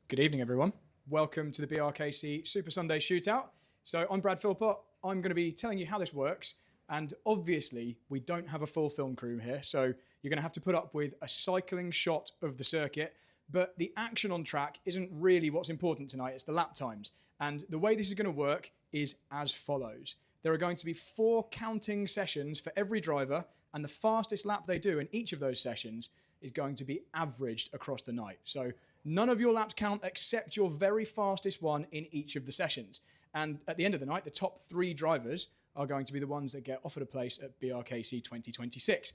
Good evening, everyone. Welcome to the BRKC Super Sunday Shootout. So I'm Brad Philpott. I'm going to be telling you how this works. And obviously, we don't have a full film crew here. So you're going to have to put up with a cycling shot of the circuit. But the action on track isn't really what's important tonight. It's the lap times. And the way this is going to work is as follows. There are going to be 4 counting sessions for every driver. And the fastest lap they do in each of those sessions is going to be averaged across the night. So none of your laps count except your very fastest one in each of the sessions. And at the end of the night, the top 3 drivers are going to be the ones that get offered a place at BRKC 2026.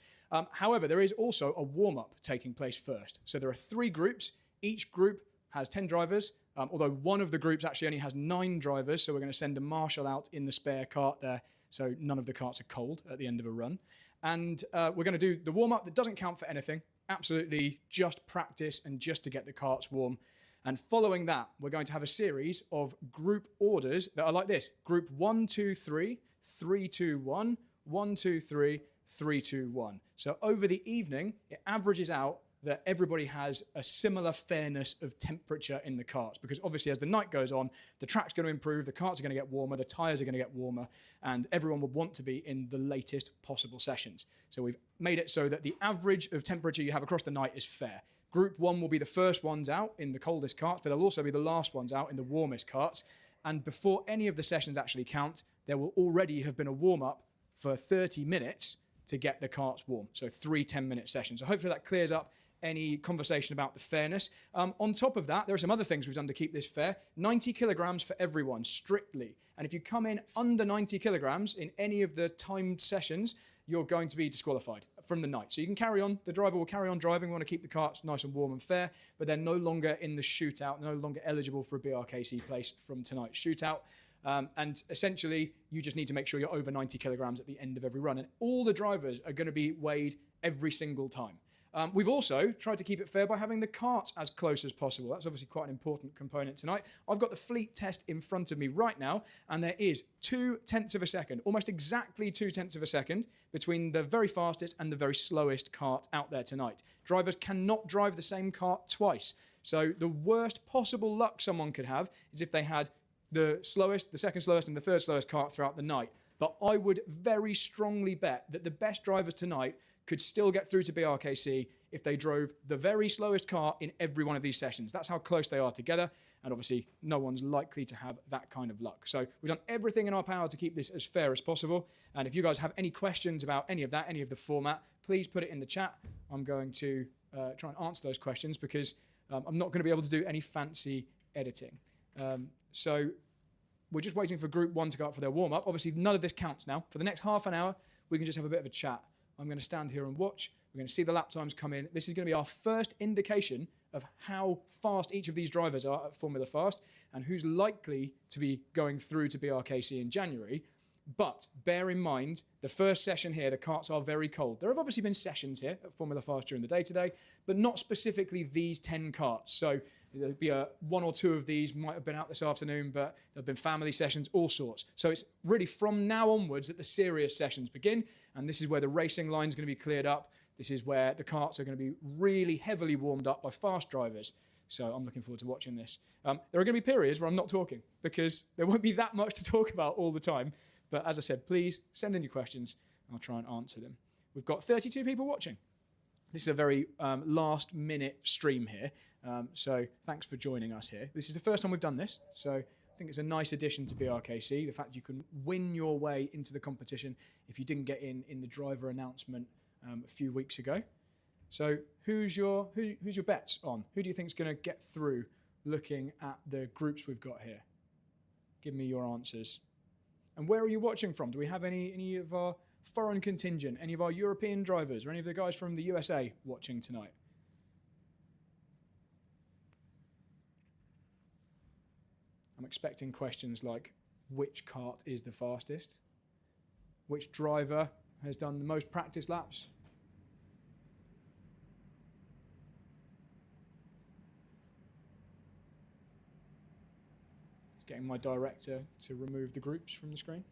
However, there is also a warm-up taking place first. So there are 3 groups. Each group has 10 drivers, although one of the groups actually only has 9 drivers. So we're going to send a marshal out in the spare kart there, so none of the karts are cold at the end of a run. And we're going to do the warm-up that doesn't count for anything. Absolutely just practice and just to get the karts warm. And following that, we're going to have a series of group orders that are like this. Group 1, 2, 3, 3, 2, 1, 1, 2, 3, 3, 2, 1. So over the evening, it averages out that everybody has a similar fairness of temperature in the karts, because obviously as the night goes on, the track's going to improve, the karts are going to get warmer, the tyres are going to get warmer, and everyone would want to be in the latest possible sessions. So we've made it so that the average of temperature you have across the night is fair. Group 1 will be the first ones out in the coldest karts, but they'll also be the last ones out in the warmest karts. And before any of the sessions actually count, there will already have been a warm-up for 30 minutes to get the karts warm. So 3 10-minute sessions. So hopefully that clears up any conversation about the fairness. On top of that, there are some other things we've done to keep this fair. 90 kilograms for everyone, strictly. And if you come in under 90 kilograms in any of the timed sessions, you're going to be disqualified from the night. So you can carry on. The driver will carry on driving. We want to keep the karts nice and warm and fair, but they're no longer in the shootout, no longer eligible for a BRKC place from tonight's shootout. And essentially, you just need to make sure you're over 90 kilograms at the end of every run. And all the drivers are going to be weighed every single time. We've also tried to keep it fair by having the karts as close as possible. That's obviously quite an important component tonight. I've got the fleet test in front of me right now, and there is 0.2 of a second, almost exactly 0.2 of a second, between the very fastest and the very slowest kart out there tonight. Drivers cannot drive the same kart twice. So the worst possible luck someone could have is if they had the slowest, the second slowest, and the third slowest kart throughout the night. But I would very strongly bet that the best drivers tonight could still get through to BRKC if they drove the very slowest car in every one of these sessions. That's how close they are together, and obviously no one's likely to have that kind of luck. So we've done everything in our power to keep this as fair as possible, and if you guys have any questions about any of that, any of the format, please put it in the chat. I'm going to try and answer those questions because I'm not going to be able to do any fancy editing. So we're just waiting for Group 1 to go up for their warm-up. Obviously, none of this counts now. For the next half an hour, we can just have a bit of a chat. I'm going to stand here and watch. We're going to see the lap times come in. This is going to be our first indication of how fast each of these drivers are at Formula Fast and who's likely to be going through to BRKC in January. But bear in mind, the first session here, the karts are very cold. There have obviously been sessions here at Formula Fast during the day today, but not specifically these 10 karts. So there'll be 1 or 2 of these might have been out this afternoon, but there have been family sessions, all sorts. So it's really from now onwards that the serious sessions begin, and this is where the racing line is going to be cleared up. This is where the karts are going to be really heavily warmed up by fast drivers. So I'm looking forward to watching this. There are going to be periods where I'm not talking because there won't be that much to talk about all the time. But as I said, please send in your questions. I'll try and answer them. We've got 32 people watching. This is a very last-minute stream here. So thanks for joining us here. This is the first time we've done this. So I think it's a nice addition to BRKC. The fact you can win your way into the competition if you didn't get in the driver announcement a few weeks ago. So who's your bets on? Who do you think is going to get through looking at the groups we've got here? Give me your answers. And where are you watching from? Do we have any of our foreign contingent, any of our European drivers, or any of the guys from the USA watching tonight? I'm expecting questions like, which kart is the fastest? Which driver has done the most practice laps? Getting my director to remove the groups from the screen.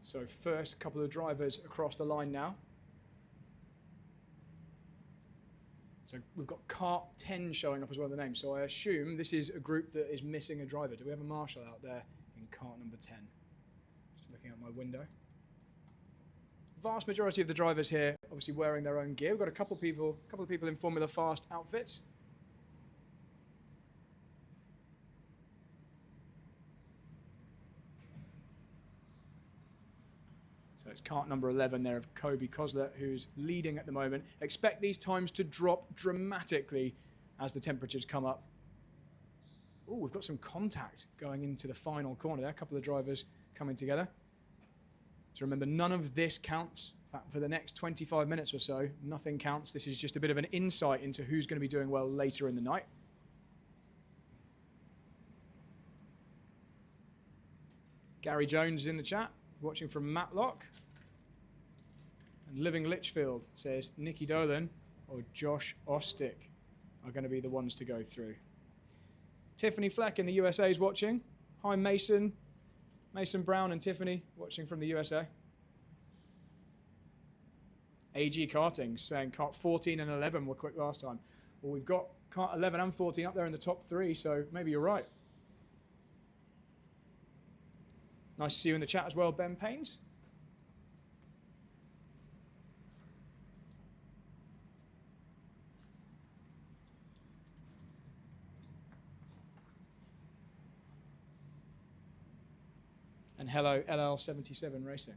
So first couple of drivers across the line now. So we've got Kart 10 showing up as well in the name. So I assume this is a group that is missing a driver. Do we have a marshal out there in Kart number 10? Just looking out my window. Vast majority of the drivers here obviously wearing their own gear. We've got a couple of people in Formula Fast outfits. So it's kart number 11 there of Kobe Koslet, who's leading at the moment. Expect these times to drop dramatically as the temperatures come up. Oh, we've got some contact going into the final corner there. A couple of drivers coming together. So remember, none of this counts. In fact, for the next 25 minutes or so, nothing counts. This is just a bit of an insight into who's going to be doing well later in the night. Gary Jones is in the chat, watching from Matlock. And Living Litchfield says Nicky Dolan or Josh Ostick are going to be the ones to go through. Tiffany Fleck in the USA is watching. Hi, Mason. Mason Brown and Tiffany watching from the USA. AG Karting saying kart 14 and 11 were quick last time. Well, we've got kart 11 and 14 up there in the top 3, so maybe you're right. Nice to see you in the chat as well, Ben Paynes. And hello, LL77 Racing.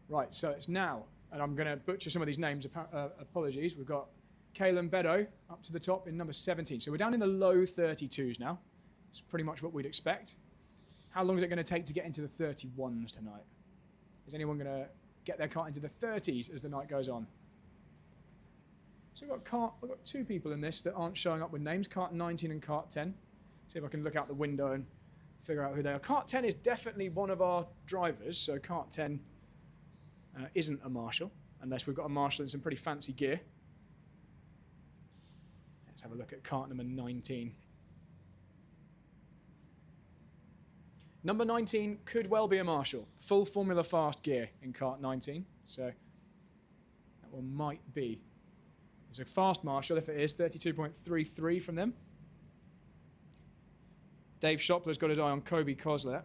Right, so it's now, and I'm going to butcher some of these names, apologies. We've got Kalen Beddoe up to the top in number 17. So we're down in the low 32s now. It's pretty much what we'd expect. How long is it going to take to get into the 31s tonight? Is anyone going to get their kart into the 30s as the night goes on? So we've got two people in this that aren't showing up with names, kart 19 and kart 10. See if I can look out the window and figure out who they are. Kart 10 is definitely one of our drivers, so kart 10 isn't a marshal, unless we've got a marshal in some pretty fancy gear. Let's have a look at kart number 19. Number 19 could well be a marshal. Full Formula Fast gear in kart 19, so that one might be. It's a fast marshal if it is, 32.33 from them. Dave Shopler's got his eye on Kobe Koslet.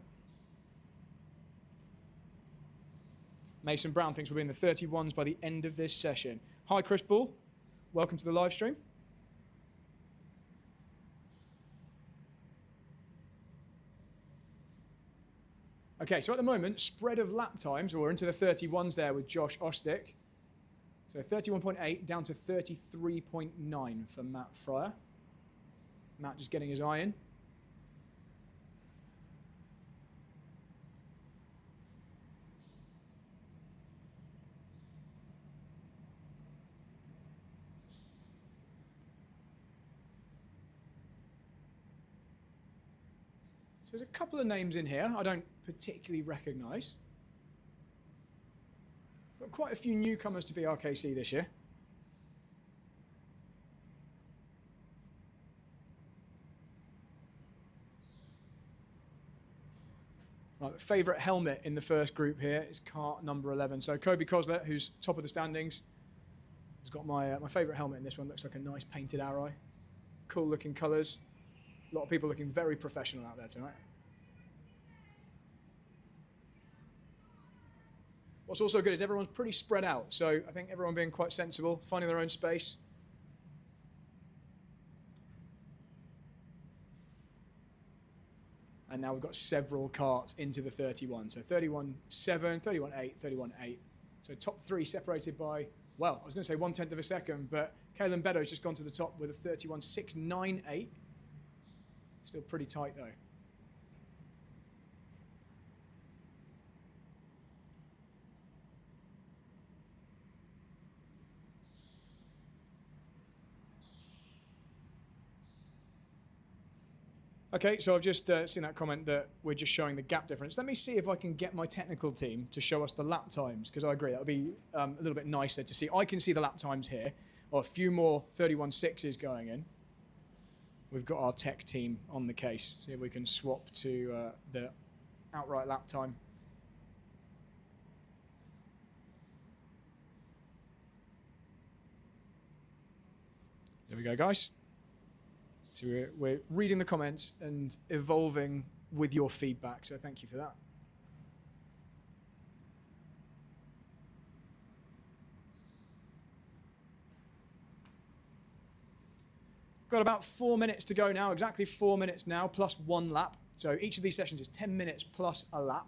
Mason Brown thinks we'll be in the 31s by the end of this session. Hi, Chris Ball. Welcome to the live stream. Okay, so at the moment, spread of lap times, we're into the 31s there with Josh Ostick. So 31.8 down to 33.9 for Matt Fryer. Matt just getting his eye in. So there's a couple of names in here I don't particularly recognise. Got quite a few newcomers to BRKC this year. Right, the favourite helmet in the first group here is kart number 11. So Kobe Koslet, who's top of the standings, has got my favourite helmet in this one. Looks like a nice painted arrow. Cool looking colours. A lot of people looking very professional out there tonight. What's also good is everyone's pretty spread out. So I think everyone being quite sensible, finding their own space. And now we've got several karts into the 31. So 31.7, 31.8, 31.8. So top 3 separated by, well, I was going to say 1/10 of a second, but Kalen Beddoe's just gone to the top with a 31.698. Still pretty tight though. Okay, so I've just seen that comment that we're just showing the gap difference. Let me see if I can get my technical team to show us the lap times, because I agree, that would be a little bit nicer to see. I can see the lap times here, or a few more 31.6s going in. We've got our tech team on the case. See if we can swap to the outright lap time. There we go, guys. So we're reading the comments and evolving with your feedback, so thank you for that. Got about 4 minutes to go now, exactly 4 minutes now, plus 1 lap. So each of these sessions is 10 minutes plus a lap.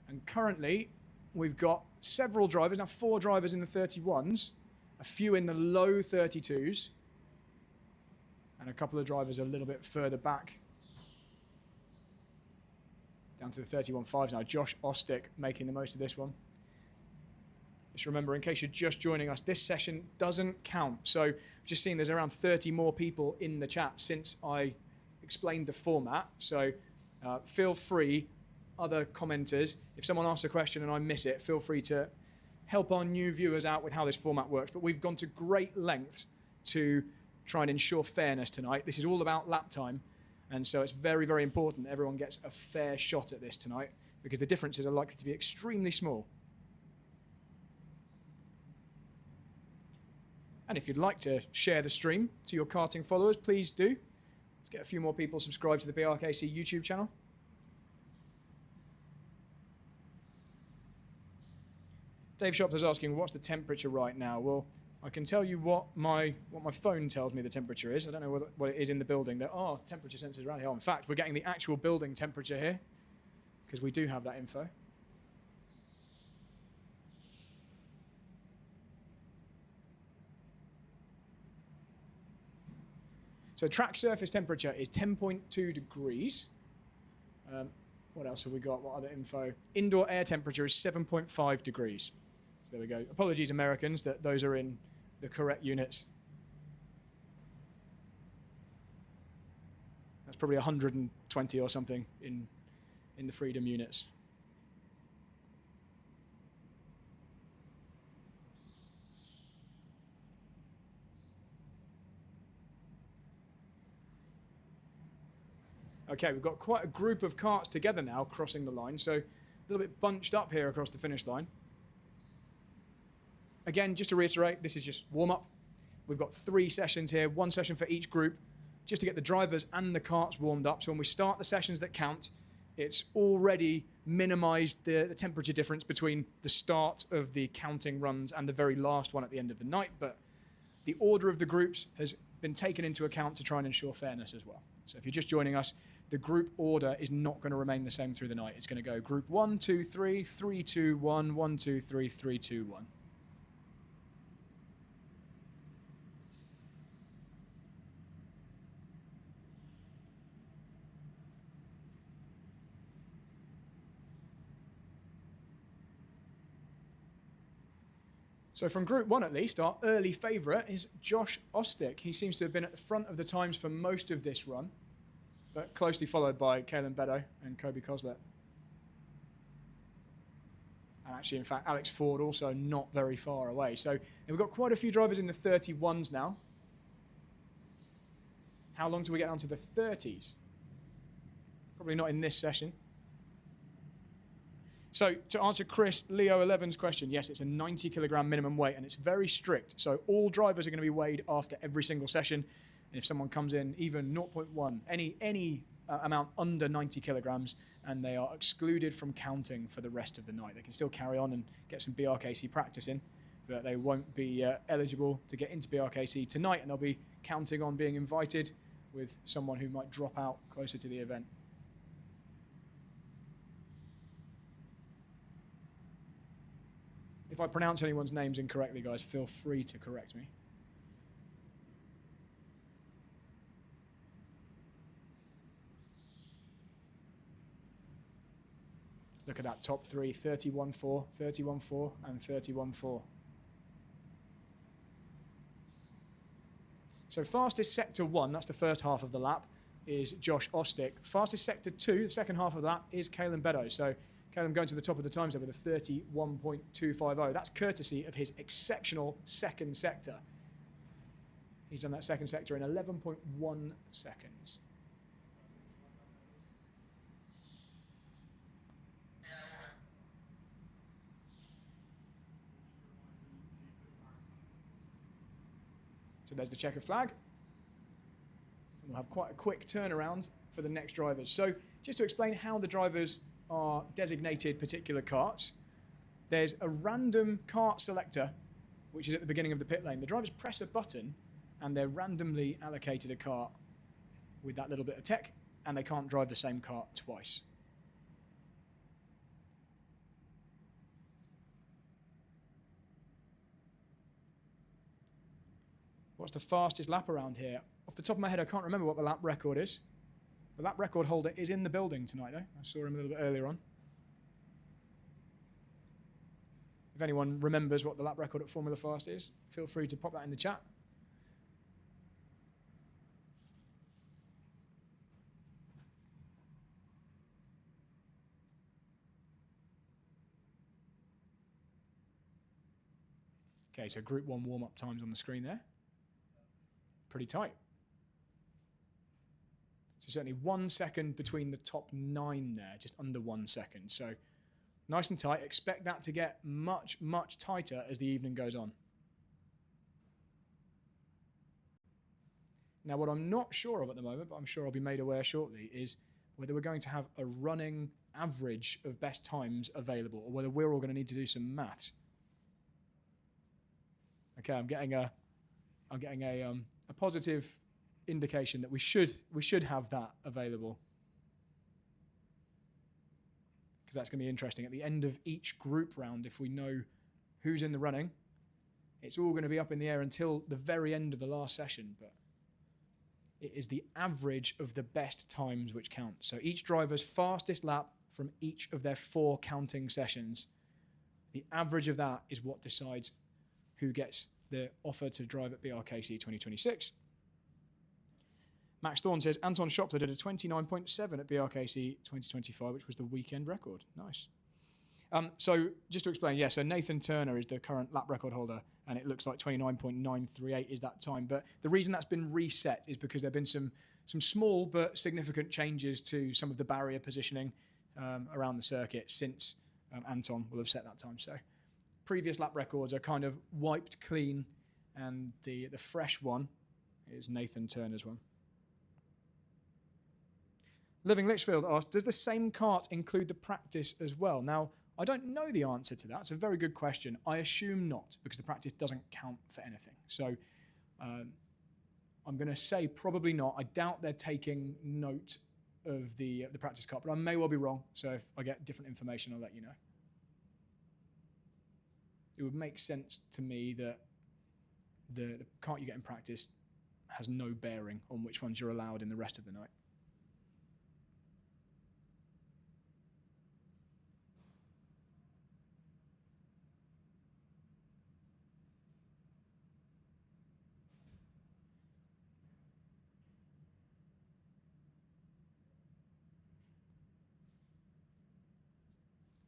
And currently, we've got several drivers, now 4 drivers in the 31s, a few in the low 32s, and a couple of drivers a little bit further back. Down to the 31.5s now. Josh Ostick making the most of this one. Just remember, in case you're just joining us, this session doesn't count. So I've just seen there's around 30 more people in the chat since I explained the format. So feel free, other commenters, if someone asks a question and I miss it, feel free to help our new viewers out with how this format works. But we've gone to great lengths to try and ensure fairness tonight. This is all about lap time. And so it's very, very important that everyone gets a fair shot at this tonight because the differences are likely to be extremely small. And if you'd like to share the stream to your karting followers, please do. Let's get a few more people subscribed to the BRKC YouTube channel. Dave Shops is asking, what's the temperature right now? Well, I can tell you what my phone tells me the temperature is. I don't know what it is in the building. There are temperature sensors around here. In fact, we're getting the actual building temperature here because we do have that info. So track surface temperature is 10.2 degrees. What else have we got? What other info? Indoor air temperature is 7.5 degrees. So there we go. Apologies, Americans, that those are in the correct units. That's probably 120 or something in the Freedom units. Okay, we've got quite a group of karts together now crossing the line, so a little bit bunched up here across the finish line. Again, just to reiterate, this is just warm-up. We've got 3 sessions here, 1 session for each group, just to get the drivers and the karts warmed up. So when we start the sessions that count, it's already minimized the temperature difference between the start of the counting runs and the very last one at the end of the night. But the order of the groups has been taken into account to try and ensure fairness as well. So if you're just joining us, the group order is not going to remain the same through the night. It's going to go group 1, 2, 3, 3, 2, 1, 1, 2, 3, 3, 2, 1. So from Group 1 at least, our early favourite is Josh Ostick. He seems to have been at the front of the times for most of this run, but closely followed by Kalen Beddoe and Kobe Koslet. And actually, in fact, Alex Ford also not very far away. So we've got quite a few drivers in the 31s now. How long do we get onto the 30s? Probably not in this session. So to answer Chris Leo 11's question, yes, it's a 90 kilogram minimum weight and it's very strict. So all drivers are going to be weighed after every single session. And if someone comes in even 0.1, any amount under 90 kilograms, and they are excluded from counting for the rest of the night. They can still carry on and get some BRKC practice in, but they won't be eligible to get into BRKC tonight, and they'll be counting on being invited with someone who might drop out closer to the event. If I pronounce anyone's names incorrectly, guys, feel free to correct me. Look at that top 3, 31.4, 31.4, and 31.4. So fastest sector 1, that's the first half of the lap, is Josh Ostick. Fastest sector 2, the second half of that, is Kalen Beddoe. So Kalen going to the top of the times there with a 31.250. That's courtesy of his exceptional second sector. He's done that second sector in 11.1 seconds. So there's the checkered flag. And we'll have quite a quick turnaround for the next drivers. So just to explain how the drivers are designated particular karts, there's a random kart selector, which is at the beginning of the pit lane. The drivers press a button and they're randomly allocated a kart with that little bit of tech, and they can't drive the same kart twice. What's the fastest lap around here? Off the top of my head, I can't remember what the lap record is. The lap record holder is in the building tonight, though. I saw him a little bit earlier on. If anyone remembers what the lap record at Formula Fast is, feel free to pop that in the chat. Okay, so Group 1 warm-up times on the screen there. Pretty tight. So certainly 1 second between the top 9 there, just under 1 second. So nice and tight. Expect that to get much, much tighter as the evening goes on. Now, what I'm not sure of at the moment, but I'm sure I'll be made aware shortly, is whether we're going to have a running average of best times available, or whether we're all going to need to do some maths. Okay, I'm getting a positive indication that we should have that available, because that's going to be interesting. At the end of each group round, if we know who's in the running, it's all going to be up in the air until the very end of the last session, but it is the average of the best times which count. So each driver's fastest lap from each of their 4 counting sessions, the average of that is what decides who gets the offer to drive at BRKC 2026. Max Thorne says, Anton Schopler did a 29.7 at BRKC 2025, which was the weekend record. Nice. So just to explain, yeah, so Nathan Turner is the current lap record holder, and it looks like 29.938 is that time. But the reason that's been reset is because there have been some small but significant changes to some of the barrier positioning around the circuit since Anton will have set that time. So previous lap records are kind of wiped clean, and the fresh one is Nathan Turner's one. Living Litchfield asked, does the same kart include the practice as well? Now, I don't know the answer to that. It's a very good question. I assume not, because the practice doesn't count for anything. So I'm going to say probably not. I doubt they're taking note of the practice kart, but I may well be wrong. So if I get different information, I'll let you know. It would make sense to me that the kart you get in practice has no bearing on which ones you're allowed in the rest of the night.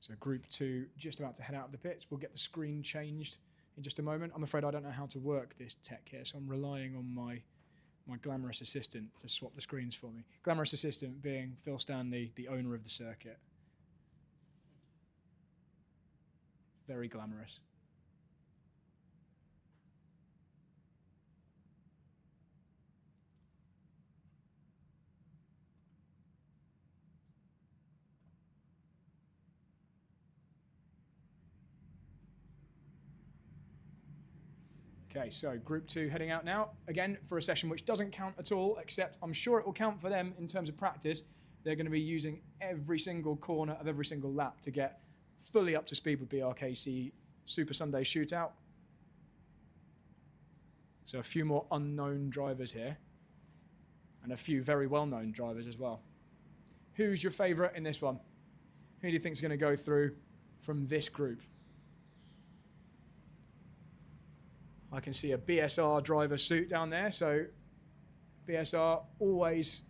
So Group 2 just about to head out of the pits. We'll get the screen changed in just a moment. I'm afraid I don't know how to work this tech here, so I'm relying on my glamorous assistant to swap the screens for me. Glamorous assistant being Phil Stanley, the owner of the circuit. Very glamorous. Okay, so Group 2 heading out now. Again, for a session which doesn't count at all, except I'm sure it will count for them in terms of practice. They're going to be using every single corner of every single lap to get fully up to speed with BRKC Super Sunday Shootout. So a few more unknown drivers here, and a few very well-known drivers as well. Who's your favourite in this one? Who do you think is going to go through from this group? I can see a BSR driver suit down there, so BSR always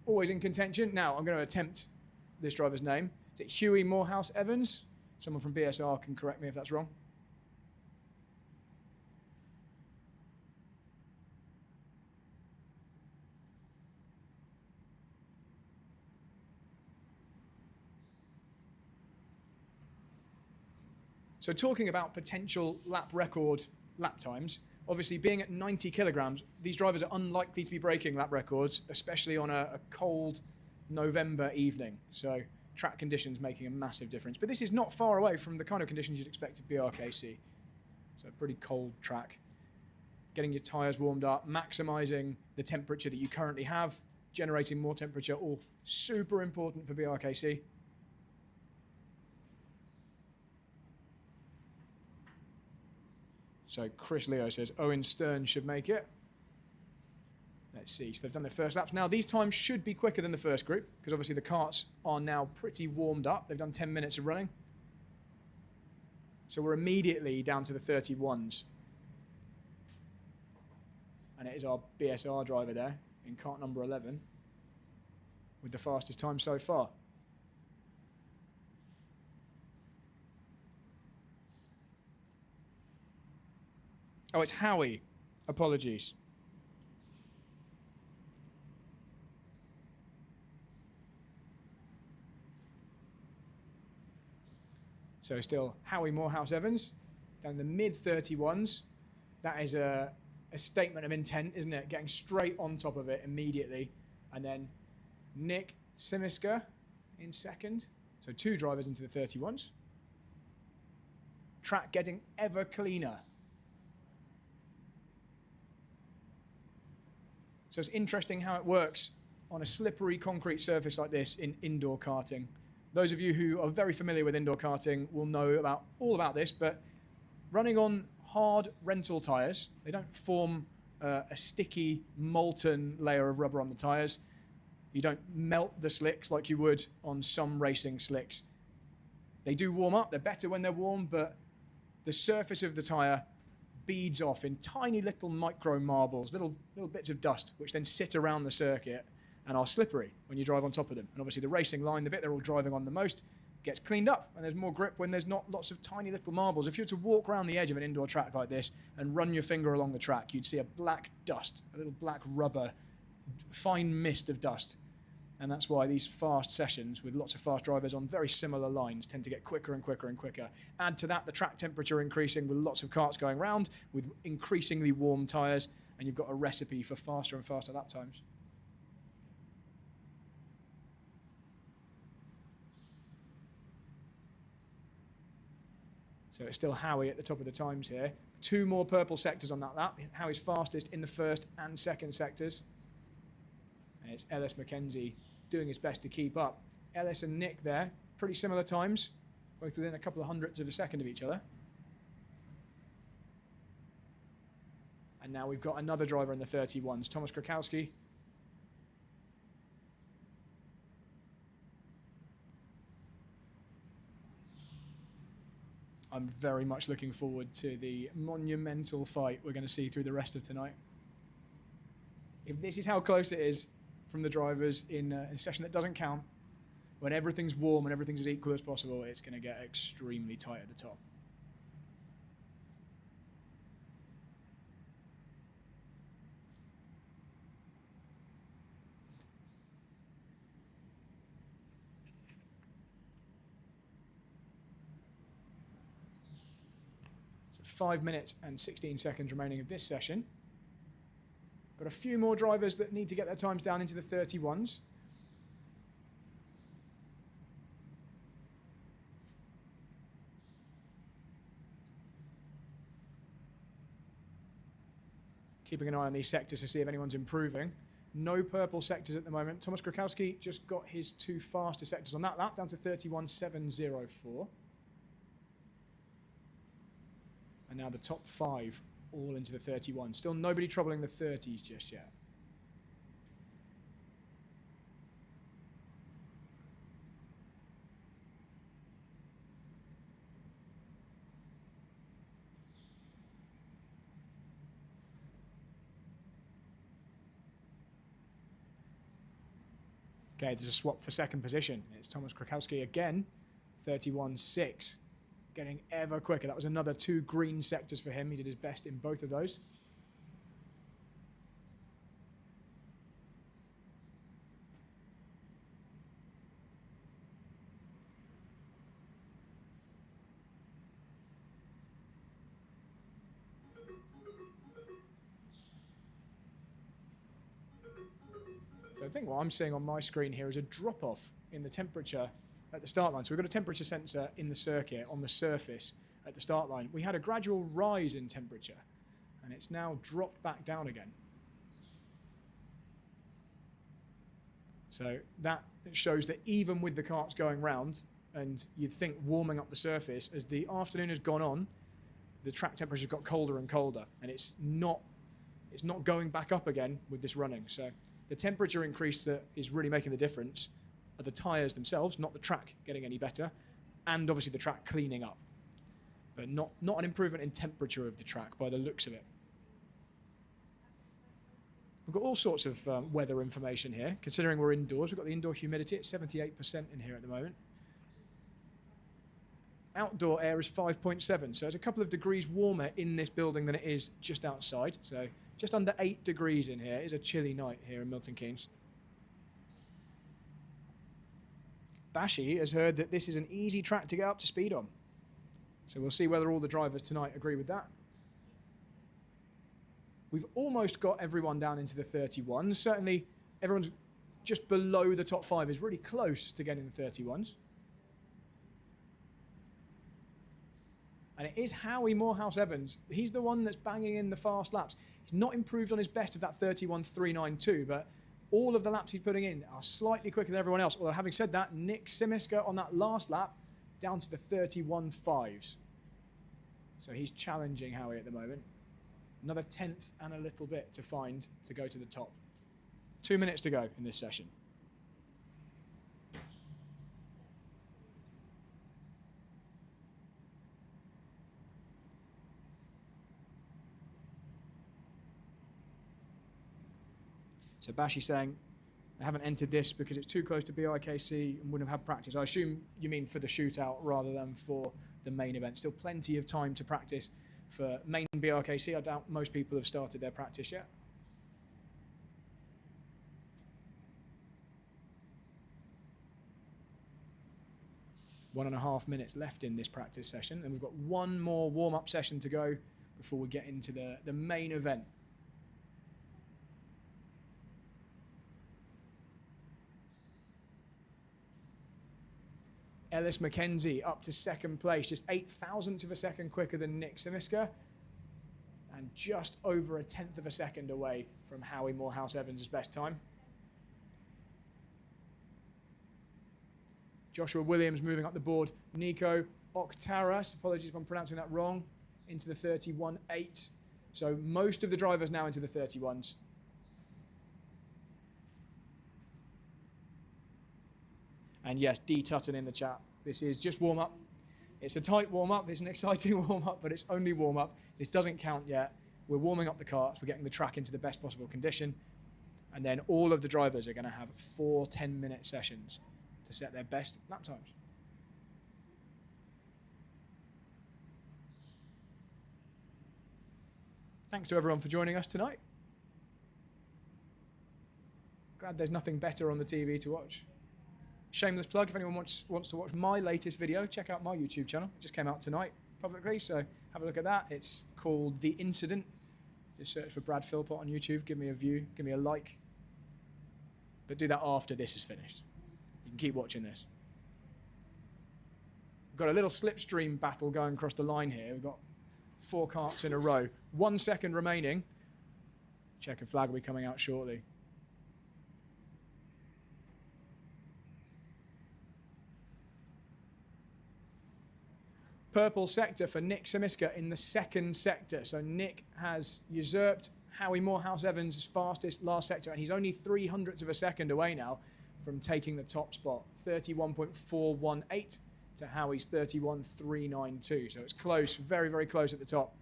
in contention. Now, I'm going to attempt this driver's name. Is it Huey Morehouse Evans? Someone from BSR can correct me if that's wrong. So talking about potential lap record lap times, Obviously, being at 90 kilograms, these drivers are unlikely to be breaking lap records, especially on a cold November evening. So track conditions making a massive difference. But this is not far away from the kind of conditions you'd expect at BRKC. So a pretty cold track. Getting your tyres warmed up, maximising the temperature that you currently have, generating more temperature, all super important for BRKC. So Chris Leo says Owen Stern should make it. Let's see, so they've done their first laps. Now these times should be quicker than the first group because obviously the karts are now pretty warmed up. They've done 10 minutes of running. So we're immediately down to the 31s. And it is our BSR driver there in kart number 11 with the fastest time so far. Oh, it's Howie. Apologies. So still Howie Morehouse Evans down in the mid-31s. That is a statement of intent, isn't it? Getting straight on top of it immediately. And then Nick Simiska in second. So 2 drivers into the 31s. Track getting ever cleaner. So it's interesting how it works on a slippery concrete surface like this in indoor karting. Those of you who are very familiar with indoor karting will know all about this, but running on hard rental tyres, they don't form a sticky, molten layer of rubber on the tyres. You don't melt the slicks like you would on some racing slicks. They do warm up, they're better when they're warm, but the surface of the tyre beads off in tiny little micro marbles, little bits of dust, which then sit around the circuit and are slippery when you drive on top of them. And obviously the racing line, the bit they're all driving on the most, gets cleaned up and there's more grip when there's not lots of tiny little marbles. If you were to walk around the edge of an indoor track like this and run your finger along the track, you'd see a black dust, a little black rubber, fine mist of dust. And that's why these fast sessions with lots of fast drivers on very similar lines tend to get quicker and quicker and quicker. Add to that the track temperature increasing with lots of karts going round with increasingly warm tyres, and you've got a recipe for faster and faster lap times. So it's still Howie at the top of the times here. 2 more purple sectors on that lap. Howie's fastest in the first and second sectors. And it's Ellis McKenzie doing his best to keep up. Ellis and Nick there, pretty similar times, both within a couple of hundredths of a second of each other. And now we've got another driver in the 31s, Thomas Krakowski. I'm very much looking forward to the monumental fight we're going to see through the rest of tonight. If this is how close it is from the drivers in a session that doesn't count, when everything's warm and everything's as equal as possible, it's going to get extremely tight at the top. So 5 minutes and 16 seconds remaining of this session. Got a few more drivers that need to get their times down into the 31s. Keeping an eye on these sectors to see if anyone's improving. No purple sectors at the moment. Thomas Krakowski just got his 2 faster sectors on that lap, down to 31.704. And now the top 5 all into the 31. Still nobody troubling the 30s just yet. Okay, there's a swap for second position. It's Thomas Krakowski again, 31.6. Getting ever quicker. That was another 2 green sectors for him. He did his best in both of those. I think what I'm seeing on my screen here is a drop-off in the temperature at the start line. So we've got a temperature sensor in the circuit on the surface at the start line. We had a gradual rise in temperature, and it's now dropped back down again. So that shows that even with the karts going round, and you'd think warming up the surface, as the afternoon has gone on, the track temperature's got colder and colder, and it's not going back up again with this running. So the temperature increase that is really making the difference are the tyres themselves, not the track getting any better, and obviously the track cleaning up. But not an improvement in temperature of the track by the looks of it. We've got all sorts of weather information here. Considering we're indoors, we've got the indoor humidity at 78% in here at the moment. Outdoor air is 5.7, so it's a couple of degrees warmer in this building than it is just outside. So just under 8 degrees in here. It's a chilly night here in Milton Keynes. Bashi has heard that this is an easy track to get up to speed on. So we'll see whether all the drivers tonight agree with that. We've almost got everyone down into the 31s. Certainly, everyone's just below the top 5 is really close to getting the 31s. And it is Howie Morehouse-Evans. He's the one that's banging in the fast laps. He's not improved on his best of that 31.392, but all of the laps he's putting in are slightly quicker than everyone else. Although, having said that, Nick Simiska on that last lap down to the 31.5s. So he's challenging Howie at the moment. Another 10th and a little bit to find to go to the top. 2 minutes to go in this session. So Bashi saying, I haven't entered this because it's too close to BRKC and wouldn't have had practice. I assume you mean for the shootout rather than for the main event. Still plenty of time to practice for main BRKC. I doubt most people have started their practice yet. One and a half minutes left in this practice session, and we've got one more warm-up session to go before we get into the main event. Ellis McKenzie up to second place, just 0.08 of a second quicker than Nick Simiska, and just over 1/10 of a second away from Howie Morehouse-Evans' best time. Joshua Williams moving up the board. Nico Oktaras, apologies if I'm pronouncing that wrong, into the 31.8. So most of the drivers now into the 31s. And yes, D. Tutton in the chat. This is just warm-up. It's a tight warm-up. It's an exciting warm-up, but it's only warm-up. This doesn't count yet. We're warming up the karts. We're getting the track into the best possible condition. And then all of the drivers are going to have 4 10-minute sessions to set their best lap times. Thanks to everyone for joining us tonight. Glad there's nothing better on the TV to watch. Shameless plug, if anyone wants to watch my latest video, check out my YouTube channel. It just came out tonight publicly, so have a look at that. It's called The Incident. Just search for Brad Philpott on YouTube, give me a view, give me a like. But do that after this is finished. You can keep watching this. We've got a little slipstream battle going across the line here. We've got 4 karts in a row. 1 second remaining. Checker flag will be coming out shortly. Purple sector for Nick Simiska in the second sector. So Nick has usurped Howie Morehouse-Evans' fastest last sector, and he's only 0.03 of a second away now from taking the top spot. 31.418 to Howie's 31.392. So it's close, very, very close at the top.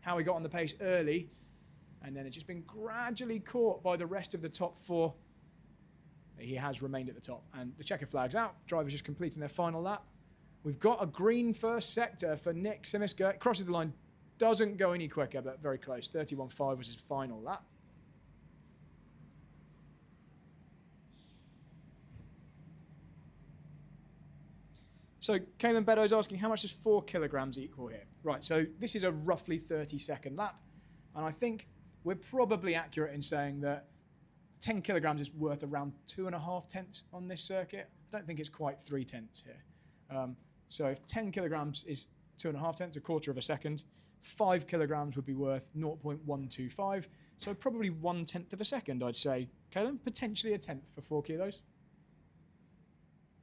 Howie got on the pace early, and then it's just been gradually caught by the rest of the top 4. He has remained at the top, and the checker flag's out. Drivers just completing their final lap. We've got a green first sector for Nick Simiska. It crosses the line, doesn't go any quicker, but very close. 31.5 was his final lap. So Kaylin Beddoes asking, how much does 4 kilograms equal here? Right, so this is a roughly 30-second lap. And I think we're probably accurate in saying that 10 kilograms is worth around 2.5 tenths on this circuit. I don't think it's quite 3 tenths here. So if 10 kilograms is 2.5 tenths, a quarter of a second, 5 kilograms would be worth 0.125. So probably 1/10 of a second, I'd say. Caleb, potentially a tenth for 4 kilos.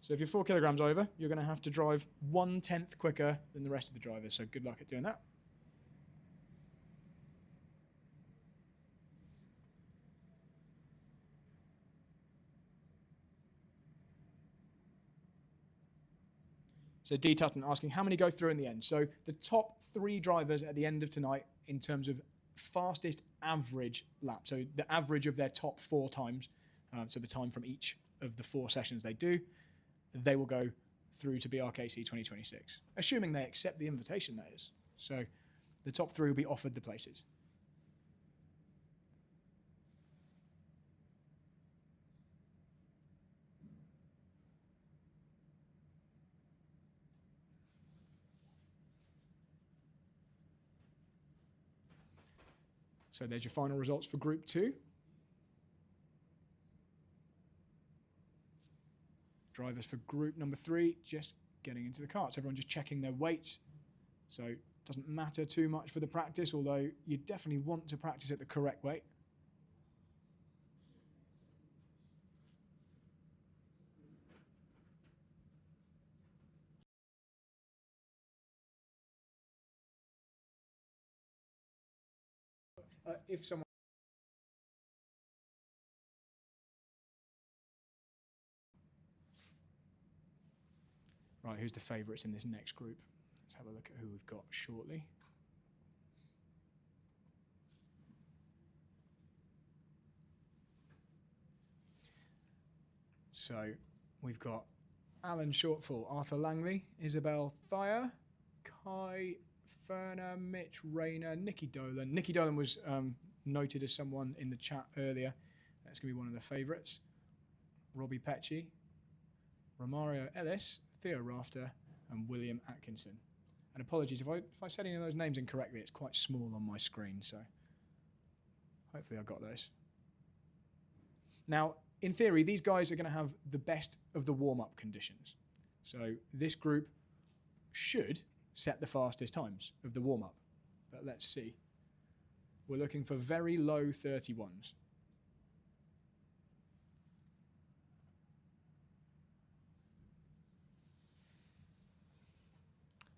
So if you're 4 kilograms over, you're going to have to drive 1/10 quicker than the rest of the drivers. So good luck at doing that. So D. Tutton asking, how many go through in the end? So the top 3 drivers at the end of tonight in terms of fastest average lap. So the average of their top 4 times, so the time from each of the 4 sessions they do, they will go through to BRKC 2026, assuming they accept the invitation, that is. So the top 3 will be offered the places. So there's your final results for Group 2. Drivers for Group number 3 just getting into the carts. Everyone just checking their weights. So it doesn't matter too much for the practice, although you definitely want to practice at the correct weight. If someone Right, who's the favourites in this next group? Let's have a look at who we've got shortly. So we've got Alan Shortfall, Arthur Langley, Isabel Thayer, Kai Ferner, Mitch Rayner, Nikki Dolan. Nikki Dolan was noted as someone in the chat earlier. That's going to be one of the favourites. Robbie Pecci, Romario Ellis, Theo Rafter, and William Atkinson. And apologies, if I said any of those names incorrectly, it's quite small on my screen, so hopefully I got those. Now, in theory, these guys are going to have the best of the warm-up conditions. So this group should set the fastest times of the warm-up. But let's see. We're looking for very low 31s.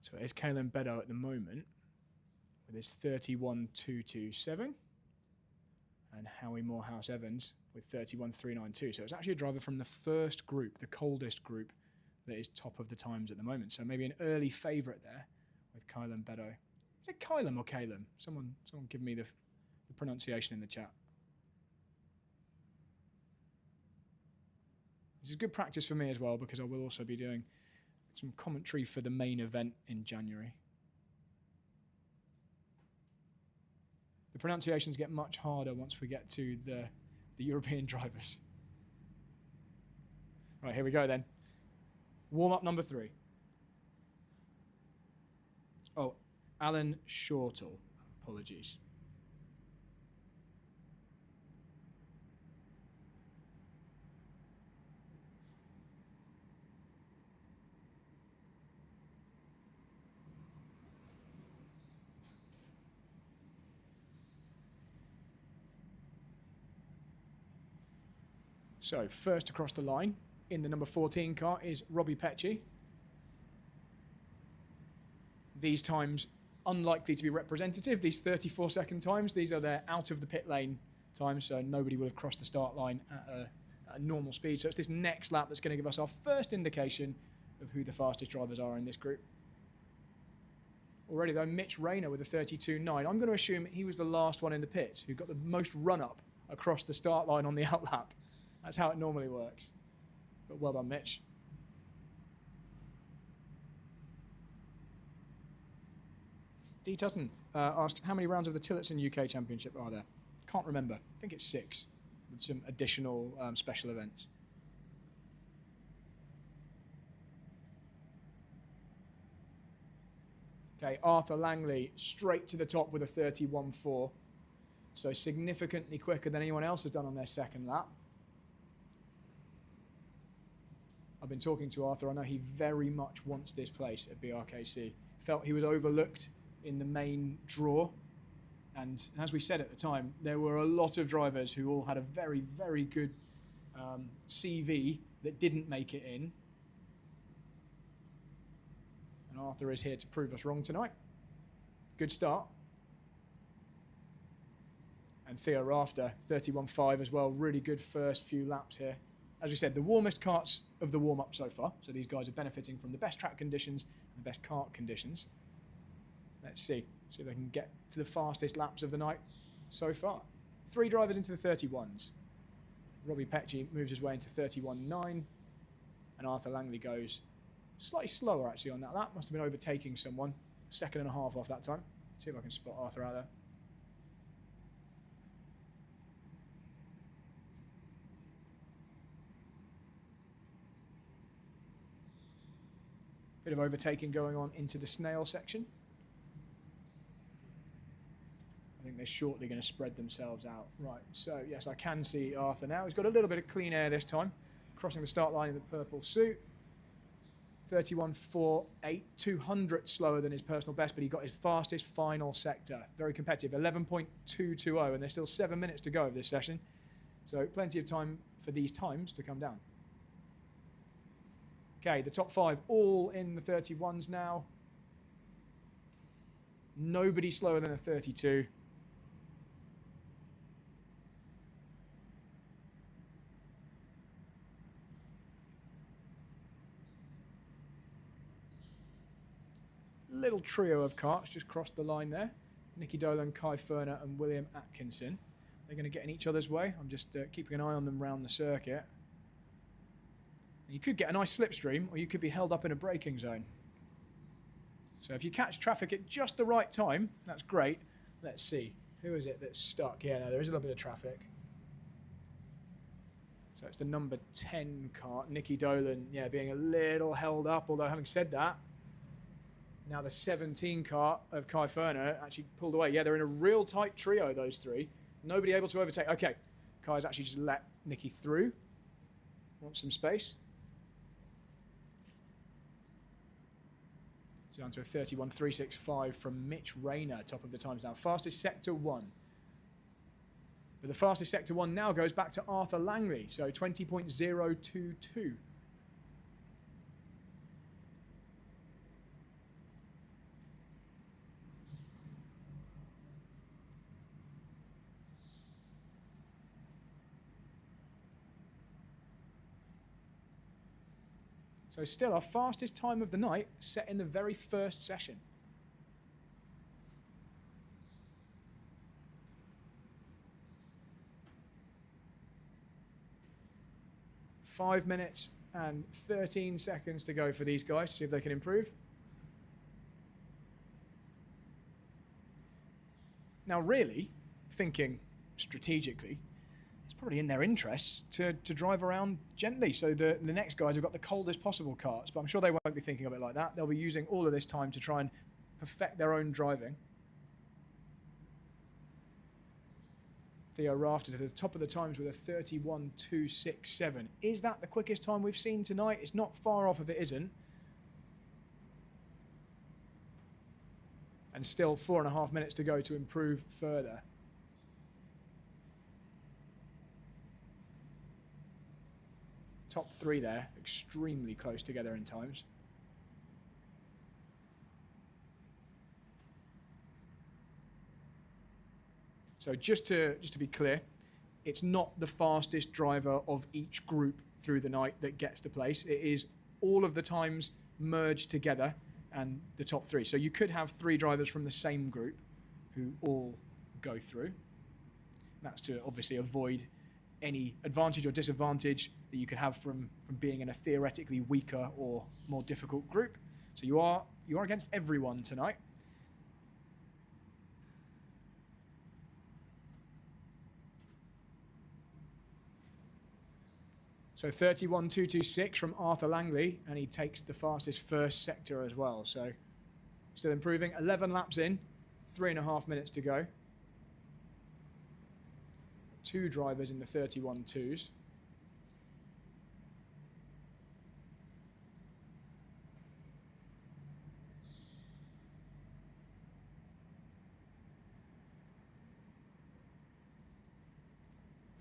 So it's Kalen Beddow at the moment with his 31.227 and Howie Morehouse Evans with 31.392. So it's actually a driver from the first group, the coldest group, that is top of the times at the moment. So maybe an early favourite there with Kylan Beddow. Is it Kylan or Kalem? Someone give me the pronunciation in the chat. This is good practice for me as well because I will also be doing some commentary for the main event in January. The pronunciations get much harder once we get to the European drivers. Right, here we go then. Warm-up number 3. Oh, Alan Shortall. Apologies. So first across the line in the number 14 car is Robbie Pecci. These times unlikely to be representative, these 34-second times. These are their out of the pit lane times, so nobody will have crossed the start line at a normal speed. So it's this next lap that's going to give us our first indication of who the fastest drivers are in this group. Already though, Mitch Rayner with a 32.9. I'm going to assume he was the last one in the pit who got the most run-up across the start line on the outlap. That's how it normally works. But well done, Mitch. D. Tutton asked, how many rounds of the Tillotson UK Championship are there? Can't remember. I think it's 6, with some additional special events. Okay, Arthur Langley straight to the top with a 31.4. So significantly quicker than anyone else has done on their second lap. I've been talking to Arthur. I know he very much wants this place at BRKC. Felt he was overlooked in the main draw. And as we said at the time, there were a lot of drivers who all had a very, very good CV that didn't make it in. And Arthur is here to prove us wrong tonight. Good start. And Theo Rafter, 31.5 as well. Really good first few laps here. As we said, the warmest karts of the warm-up so far. So these guys are benefiting from the best track conditions and the best kart conditions. Let's see if they can get to the fastest laps of the night so far. 3 drivers into the 31s. Robbie Petchy moves his way into 31.9. And Arthur Langley goes slightly slower actually on that lap. Must have been overtaking someone. 1.5 seconds off that time. See if I can spot Arthur out there. Bit of overtaking going on into the snail section. I think they're shortly going to spread themselves out. Right, so yes, I can see Arthur now. He's got a little bit of clean air this time. Crossing the start line in the purple suit. 31.48, 200 slower than his personal best, but he got his fastest final sector. Very competitive, 11.220, and there's still 7 minutes to go of this session. So plenty of time for these times to come down. Okay, the top 5 all in the 31s now. Nobody slower than a 32. Little trio of karts just crossed the line there. Nicky Dolan, Kai Ferner and William Atkinson. They're going to get in each other's way. I'm just keeping an eye on them around the circuit. You could get a nice slipstream, or you could be held up in a braking zone. So if you catch traffic at just the right time, that's great. Let's see. Who is it that's stuck? Yeah, no, there is a little bit of traffic. So it's the number 10 kart, Nicky Dolan, yeah, being a little held up, although having said that, now the 17 kart of Kai Ferner actually pulled away. Yeah, they're in a real tight trio, those 3. Nobody able to overtake. Okay, Kai's actually just let Nicky through. Wants some space. So down to a 31.365 from Mitch Rayner, top of the times now. Fastest sector 1. But the fastest sector 1 now goes back to Arthur Langley, so 20.022. So still our fastest time of the night set in the very first session. Five minutes and 13 seconds to go for these guys, see if they can improve. Now really, thinking strategically, it's probably in their interests to drive around gently. So the next guys have got the coldest possible karts, but I'm sure they won't be thinking of it like that. They'll be using all of this time to try and perfect their own driving. Theo Rafter to the top of the times with a 31.267. Is that the quickest time we've seen tonight? It's not far off if it isn't. And still 4.5 minutes to go to improve further. Top 3 there, extremely close together in times. So just to be clear, it's not the fastest driver of each group through the night that gets the place. It is all of the times merged together and the top 3. So you could have 3 drivers from the same group who all go through. That's to obviously avoid any advantage or disadvantage that you could have from being in a theoretically weaker or more difficult group. So you are against everyone tonight. So 31.226 from Arthur Langley, and he takes the fastest first sector as well. So still improving. 11 laps in, 3.5 minutes to go. 2 drivers in the 31.2s.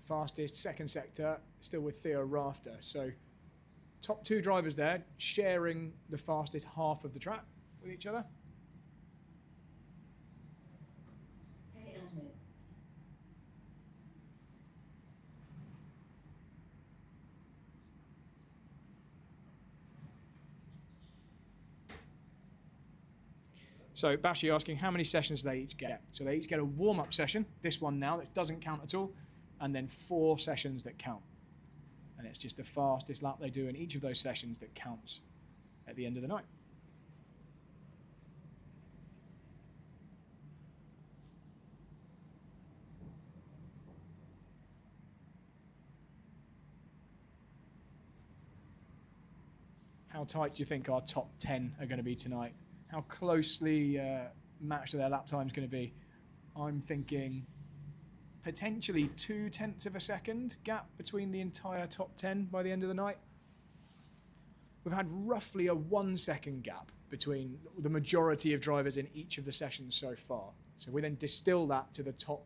Fastest second sector still with Theo Rafter. So top 2 drivers there sharing the fastest half of the track with each other. So Bashi asking how many sessions they each get. So they each get a warm-up session, this one now that doesn't count at all, and then 4 sessions that count. And it's just the fastest lap they do in each of those sessions that counts at the end of the night. How tight do you think our top 10 are going to be tonight? How closely matched are their lap times going to be? I'm thinking potentially 0.2 of a second gap between the entire top 10 by the end of the night. We've had roughly a 1 second gap between the majority of drivers in each of the sessions so far. So we then distill that to the top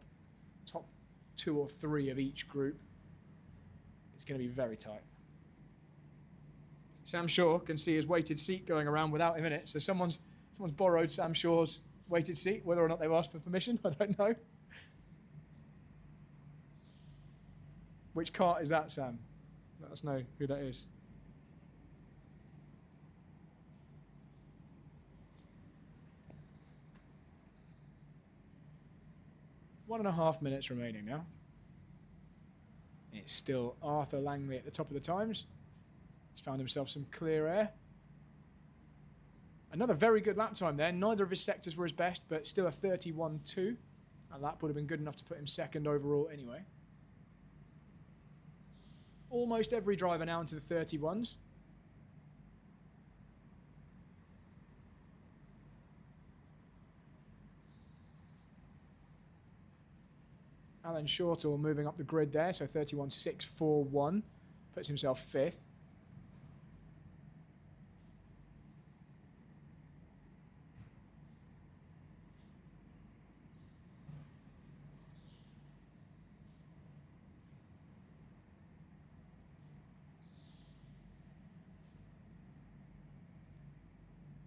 2 or 3 of each group. It's going to be very tight. Sam Shaw can see his weighted seat going around without him in it. So someone's borrowed Sam Shaw's weighted seat. Whether or not they've asked for permission, I don't know. Which cart is that, Sam? Let us know who that is. One and a half minutes remaining now. It's still Arthur Langley at the top of the times. He's found himself some clear air. Another very good lap time there. Neither of his sectors were his best, but still a 31.2. That lap would have been good enough to put him second overall anyway. Almost every driver now into the 31s. Alan Shortall moving up the grid there, so 31.641. Puts himself 5th.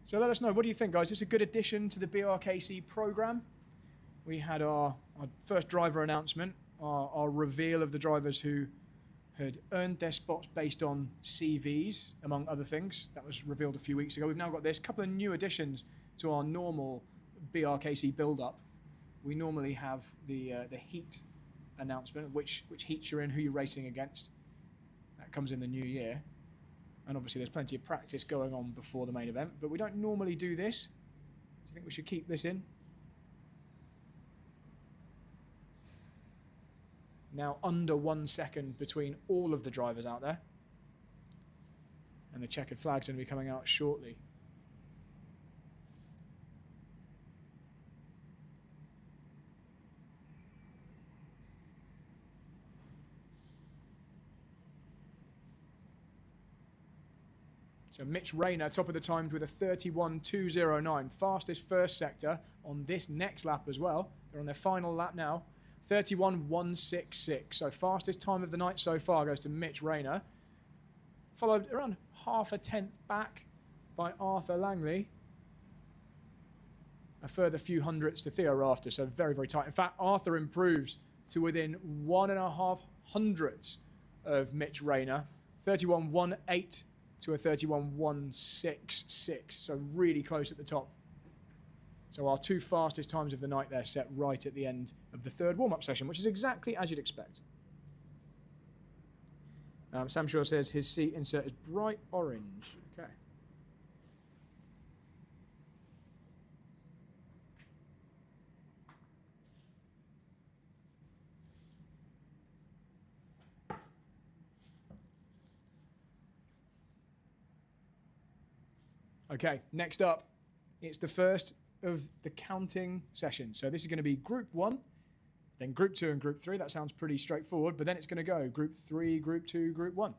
So let us know, what do you think, guys? Is this a good addition to the BRKC programme? We had our first driver announcement, our reveal of the drivers who had earned their spots based on CVs, among other things. That was revealed a few weeks ago. We've now got this couple of new additions to our normal BRKC build-up. We normally have the heat announcement, which heats you're in, who you're racing against. That comes in the new year. And obviously there's plenty of practice going on before the main event, but we don't normally do this. Do you think we should keep this in? Now under 1 second between all of the drivers out there. And the checkered flag's going to be coming out shortly. So Mitch Rayner, top of the times with a 31.209. Fastest first sector on this next lap as well. They're on their final lap now. 31.166. So fastest time of the night so far goes to Mitch Rayner. Followed around half a tenth back by Arthur Langley. A further few hundredths to Theo Rafter. So very, very tight. In fact, Arthur improves to within 1.5 hundredths of Mitch Rayner. 31.18. to a 31.166, so really close at the top. So our 2 fastest times of the night there set right at the end of the 3rd warm-up session, which is exactly as you'd expect. Sam Shaw says his seat insert is bright orange. Okay. Okay, next up, it's the first of the counting session. So this is going to be Group 1. Then Group 2 and Group 3, that sounds pretty straightforward, but then it's going to go Group 3, Group 2, Group 1.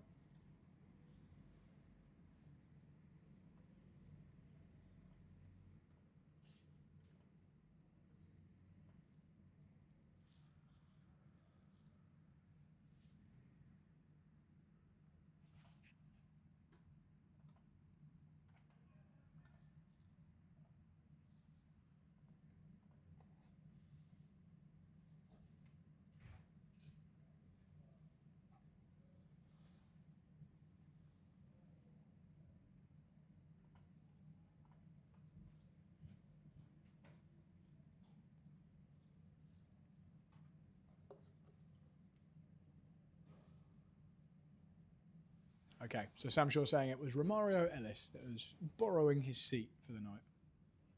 Okay, so Sam Shaw saying it was Romario Ellis that was borrowing his seat for the night.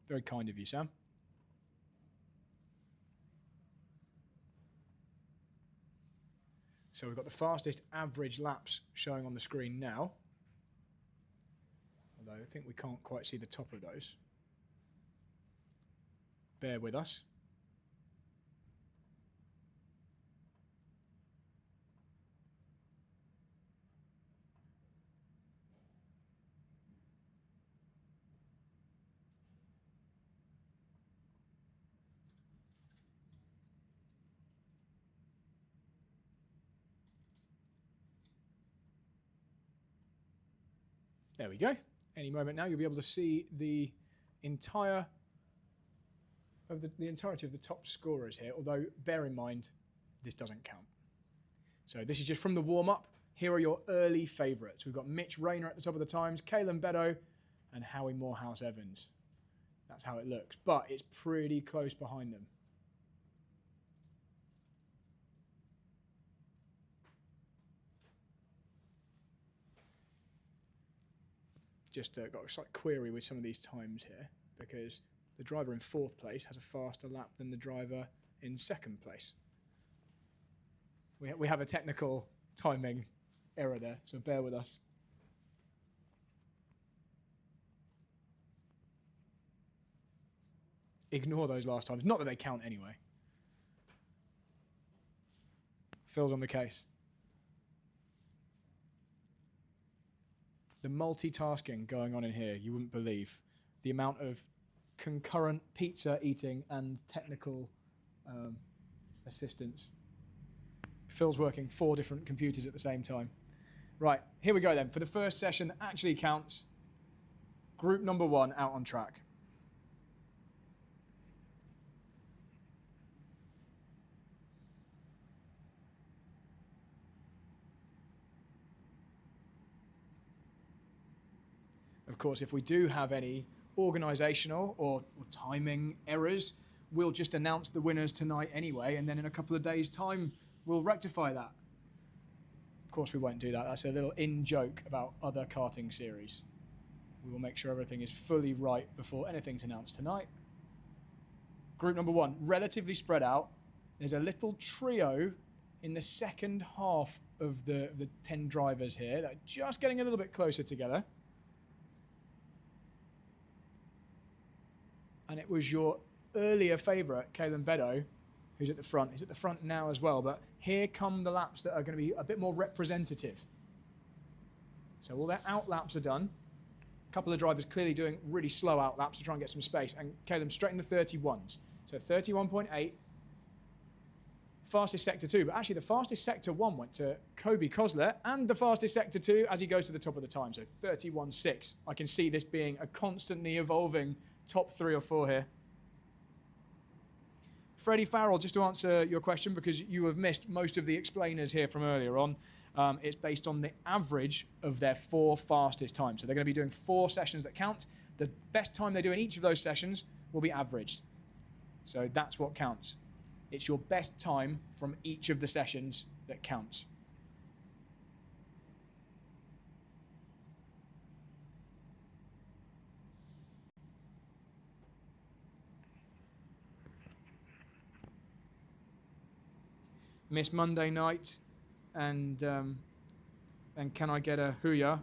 Very kind of you, Sam. So we've got the fastest average laps showing on the screen now. Although I think we can't quite see the top of those. Bear with us. There we go. Any moment now, you'll be able to see the entirety of the top scorers here, although bear in mind, this doesn't count. So this is just from the warm-up. Here are your early favourites. We've got Mitch Rayner at the top of the times, Caelan Beddoe, and Howie Morehouse Evans. That's how it looks, but it's pretty close behind them. Just got a slight query with some of these times here, because the driver in 4th place has a faster lap than the driver in 2nd place. We have a technical timing error there, so bear with us. Ignore those last times. Not that they count anyway. Phil's on the case. The multitasking going on in here, you wouldn't believe. The amount of concurrent pizza eating and technical assistance. Phil's working 4 different computers at the same time. Right, here we go then. For the first session that actually counts, group number 1 out on track. Of course, if we do have any organisational or timing errors, we'll just announce the winners tonight anyway, and then in a couple of days' time, we'll rectify that. Of course, we won't do that. That's a little in-joke about other karting series. We will make sure everything is fully right before anything's announced tonight. Group number 1, relatively spread out. There's a little trio in the second half of the 10 drivers here that are just getting a little bit closer together. And it was your earlier favourite, Caelan Beddoe, who's at the front. He's at the front now as well, but here come the laps that are going to be a bit more representative. So all their out laps are done. A couple of drivers clearly doing really slow out laps to try and get some space, and Caelan straight in the 31s. So 31.8, fastest sector 2, but actually the fastest sector 1 went to Kobe Kosler, and the fastest sector 2 as he goes to the top of the time, so 31.6. I can see this being a constantly evolving top 3 or 4 here. Freddie Farrell, just to answer your question, because you have missed most of the explainers here from earlier on, it's based on the average of their 4 fastest times. So they're going to be doing 4 sessions that count. The best time they do in each of those sessions will be averaged. So that's what counts. It's your best time from each of the sessions that counts. Miss Monday night, and can I get a hooyah?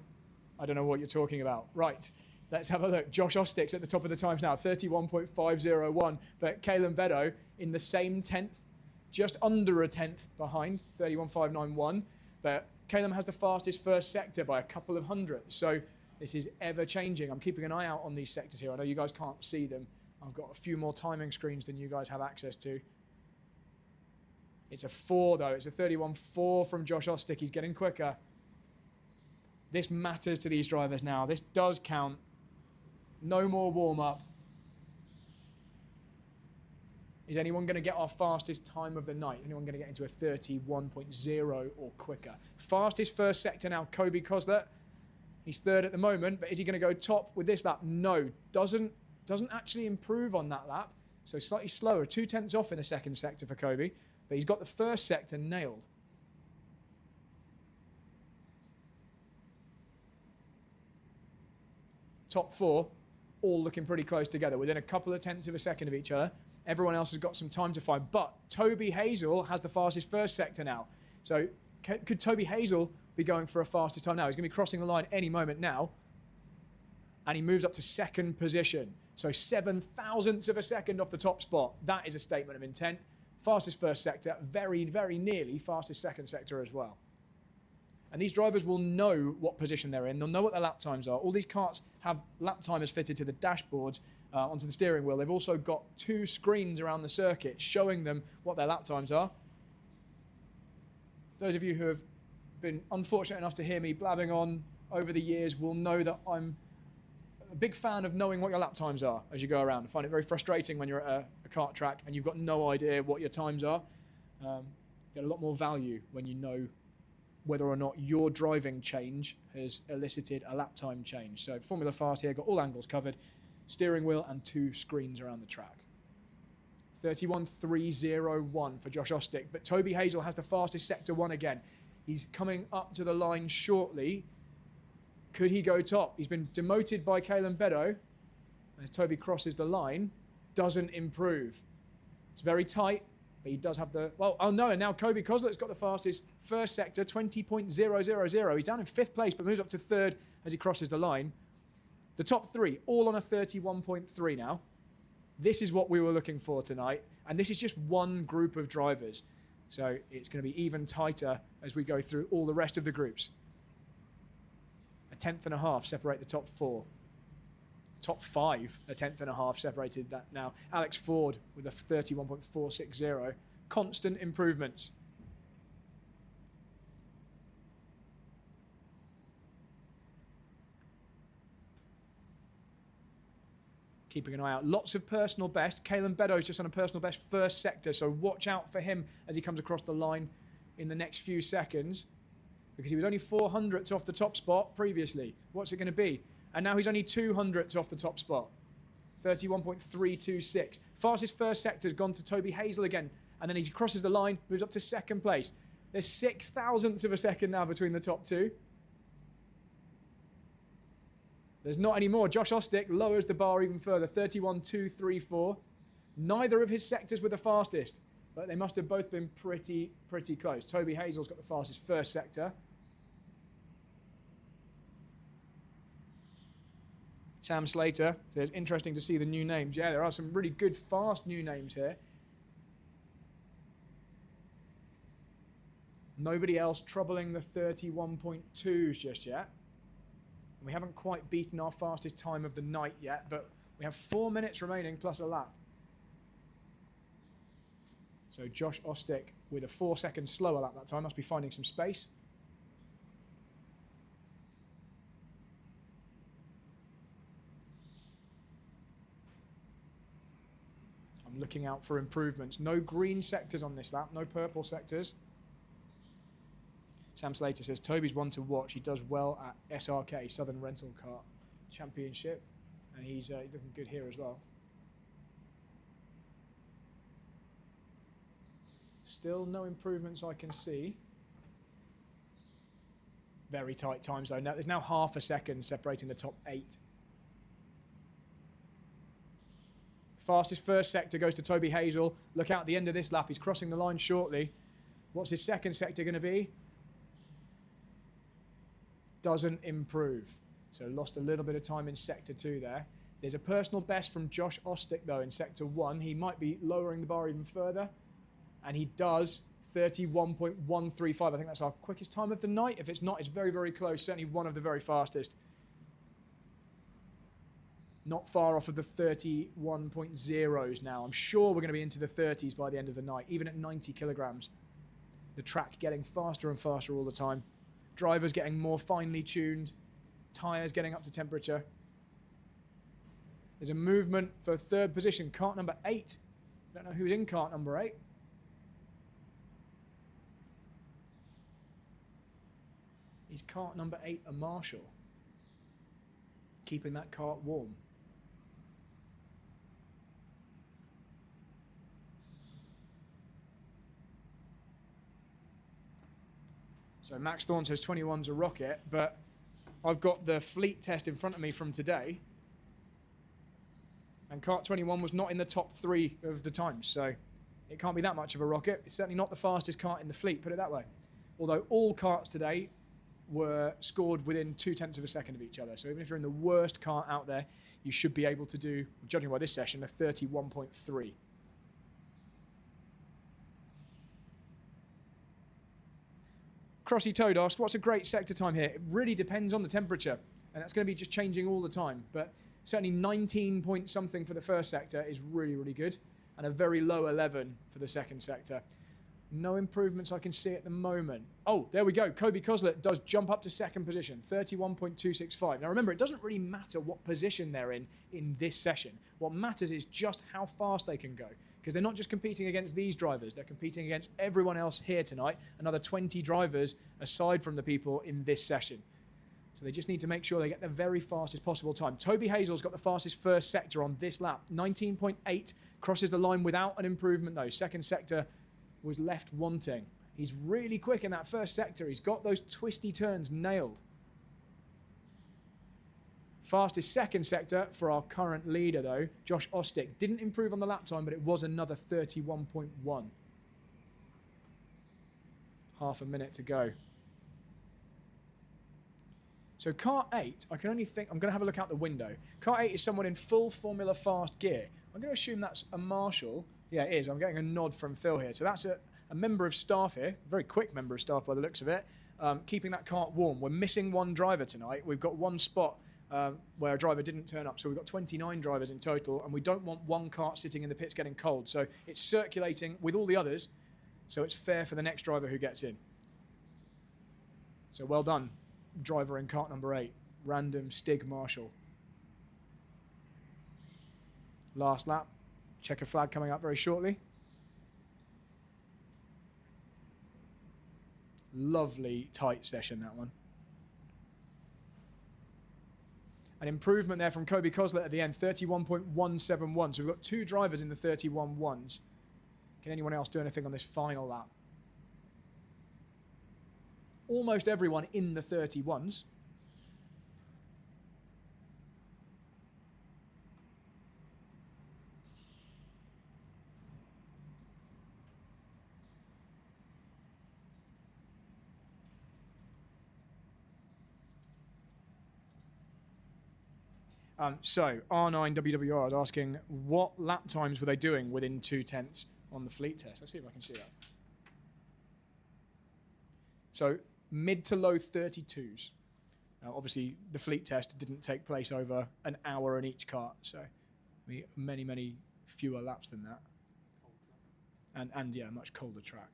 I don't know what you're talking about. Right, let's have a look. Josh Ostick's at the top of the times now, 31.501, but Caelan Beddoe in the same 10th just under a tenth behind, 31.591. But Calum has the fastest first sector by a couple of hundredths. So this is ever changing. I'm keeping an eye out on these sectors here. I know you guys can't see them. I've got a few more timing screens than you guys have access to. It's a 4 though. It's a 31.4 from Josh Ostick. He's getting quicker. This matters to these drivers now. This does count. No more warm-up. Is anyone going to get our fastest time of the night? Anyone going to get into a 31.0 or quicker? Fastest first sector now, Kobe Koslet. He's third at the moment, but is he going to go top with this lap? No, doesn't actually improve on that lap. So slightly slower, 2 tenths off in the second sector for Kobe, but he's got the first sector nailed. Top 4, all looking pretty close together, within a couple of tenths of a second of each other. Everyone else has got some time to find, but Toby Hazel has the fastest first sector now. So could Toby Hazel be going for a fastest time now? He's going to be crossing the line any moment now, and he moves up to second position. So 7 thousandths of a second off the top spot. That is a statement of intent. Fastest first sector, very, very nearly fastest second sector as well. And these drivers will know what position they're in. They'll know what their lap times are. All these karts have lap timers fitted to the dashboards, onto the steering wheel. They've also got 2 screens around the circuit showing them what their lap times are. Those of you who have been unfortunate enough to hear me blabbing on over the years will know that I'm a big fan of knowing what your lap times are as you go around. I find it very frustrating when you're at a kart track and you've got no idea what your times are. You get a lot more value when you know whether or not your driving change has elicited a lap time change. So Formula Fast here, got all angles covered, steering wheel and 2 screens around the track. 31.301 for Josh Ostick, but Toby Hazel has the fastest sector 1 again. He's coming up to the line shortly. Could he go top? He's been demoted by Calum Beddoe. As Toby crosses the line, doesn't improve. It's very tight, but he does have the... Well, oh no, and now Kobe Koslet's got the fastest first sector, 20.000. He's down in 5th place, but moves up to 3rd as he crosses the line. The top 3, all on a 31.3 now. This is what we were looking for tonight, and this is just one group of drivers. So it's going to be even tighter as we go through all the rest of the groups. 1.5 tenths separate the top 4. Top 5, 1.5 tenths separated that now. Alex Ford with a 31.460. Constant improvements. Keeping an eye out. Lots of personal best. Calum Beddoe's just on a personal best first sector, so watch out for him as he comes across the line in the next few seconds, because he was only 4 hundredths off the top spot previously. What's it going to be? And now he's only 2 hundredths off the top spot. 31.326. Fastest first sector's gone to Toby Hazel again, and then he crosses the line, moves up to second place. There's 6 thousandths of a second now between the top 2. There's not any more. Josh Ostick lowers the bar even further, 31.234. Neither of his sectors were the fastest, but they must have both been pretty close. Toby Hazel's got the fastest first sector. Sam Slater says, interesting to see the new names. Yeah, there are some really good, fast new names here. Nobody else troubling the 31.2s just yet. We haven't quite beaten our fastest time of the night yet, but we have 4 minutes remaining plus a lap. So Josh Ostick with a 4 seconds slower lap that time must be finding some space. I'm looking out for improvements. No green sectors on this lap, no purple sectors. Sam Slater says, Toby's one to watch. He does well at SRK, Southern Rental Kart Championship. And he's looking good here as well. Still no improvements I can see. Very tight times though. Now, there's now half a second separating the top 8. Fastest first sector goes to Toby Hazel. Look out at the end of this lap. He's crossing the line shortly. What's his second sector going to be? Doesn't improve. So lost a little bit of time in sector 2 there. There's a personal best from Josh Ostick though in sector 1. He might be lowering the bar even further. And he does 31.135. I think that's our quickest time of the night. If it's not, it's very, very close. Certainly one of the very fastest. Not far off of the 31.0s now. I'm sure we're going to be into the 30s by the end of the night, even at 90 kilograms. The track getting faster and faster all the time. Drivers getting more finely tuned. Tyres getting up to temperature. There's a movement for third position. Kart number 8. Don't know who's in kart number 8. Is kart number 8 a marshal? Keeping that kart warm. So Max Thorne says 21's a rocket, but I've got the fleet test in front of me from today. And kart 21 was not in the top 3 of the times, so it can't be that much of a rocket. It's certainly not the fastest kart in the fleet, put it that way. Although all karts today were scored within 0.2 of a second of each other. So even if you're in the worst kart out there, you should be able to do, judging by this session, a 31.3. Crossy Toad asked, what's a great sector time here? It really depends on the temperature, and that's going to be just changing all the time. But certainly 19 point something for the first sector is really, really good, and a very low 11 for the second sector. No improvements I can see at the moment. Oh, there we go. Kobe Koslet does jump up to second position, 31.265. Now remember, it doesn't really matter what position they're in this session. What matters is just how fast they can go, because they're not just competing against these drivers, they're competing against everyone else here tonight, another 20 drivers aside from the people in this session. So they just need to make sure they get the very fastest possible time. Toby Hazel's got the fastest first sector on this lap, 19.8, crosses the line without an improvement though. Second sector was left wanting. He's really quick in that first sector. He's got those twisty turns nailed. Fastest second sector for our current leader though, Josh Ostick. Didn't improve on the lap time, but it was another 31.1. Half a minute to go. So kart 8, I can only think, I'm going to have a look out the window. Kart 8 is someone in full Formula Fast gear. I'm going to assume that's a marshal. Yeah, it is. I'm getting a nod from Phil here. So that's a member of staff here, a very quick member of staff by the looks of it, keeping that kart warm. We're missing one driver tonight. We've got one spot where a driver didn't turn up. So we've got 29 drivers in total, and we don't want one kart sitting in the pits getting cold. So it's circulating with all the others, so it's fair for the next driver who gets in. So well done, driver in kart number 8, random Stig Marshall. Last lap. Checker flag coming up very shortly. Lovely tight session, that one. An improvement there from Kobe Koslet at the end, 31.171. So we've got 2 drivers in the 31.1s. Can anyone else do anything on this final lap? Almost everyone in the 31s. So R9WWR is asking what lap times were they doing within 0.2 on the fleet test. Let's see if I can see that. So mid to low 32s. Obviously, the fleet test didn't take place over an hour in each kart, so many, many fewer laps than that. And yeah, much colder track.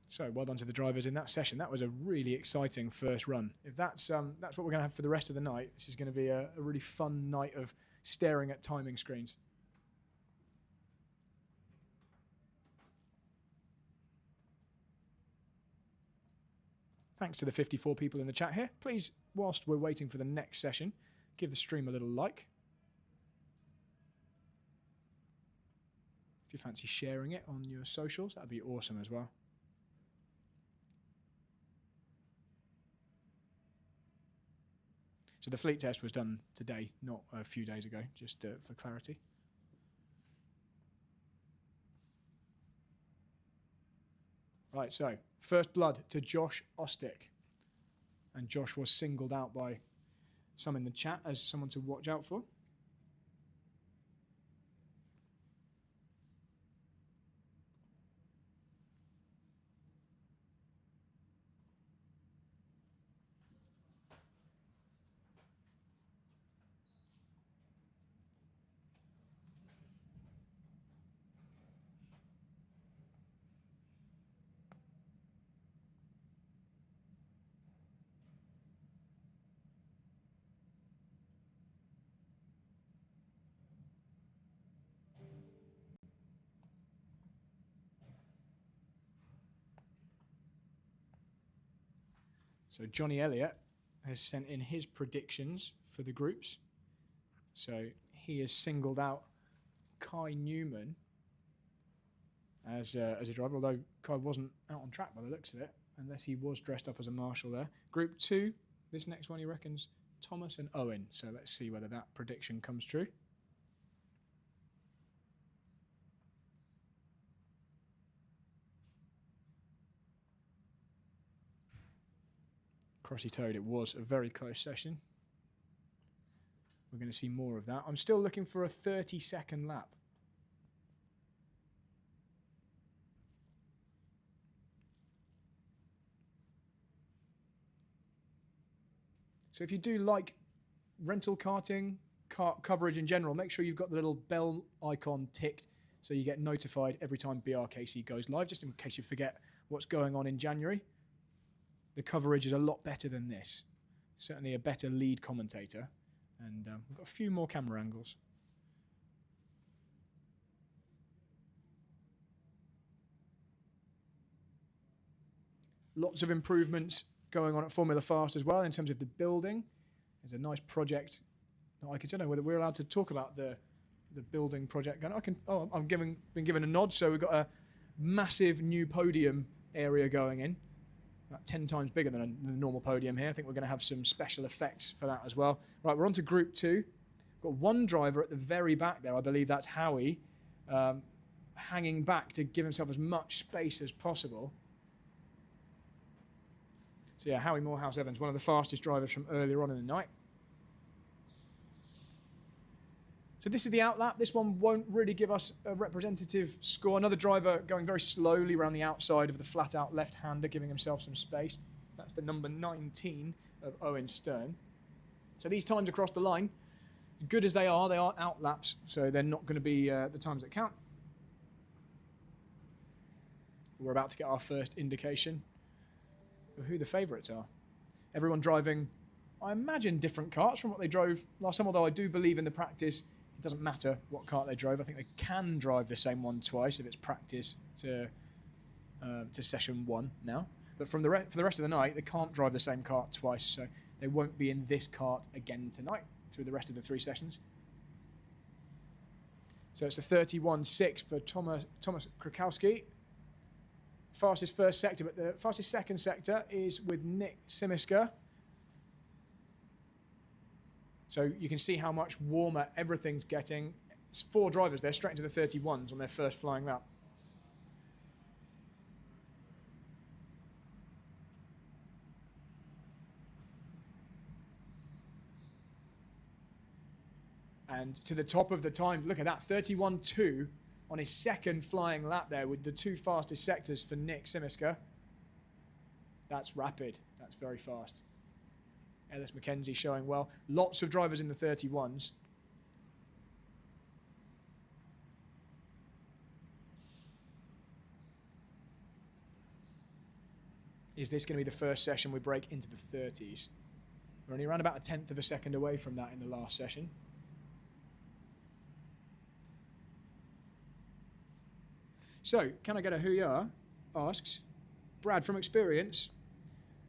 So well done to the drivers in that session. That was a really exciting first run. If that's what we're going to have for the rest of the night, this is going to be a really fun night of staring at timing screens. Thanks to the 54 people in the chat here. Please, whilst we're waiting for the next session, give the stream a little like. If you fancy sharing it on your socials, that'd be awesome as well. So the fleet test was done today, not a few days ago, just for clarity. Right, so first blood to Josh Ostick. And Josh was singled out by some in the chat as someone to watch out for. So Johnny Elliott has sent in his predictions for the groups. So he has singled out Kai Newman as a driver, although Kai wasn't out on track by the looks of it, unless he was dressed up as a marshal there. Group 2, this next one he reckons Thomas and Owen. So let's see whether that prediction comes true. Crossy Toad, it was a very close session. We're going to see more of that. I'm still looking for a 30-second lap. So if you do like rental karting, kart coverage in general, make sure you've got the little bell icon ticked so you get notified every time BRKC goes live, just in case you forget what's going on in January. The coverage is a lot better than this. Certainly a better lead commentator. And we've got a few more camera angles. Lots of improvements going on at Formula Fast as well in terms of the building. There's a nice project. I don't know whether we're allowed to talk about the building project going. I've been given a nod. So we've got a massive new podium area going in. About 10 times bigger than the normal podium here. I think we're going to have some special effects for that as well. Right, we're on to Group 2. Got one driver at the very back there. I believe that's Howie, hanging back to give himself as much space as possible. So yeah, Howie Morehouse-Evans, one of the fastest drivers from earlier on in the night. So this is the outlap. This one won't really give us a representative score. Another driver going very slowly around the outside of the flat-out left-hander, giving himself some space. That's the number 19 of Owen Stern. So these times across the line, good as they are outlaps, so they're not going to be the times that count. We're about to get our first indication of who the favourites are. Everyone driving, I imagine, different karts from what they drove last time, although I do believe in the practice it doesn't matter what kart they drove. I think they can drive the same one twice if it's practice to session 1 now. But for the rest of the night, they can't drive the same kart twice, so they won't be in this kart again tonight through the rest of the 3 sessions. So it's a 31.6 for Thomas Krakowski. Fastest first sector, but the fastest second sector is with Nick Simiska. So you can see how much warmer everything's getting. It's 4 drivers there, straight into the 31s on their first flying lap. And to the top of the time, look at that, 31.2 on his second flying lap there with the 2 fastest sectors for Nick Simiska. That's rapid, that's very fast. Ellis McKenzie showing well. Lots of drivers in the 31s. Is this going to be the first session we break into the 30s? We're only around about 1/10 of a second away from that in the last session. So, can I get a who you are? Asks, Brad, from experience,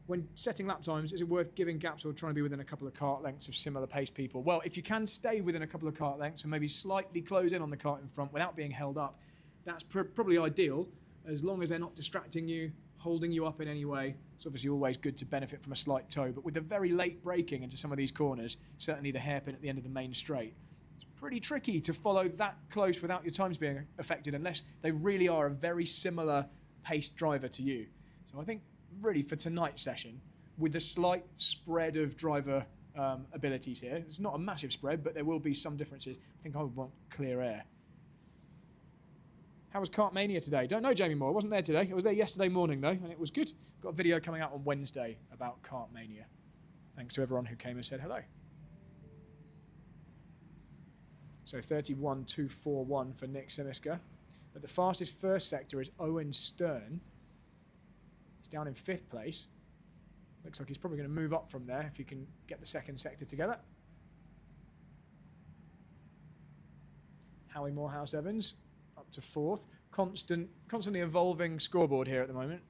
when setting lap times, is it worth giving gaps or trying to be within a couple of kart lengths of similar pace people? Well, if you can stay within a couple of kart lengths and maybe slightly close in on the kart in front without being held up, that's probably ideal, as long as they're not distracting you, holding you up in any way. It's obviously always good to benefit from a slight tow, but with the very late braking into some of these corners, certainly the hairpin at the end of the main straight, it's pretty tricky to follow that close without your times being affected unless they really are a very similar paced driver to you. So I think really for tonight's session, with a slight spread of driver abilities here, it's not a massive spread, but there will be some differences. I think I would want clear air. How was Kartmania today? Don't know, Jamie Moore. I wasn't there today. I was there yesterday morning, though, and it was good. Got a video coming out on Wednesday about Kartmania. Thanks to everyone who came and said hello. So 31.241 for Nick Simiska. But the fastest first sector is Owen Stern. He's down in 5th place. Looks like he's probably going to move up from there if he can get the second sector together. Howie Morehouse-Evans up to 4th. Constantly evolving scoreboard here at the moment.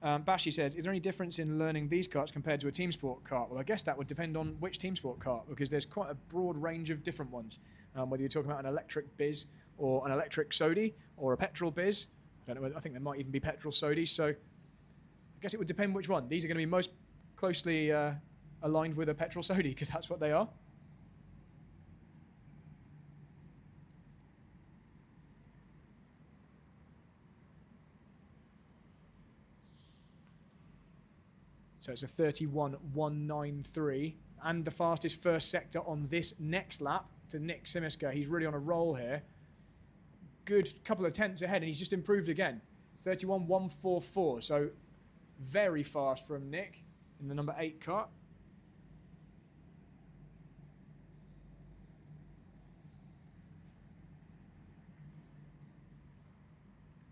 Bashi says, is there any difference in learning these karts compared to a team sport kart? Well, I guess that would depend on which team sport kart, because there's quite a broad range of different ones. Whether you're talking about an electric biz or an electric sodi or a petrol biz. I don't know, I think there might even be petrol sodis, so I guess it would depend which one. These are going to be most closely aligned with a petrol sodi, because that's what they are. So it's a 31.193, and the fastest first sector on this next lap to Nick Simiska. He's really on a roll here. Good couple of tenths ahead, and he's just improved again. 31.144, so very fast from Nick in the number 8 kart.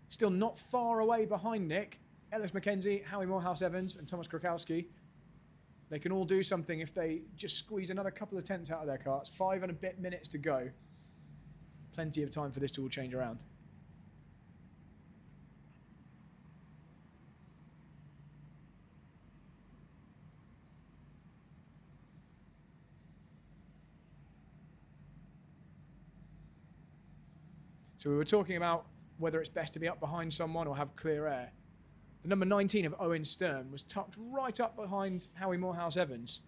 Still not far away behind Nick. Ellis McKenzie, Howie Morehouse-Evans, and Thomas Krakowski. They can all do something if they just squeeze another couple of tenths out of their karts. 5 and a bit minutes to go. Plenty of time for this to all change around. So we were talking about whether it's best to be up behind someone or have clear air. The number 19 of Owen Stern was tucked right up behind Howie Morehouse-Evans.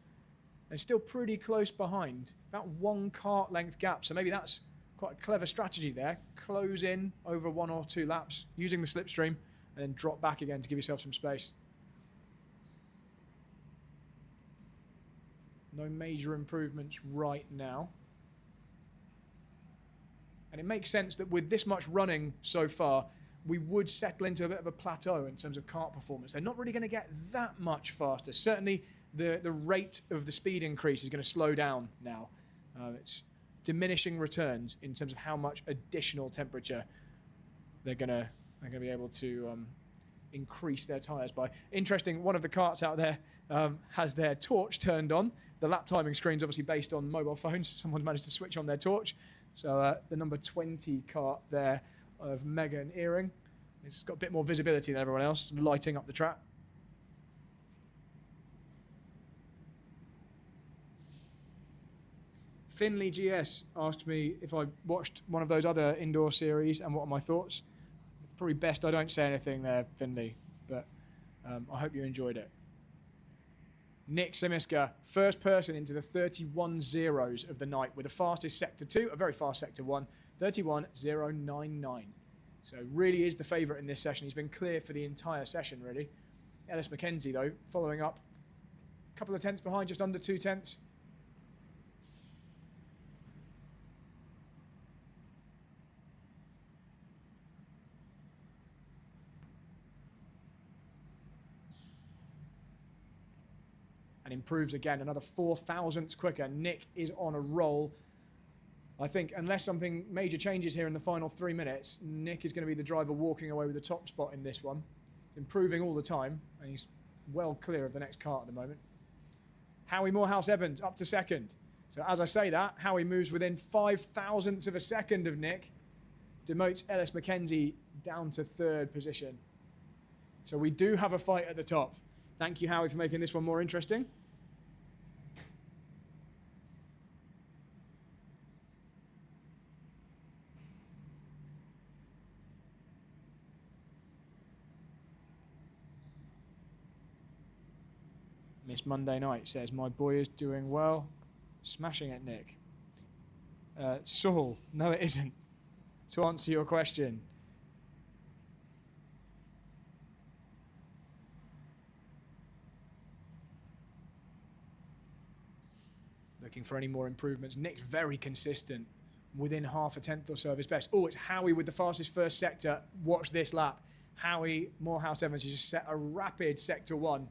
They're still pretty close behind, about 1 kart length gap. So maybe that's quite a clever strategy there. Close in over 1 or 2 laps using the slipstream and then drop back again to give yourself some space. No major improvements right now. And it makes sense that with this much running so far, we would settle into a bit of a plateau in terms of kart performance. They're not really going to get that much faster. Certainly, the rate of the speed increase is going to slow down now. It's diminishing returns in terms of how much additional temperature they're going to be able to increase their tyres by. Interesting, one of the karts out there has their torch turned on. The lap timing screen's obviously based on mobile phones. Someone managed to switch on their torch. So the number 20 kart there of Megan Earring. It's got a bit more visibility than everyone else, lighting up the track. Finley GS asked me if I watched one of those other indoor series and what are my thoughts. Probably best I don't say anything there, Finley, but I hope you enjoyed it. Nick Simiska, first person into the 31 zeros of the night with the fastest sector 2, a very fast sector 1, 31.099. So really is the favourite in this session. He's been clear for the entire session, really. Ellis McKenzie, though, following up. A couple of tenths behind, just under 2 tenths. And improves again, another 4 thousandths quicker. Nick is on a roll. I think unless something major changes here in the final 3 minutes, Nick is going to be the driver walking away with the top spot in this one. He's improving all the time, and he's well clear of the next kart at the moment. Howie Morehouse-Evans up to 2nd. So as I say that, Howie moves within 5 thousandths of a second of Nick, demotes Ellis McKenzie down to 3rd position. So we do have a fight at the top. Thank you, Howie, for making this one more interesting. Miss Monday Night says, my boy is doing well. Smashing it, Nick. Saul, no it isn't. To answer your question, Looking for any more improvements. Nick's very consistent, within half a tenth or so of his best. Oh, it's Howie with the fastest first sector. Watch this lap. Howie Morehouse Evans has just set a rapid sector 1.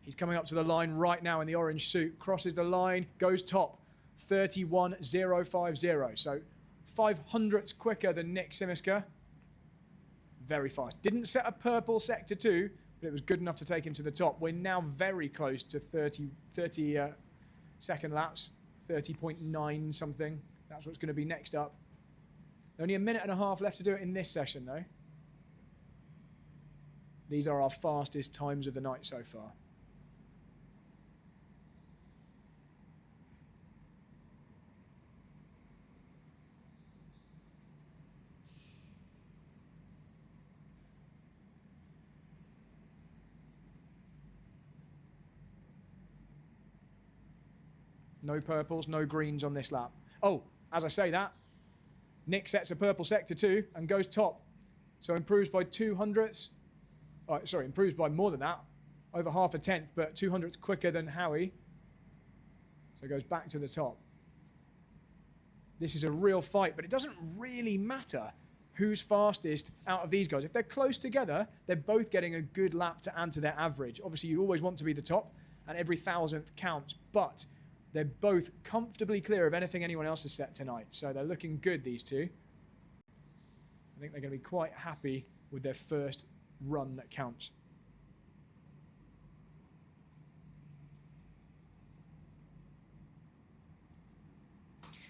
He's coming up to the line right now in the orange suit. Crosses the line, goes top. 31.050. So 500ths quicker than Nick Simiska. Very fast. Didn't set a purple sector 2, but it was good enough to take him to the top. We're now very close to 30 second laps. 30.9 something. That's what's going to be next up. Only a minute and a half left to do it in this session, though. These are our fastest times of the night so far. No purples, no greens on this lap. Oh, as I say that, Nick sets a purple sector 2 and goes top. So improves by 200ths. Oh, sorry, improves by more than that. Over half a tenth, but 200ths quicker than Howie. So goes back to the top. This is a real fight, but it doesn't really matter who's fastest out of these guys. If they're close together, they're both getting a good lap to add to their average. Obviously, you always want to be the top, and every 1,000th counts, but they're both comfortably clear of anything anyone else has set tonight. So they're looking good, these two. I think they're going to be quite happy with their first run that counts.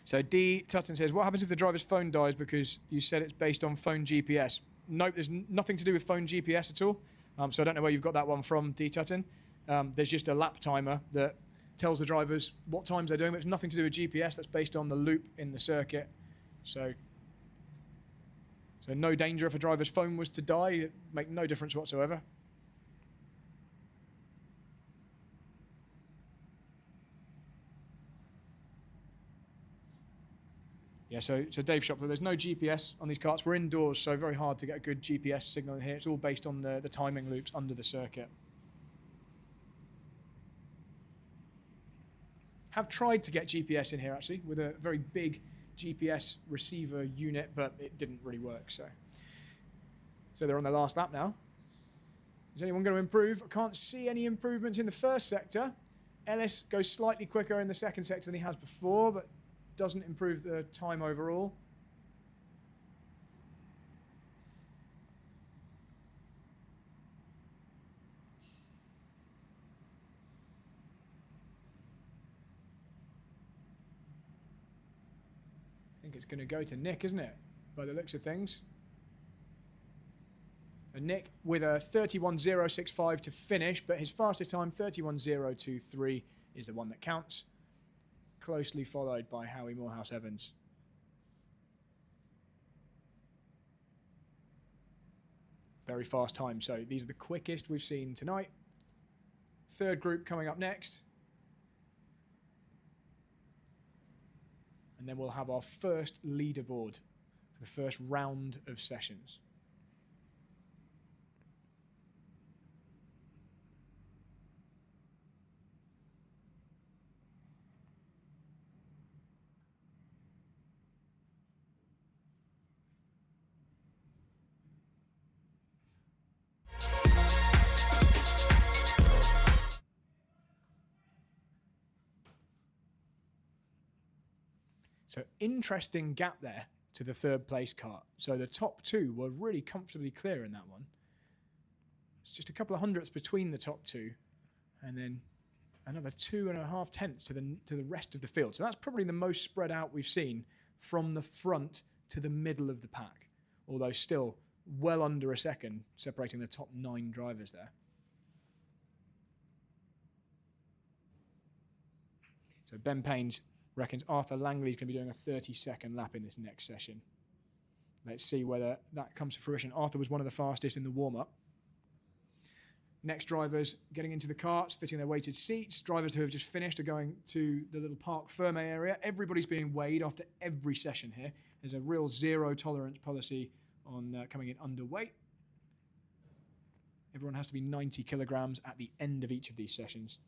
So D. Tutton says, what happens if the driver's phone dies because you said it's based on phone GPS? Nope, there's nothing to do with phone GPS at all. So I don't know where you've got that one from, D. Tutton. There's just a lap timer that tells the drivers what times they're doing, but it's nothing to do with GPS. That's based on the loop in the circuit. So no danger if a driver's phone was to die. It make no difference whatsoever. Yeah, so Dave Shopper, there's no GPS on these karts. We're indoors, so very hard to get a good GPS signal in here. It's all based on the timing loops under the circuit. Have tried to get GPS in here, actually, with a very big GPS receiver unit, but it didn't really work. So they're on their last lap now. Is anyone going to improve? I can't see any improvements in the first sector. Ellis goes slightly quicker in the second sector than he has before, but doesn't improve the time overall. I think it's going to go to Nick, isn't it? By the looks of things. And Nick with a 31.065 to finish, but his fastest time, 31.023, is the one that counts. Closely followed by Howie Morehouse Evans. Very fast time. So these are the quickest we've seen tonight. Third group coming up next. And then we'll have our first leaderboard for the first round of sessions. So interesting gap there to the third place kart. So the top two were really comfortably clear in that one. It's just a couple of hundredths between the top two, and then another 2.5 tenths to the rest of the field. So that's probably the most spread out we've seen from the front to the middle of the pack, although still well under a second separating the top 9 drivers there. So Ben Paynes reckons Arthur Langley's going to be doing a 30-second lap in this next session. Let's see whether that comes to fruition. Arthur was one of the fastest in the warm-up. Next drivers getting into the karts, fitting their weighted seats. Drivers who have just finished are going to the little Parc Ferme area. Everybody's being weighed after every session here. There's a real zero tolerance policy on coming in underweight. Everyone has to be 90 kilograms at the end of each of these sessions.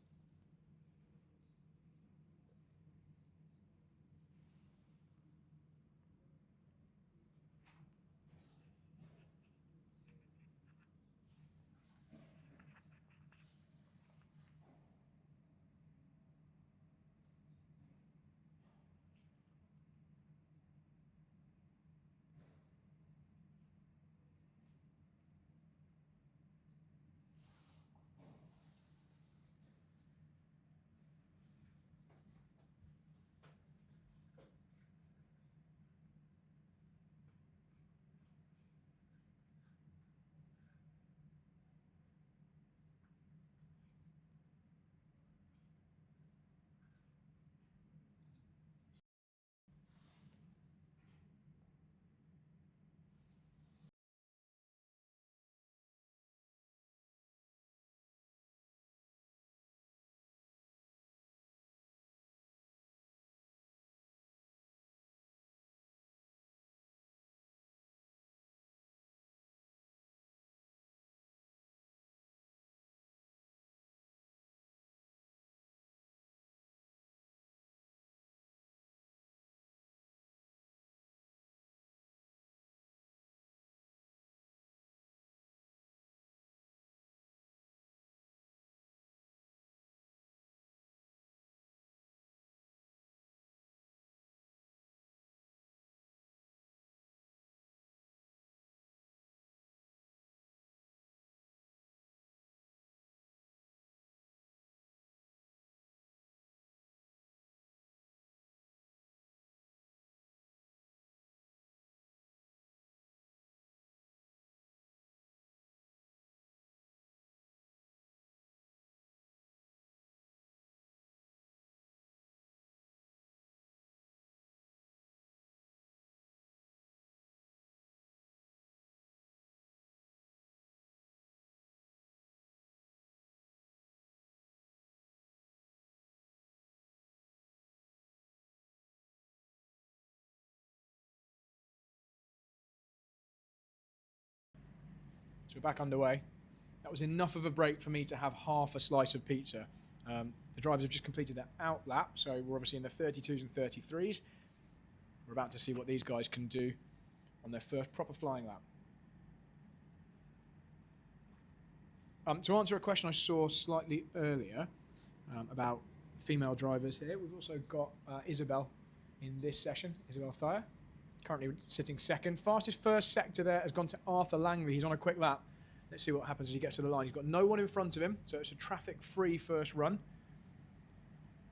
So we're back underway. That was enough of a break for me to have half a slice of pizza. The drivers have just completed their out lap, so we're obviously in the 32s and 33s. We're about to see what these guys can do on their first proper flying lap. To answer a question I saw slightly earlier about female drivers here, we've also got Isabel in this session, Isabel Thayer, currently sitting second. Fastest first sector there has gone to Arthur Langley. He's on a quick lap. Let's see what happens as he gets to the line. He's got no one in front of him, so it's a traffic-free first run.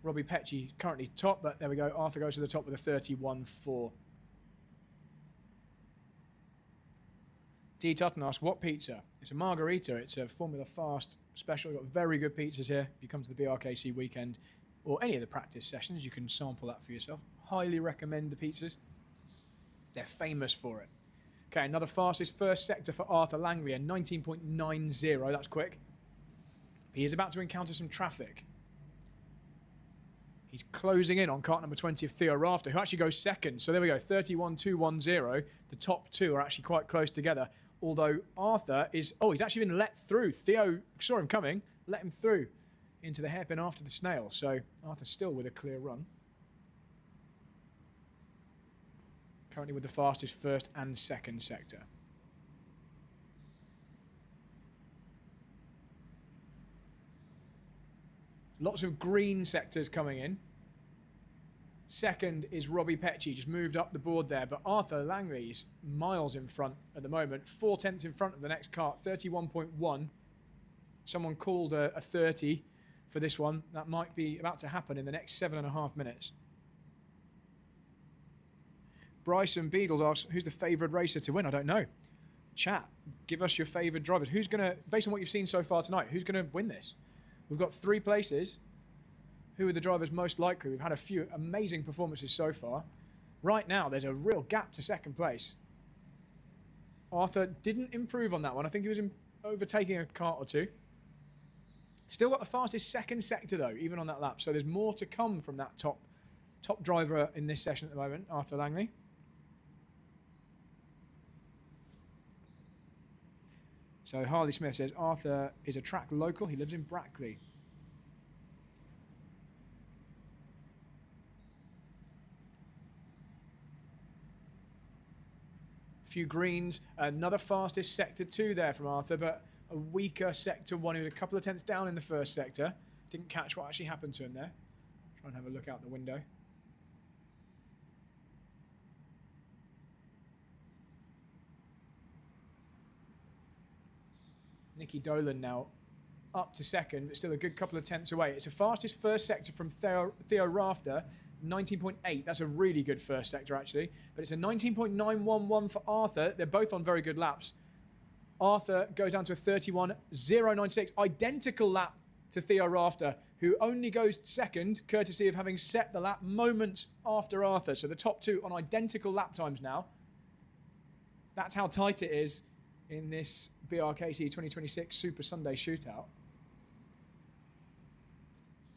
Robbie Petchy currently top, but there we go. Arthur goes to the top with a 31.4. D. Tutton asks, what pizza? It's a margarita. It's a Formula Fast special. We've got very good pizzas here. If you come to the BRKC weekend or any of the practice sessions, you can sample that for yourself. Highly recommend the pizzas. They're famous for it. Okay, another fastest first sector for Arthur Langley, a 19.90. That's quick. He is about to encounter some traffic. He's closing in on kart number 20 of Theo Rafter, who actually goes second. So there we go, 31.210. The top two are actually quite close together. Although Arthur is, he's actually been let through. Theo saw him coming, let him through into the hairpin after the snail. So Arthur's still with a clear run. Currently with the fastest first and second sector. Lots of green sectors coming in. Second is Robbie Petchy, just moved up the board there. But Arthur Langley's miles in front at the moment. 4/10 in front of the next kart, 31.1. Someone called a 30 for this one. That might be about to happen in the next 7.5 minutes. Bryson Beadles asks, who's the favourite racer to win? I don't know. Chat, give us your favourite drivers. Who's going to, based on what you've seen so far tonight, who's going to win this? We've got 3 places. Who are the drivers most likely? We've had a few amazing performances so far. Right now, there's a real gap to second place. Arthur didn't improve on that one. I think he was overtaking a kart or two. Still got the fastest second sector, though, even on that lap. So there's more to come from that top driver in this session at the moment, Arthur Langley. So Harley Smith says, Arthur is a track local. He lives in Brackley. Few greens, another fastest sector 2 there from Arthur, but a weaker sector 1. He was a couple of tenths down in the first sector. Didn't catch what actually happened to him there. Try and have a look out the window. Nicky Dolan now up to second, but still a good couple of tenths away. It's a fastest first sector from Theo Rafter, 19.8. That's a really good first sector, actually. But it's a 19.911 for Arthur. They're both on very good laps. Arthur goes down to a 31.096. Identical lap to Theo Rafter, who only goes second, courtesy of having set the lap moments after Arthur. So the top two on identical lap times now. That's how tight it is in this BRKC 2026 Super Sunday Shootout.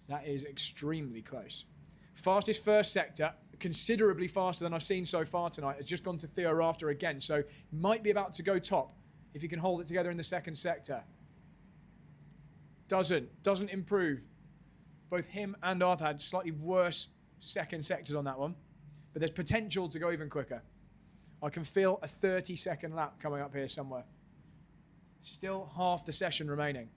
That is extremely close. Fastest first sector, considerably faster than I've seen so far tonight, has just gone to Theo Rafter again, so he might be about to go top if he can hold it together in the second sector. Doesn't improve. Both him and Arthur had slightly worse second sectors on that one, but there's potential to go even quicker. I can feel a 30-second lap coming up here somewhere. Still half the session remaining.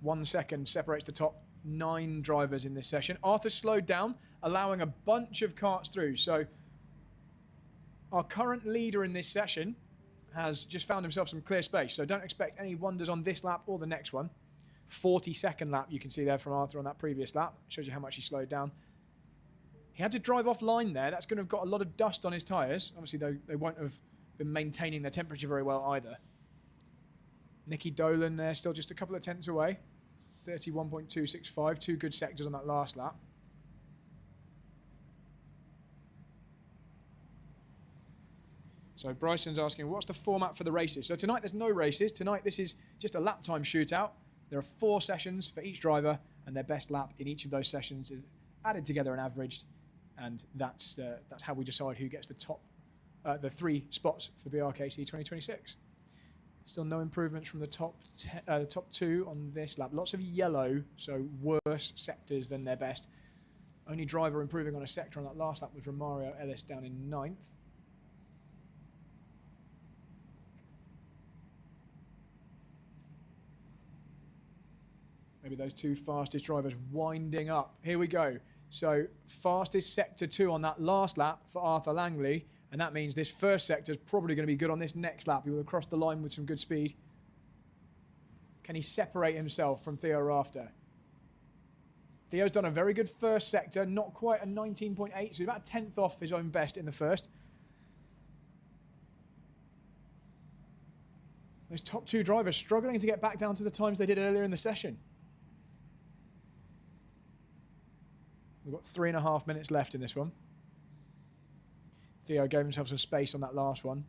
One second separates the top 9 drivers in this session. Arthur slowed down, allowing a bunch of karts through. So our current leader in this session has just found himself some clear space. So don't expect any wonders on this lap or the next one. 40-second lap you can see there from Arthur on that previous lap. Shows you how much he slowed down. He had to drive offline there. That's going to have got a lot of dust on his tyres. Obviously, they won't have been maintaining their temperature very well either. Nicky Dolan there, still just a couple of tenths away. 31.265, 2 good sectors on that last lap. So Bryson's asking, what's the format for the races? So tonight there's no races. Tonight this is just a lap time shootout. There are 4 sessions for each driver, and their best lap in each of those sessions added together and averaged, and that's how we decide who gets the 3 spots for BRKC 2026. Still no improvements from the top 2 on this lap. Lots of yellow, so worse sectors than their best. Only driver improving on a sector on that last lap was Romario Ellis down in 9th. Maybe those 2 fastest drivers winding up. Here we go. So fastest sector 2 on that last lap for Arthur Langley. And that means this first sector is probably going to be good on this next lap. He will cross the line with some good speed. Can he separate himself from Theo Rafter? Theo's done a very good first sector, not quite a 19.8, so he's about a 10th off his own best in the first. Those top 2 drivers struggling to get back down to the times they did earlier in the session. We've got 3.5 minutes left in this one. Theo gave himself some space on that last one.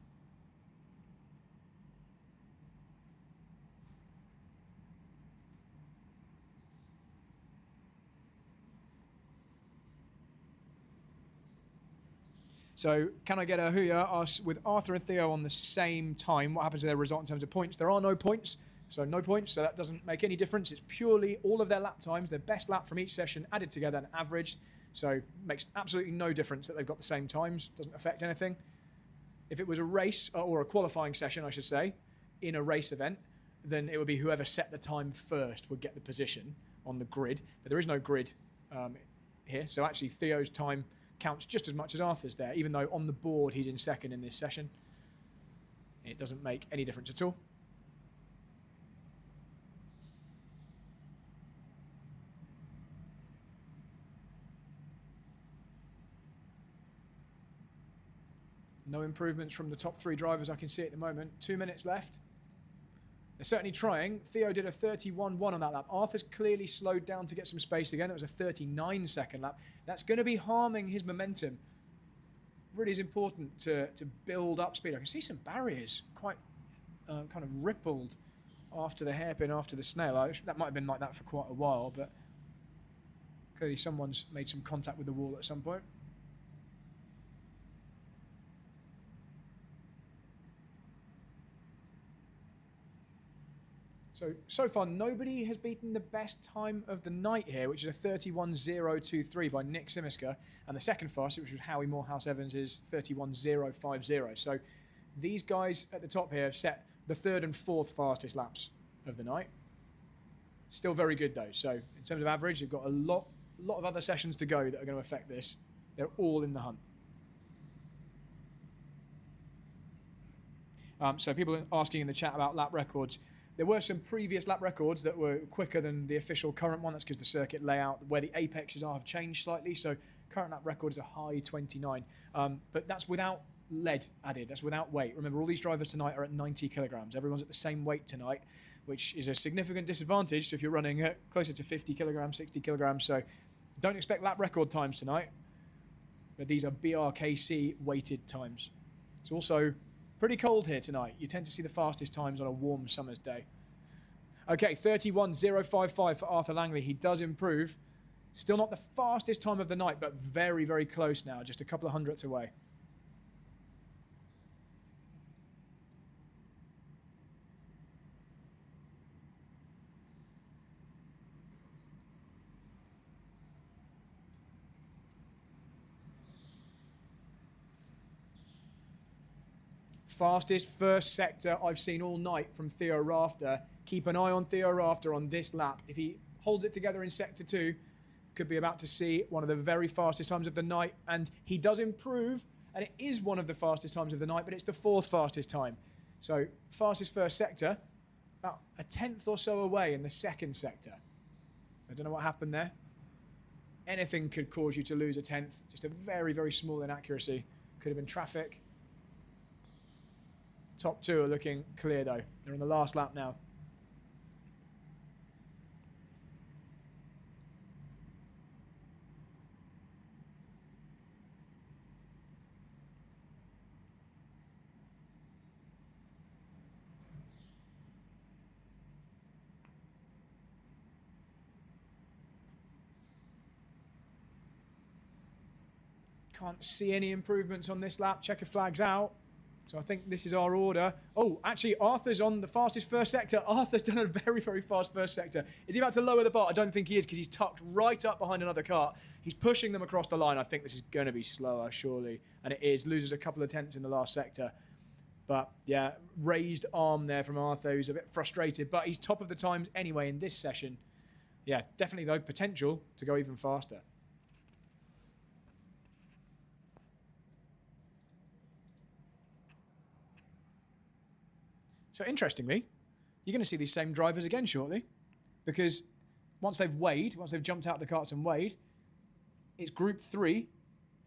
So, can I get a hooyah? With Arthur and Theo on the same time, what happens to their result in terms of points? There are no points, so that doesn't make any difference. It's purely all of their lap times, their best lap from each session added together and averaged. So, makes absolutely no difference that they've got the same times. Doesn't affect anything. If it was a race, or a qualifying session, I should say, in a race event, then it would be whoever set the time first would get the position on the grid. But there is no grid here, so actually Theo's time counts just as much as Arthur's there, even though on the board he's in second in this session. It doesn't make any difference at all. No improvements from the top 3 drivers I can see at the moment. 2 minutes left. They're certainly trying. Theo did a 31.1 on that lap. Arthur's clearly slowed down to get some space again. That was a 39-second lap. That's going to be harming his momentum. Really is important to build up speed. I can see some barriers quite kind of rippled after the hairpin, after the snail. That might have been like that for quite a while, but clearly someone's made some contact with the wall at some point. So far, nobody has beaten the best time of the night here, which is a 31.023 by Nick Simiska. And the second fastest, which was Howie Morehouse-Evans, is 31.050. So these guys at the top here have set the 3rd and 4th fastest laps of the night. Still very good, though. So in terms of average, you've got a lot of other sessions to go that are going to affect this. They're all in the hunt. So people are asking in the chat about lap records. There were some previous lap records that were quicker than the official current one. That's because the circuit layout, where the apexes are, have changed slightly. So current lap record is a high 29. But that's without lead added. That's without weight. Remember, all these drivers tonight are at 90 kilograms. Everyone's at the same weight tonight, which is a significant disadvantage if you're running closer to 50 kilograms, 60 kilograms. So don't expect lap record times tonight. But these are BRKC weighted times. It's also pretty cold here tonight. You tend to see the fastest times on a warm summer's day. Okay, 31.055 for Arthur Langley. He does improve. Still not the fastest time of the night, but very, very close now. Just a couple of hundredths away. Fastest first sector I've seen all night from Theo Rafter. Keep an eye on Theo Rafter on this lap. If he holds it together in sector 2, could be about to see one of the very fastest times of the night. And he does improve, and it is one of the fastest times of the night, but it's the 4th fastest time. So fastest first sector, about a 10th or so away in the 2nd sector. I don't know what happened there. Anything could cause you to lose a 10th. Just a very, very small inaccuracy. Could have been traffic. Top 2 are looking clear, though. They're on the last lap now. Can't see any improvements on this lap. Checker flag's out. So I think this is our order. Oh, actually, Arthur's on the fastest first sector. Arthur's done a very, very fast first sector. Is he about to lower the bar? I don't think he is, because he's tucked right up behind another kart. He's pushing them across the line. I think this is going to be slower, surely. And it is. Loses a couple of tenths in the last sector. But, yeah, raised arm there from Arthur, who's a bit frustrated. But he's top of the times anyway in this session. Yeah, definitely, though, potential to go even faster. So interestingly, you're going to see these same drivers again shortly, because once they've weighed, once they've jumped out the karts and weighed, it's Group 3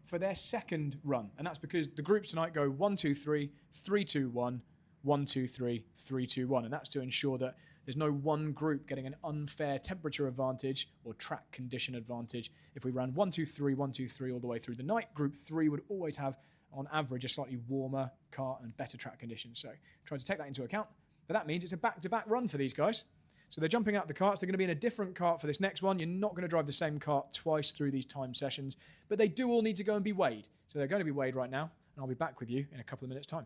for their second run. And that's because the groups tonight go 1, 2, 3, 3, 2, 1, 1, 2, 3, 3, 2, 1. And that's to ensure that there's no one group getting an unfair temperature advantage or track condition advantage. If we ran 1, 2, 3, 1, 2, 3 all the way through the night, Group 3 would always have, on average, a slightly warmer kart and better track conditions. So try to take that into account. But that means it's a back-to-back run for these guys. So they're jumping out the karts. They're going to be in a different kart for this next one. You're not going to drive the same kart twice through these time sessions. But they do all need to go and be weighed. So they're going to be weighed right now. And I'll be back with you in a couple of minutes' time.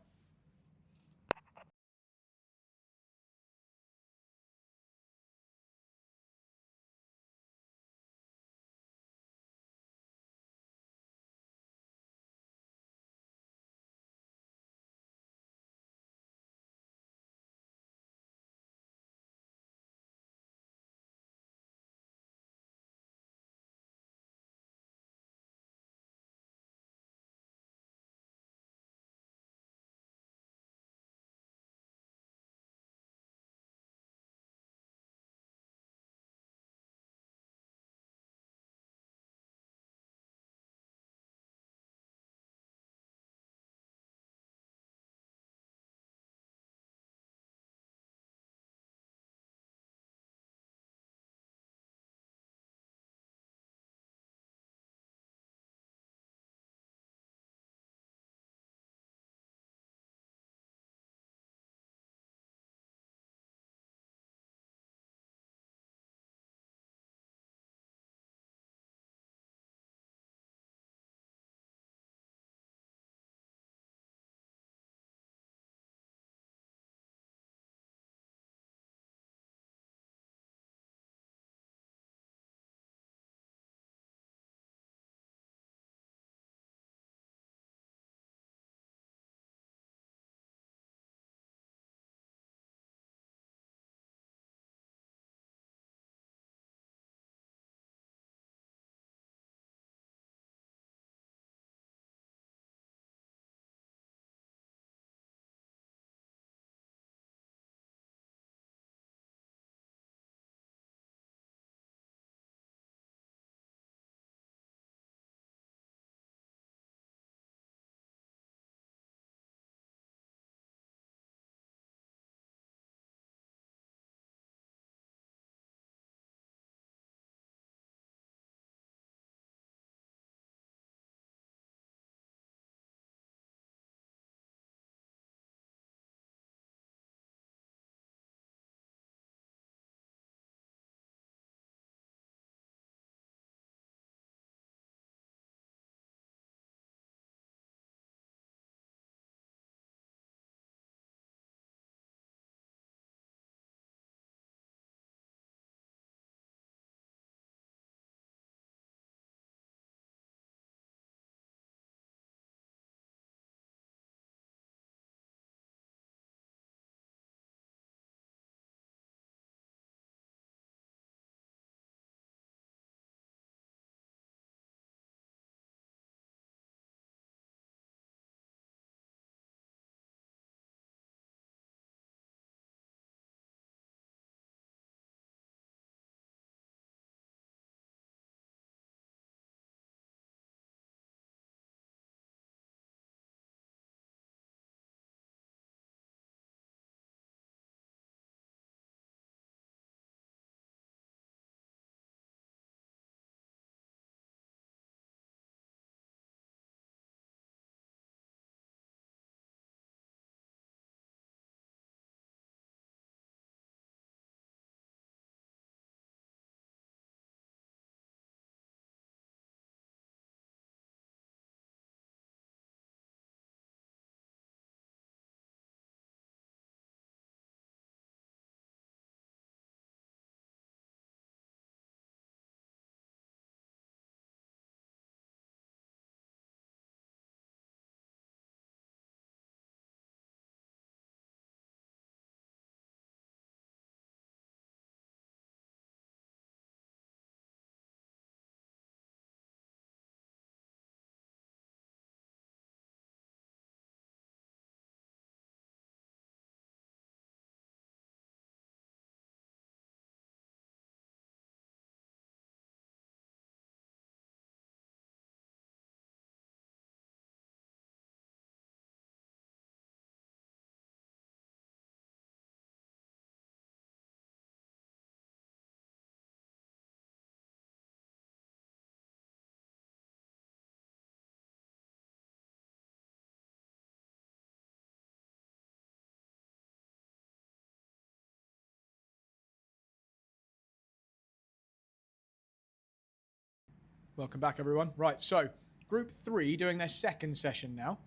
Welcome back, everyone. Right, so Group 3 doing their second session now.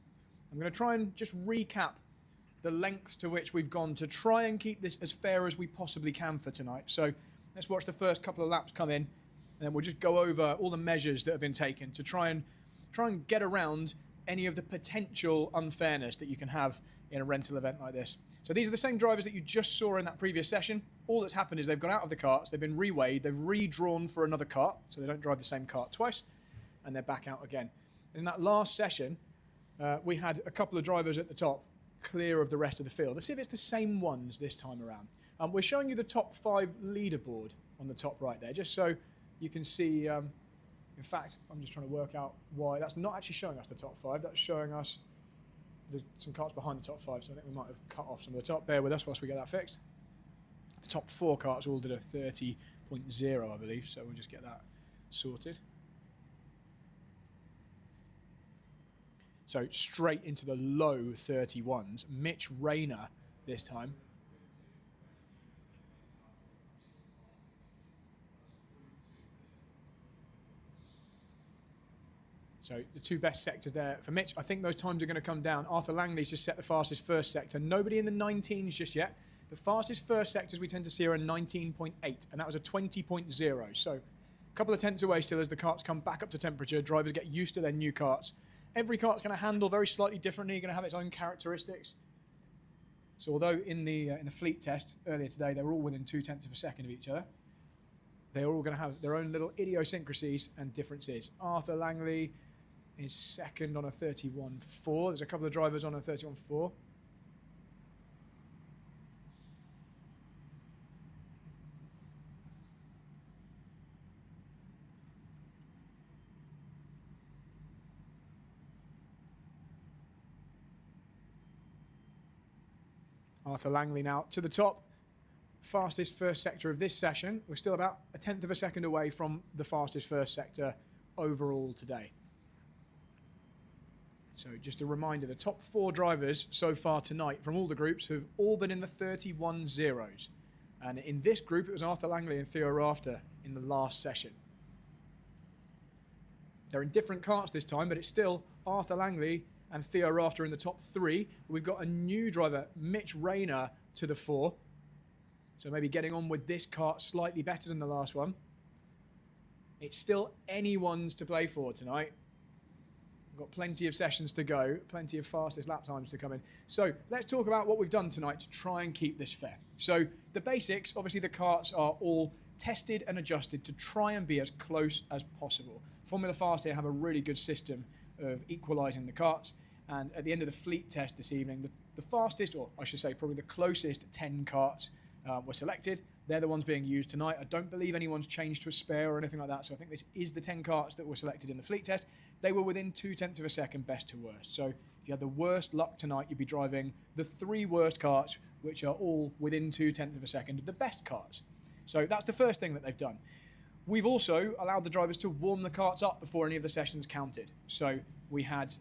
I'm going to try and just recap the lengths to which we've gone to try and keep this as fair as we possibly can for tonight. So let's watch the first couple of laps come in, and then we'll just go over all the measures that have been taken to try and get around any of the potential unfairness that you can have in a rental event like this. So these are the same drivers that you just saw in that previous session. All that's happened is they've gone out of the karts, they've been reweighed, they've redrawn for another kart, so they don't drive the same kart twice, and they're back out again. And in that last session, we had a couple of drivers at the top clear of the rest of the field. Let's see if it's the same ones this time around. We're showing you the top 5 leaderboard on the top right there, just so you can see. In fact, I'm just trying to work out why that's not actually showing us the top 5. That's showing us some karts behind the top 5, so I think we might have cut off some of the top. Bear with us whilst we get that fixed. The top 4 karts all did a 30.0, I believe, so we'll just get that sorted. So straight into the low 31s. Mitch Rayner this time. So the 2 best sectors there for Mitch. I think those times are going to come down. Arthur Langley's just set the fastest first sector. Nobody in the 19s just yet. The fastest first sectors we tend to see are a 19.8, and that was a 20.0. So a couple of tenths away still as the karts come back up to temperature. Drivers get used to their new karts. Every kart's going to handle very slightly differently, going to have its own characteristics. So although in the fleet test earlier today, they were all within 0.2 of a second of each other, they're all going to have their own little idiosyncrasies and differences. Arthur Langley is second on a 31.4. There's a couple of drivers on a 31.4. Arthur Langley now to the top. Fastest first sector of this session. We're still about a tenth of a second away from the fastest first sector overall today. So just a reminder, the top 4 drivers so far tonight from all the groups have all been in the 31.0s. And in this group, it was Arthur Langley and Theo Rafter in the last session. They're in different karts this time, but it's still Arthur Langley and Theo Rafter in the top 3. We've got a new driver, Mitch Rayner, to the 4. So maybe getting on with this kart slightly better than the last one. It's still anyone's to play for tonight. We've got plenty of sessions to go, plenty of fastest lap times to come in. So let's talk about what we've done tonight to try and keep this fair. So the basics, obviously the karts are all tested and adjusted to try and be as close as possible. Formula Fast here have a really good system of equalising the karts. And at the end of the fleet test this evening, the fastest, or I should say probably the closest 10 karts were selected. They're the ones being used tonight. I don't believe anyone's changed to a spare or anything like that. So I think this is the 10 karts that were selected in the fleet test. They were within 0.2 of a second best to worst. So if you had the worst luck tonight, you'd be driving the 3 worst karts, which are all within 0.2 of a second of the best karts. So that's the first thing that they've done. We've also allowed the drivers to warm the karts up before any of the sessions counted. So we had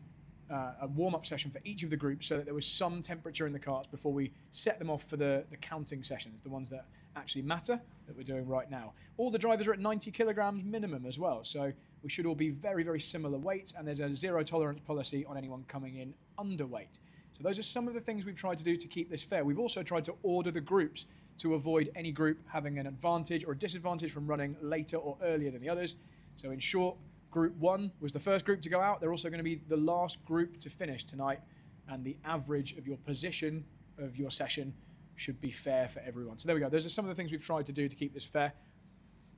a warm-up session for each of the groups so that there was some temperature in the karts before we set them off for the counting sessions, the ones that actually matter, that we're doing right now. All the drivers are at 90 kilograms minimum as well, so we should all be very, very similar weights, and there's a zero tolerance policy on anyone coming in underweight. So those are some of the things we've tried to do to keep this fair. We've also tried to order the groups to avoid any group having an advantage or a disadvantage from running later or earlier than the others. So in short, Group 1 was the first group to go out. They're also going to be the last group to finish tonight, and the average of your position of your session should be fair for everyone. So there we go. Those are some of the things we've tried to do to keep this fair.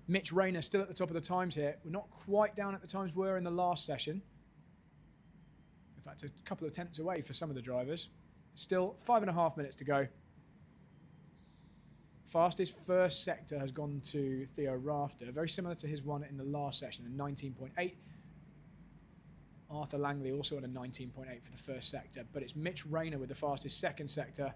Mitch Rayner still at the top of the times here. We're not quite down at the times we were in the last session. In fact, a couple of tenths away for some of the drivers. Still 5.5 minutes to go. Fastest first sector has gone to Theo Rafter, very similar to his one in the last session, a 19.8. Arthur Langley also on a 19.8 for the first sector, but it's Mitch Rayner with the fastest second sector.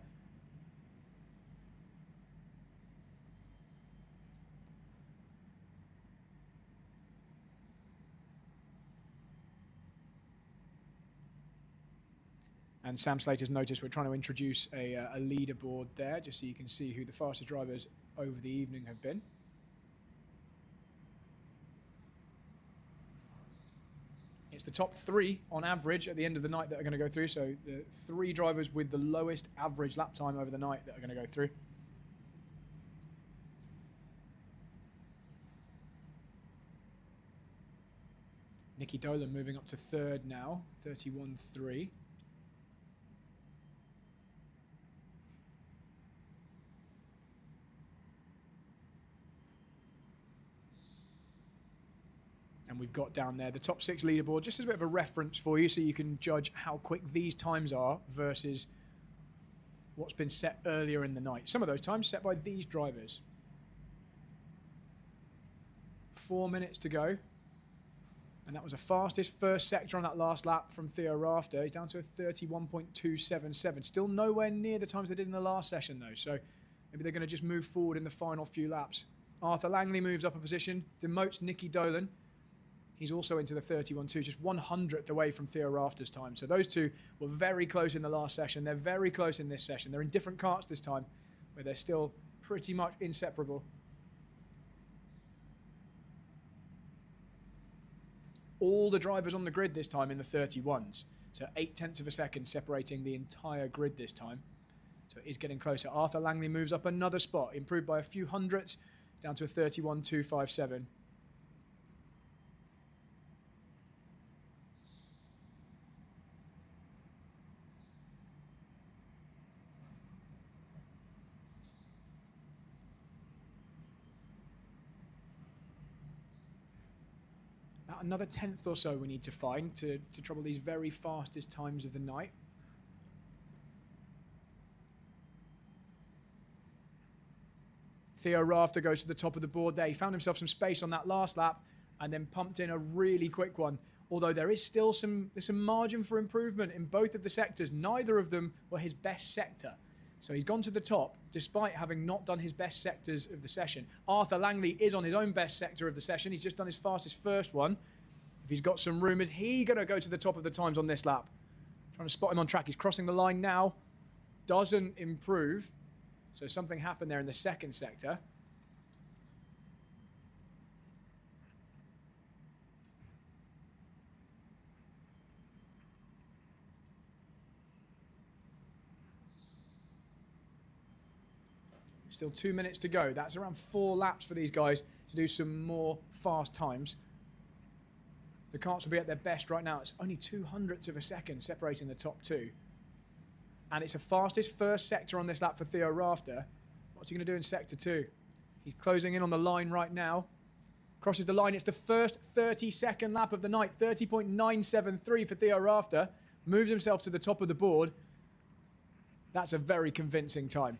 And Sam Slater's noticed we're trying to introduce a leaderboard there, just so you can see who the fastest drivers over the evening have been. It's the top 3 on average at the end of the night that are going to go through. So the 3 drivers with the lowest average lap time over the night that are going to go through. Nicky Dolan moving up to 3rd now, 31.3. And we've got down there the top 6 leaderboard, just as a bit of a reference for you so you can judge how quick these times are versus what's been set earlier in the night. Some of those times set by these drivers. 4 minutes to go. And that was the fastest first sector on that last lap from Theo Rafter. He's down to a 31.277. Still nowhere near the times they did in the last session, though. So maybe they're going to just move forward in the final few laps. Arthur Langley moves up a position, demotes Nicky Dolan. He's also into the 31.2, just 100th away from Theo Rafter's time. So those two were very close in the last session. They're very close in this session. They're in different karts this time, but they're still pretty much inseparable. All the drivers on the grid this time in the 31s. So 0.8 of a second separating the entire grid this time. So it is getting closer. Arthur Langley moves up another spot, improved by a few hundredths, down to a 31.257. Another 10th or so we need to find to trouble these very fastest times of the night. Theo Rafter goes to the top of the board there. He found himself some space on that last lap and then pumped in a really quick one. Although there is still some margin for improvement in both of the sectors. Neither of them were his best sector. So he's gone to the top despite having not done his best sectors of the session. Arthur Langley is on his own best sector of the session. He's just done his fastest first one. If he's got some room, is he going to go to the top of the times on this lap? Trying to spot him on track. He's crossing the line now. Doesn't improve. So something happened there in the second sector. Still 2 minutes to go. That's around 4 laps for these guys to do some more fast times. The karts will be at their best right now. It's only 0.02 of a second separating the top 2. And it's a fastest first sector on this lap for Theo Rafter. What's he going to do in sector 2? He's closing in on the line right now. Crosses the line. It's the first 30-second lap of the night. 30.973 for Theo Rafter. Moves himself to the top of the board. That's a very convincing time.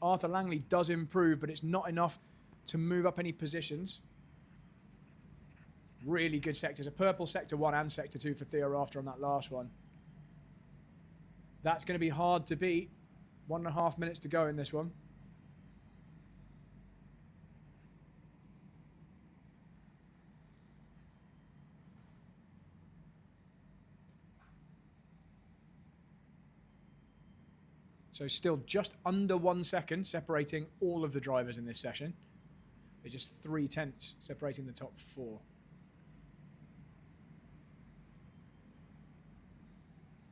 Arthur Langley does improve, but it's not enough to move up any positions. Really good sectors. A purple sector 1 and sector 2 for Theo Rafter on that last one. That's going to be hard to beat. 1.5 minutes to go in this one. So still just under 1 second separating all of the drivers in this session. They're just 0.3 separating the top 4.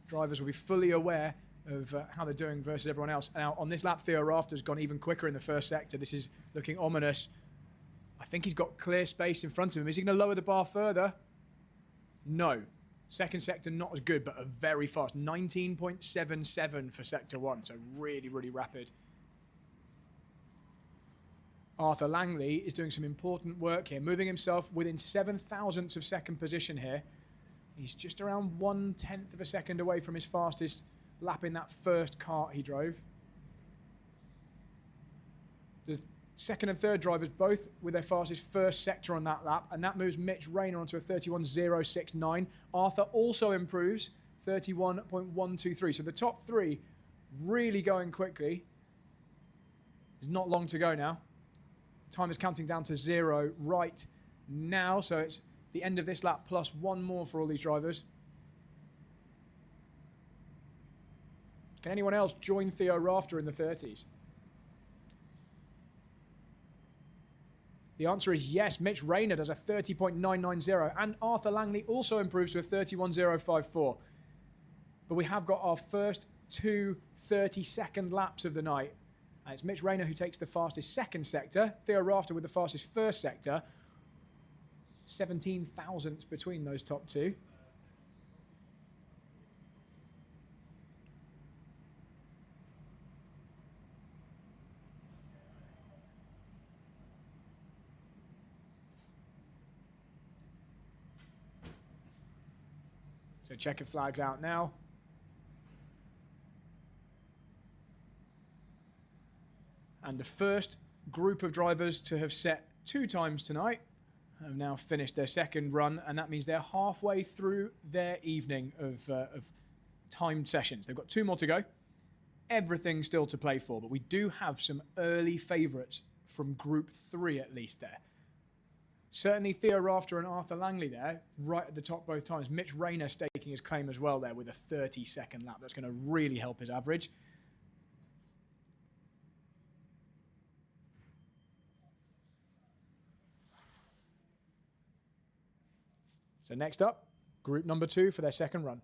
Drivers will be fully aware of how they're doing versus everyone else. Now, on this lap, Theo Rafter's gone even quicker in the first sector. This is looking ominous. I think he's got clear space in front of him. Is he going to lower the bar further? No. Second sector, not as good, but a very fast. 19.77 for sector 1, so really, really rapid. Arthur Langley is doing some important work here, moving himself within 0.07 of second position here. He's just around 1/10 of a second away from his fastest lap in that first kart he drove. The second and third drivers both with their fastest first sector on that lap, and that moves Mitch Rayner onto a 31.069. Arthur also improves, 31.123. So the top 3 really going quickly. There's not long to go now. Time is counting down to 0 right now, so it's the end of this lap plus 1 more for all these drivers. Can anyone else join Theo Rafter in the 30s? The answer is yes. Mitch Rayner does a 30.990, and Arthur Langley also improves to a 31.054. But we have got our first two 30-second laps of the night. And it's Mitch Rayner who takes the fastest second sector, Theo Rafter with the fastest first sector. 17 thousandths between those top two. So checkered flags out now. And the first group of drivers to have set 2 times tonight have now finished their second run, and that means they're halfway through their evening of timed sessions. They've got 2 more to go. Everything still to play for, but we do have some early favourites from Group 3 at least there. Certainly Theo Rafter and Arthur Langley there, right at the top both times. Mitch Rayner staking his claim as well there with a 30-second lap. That's going to really help his average. So next up, group number 2 for their second run.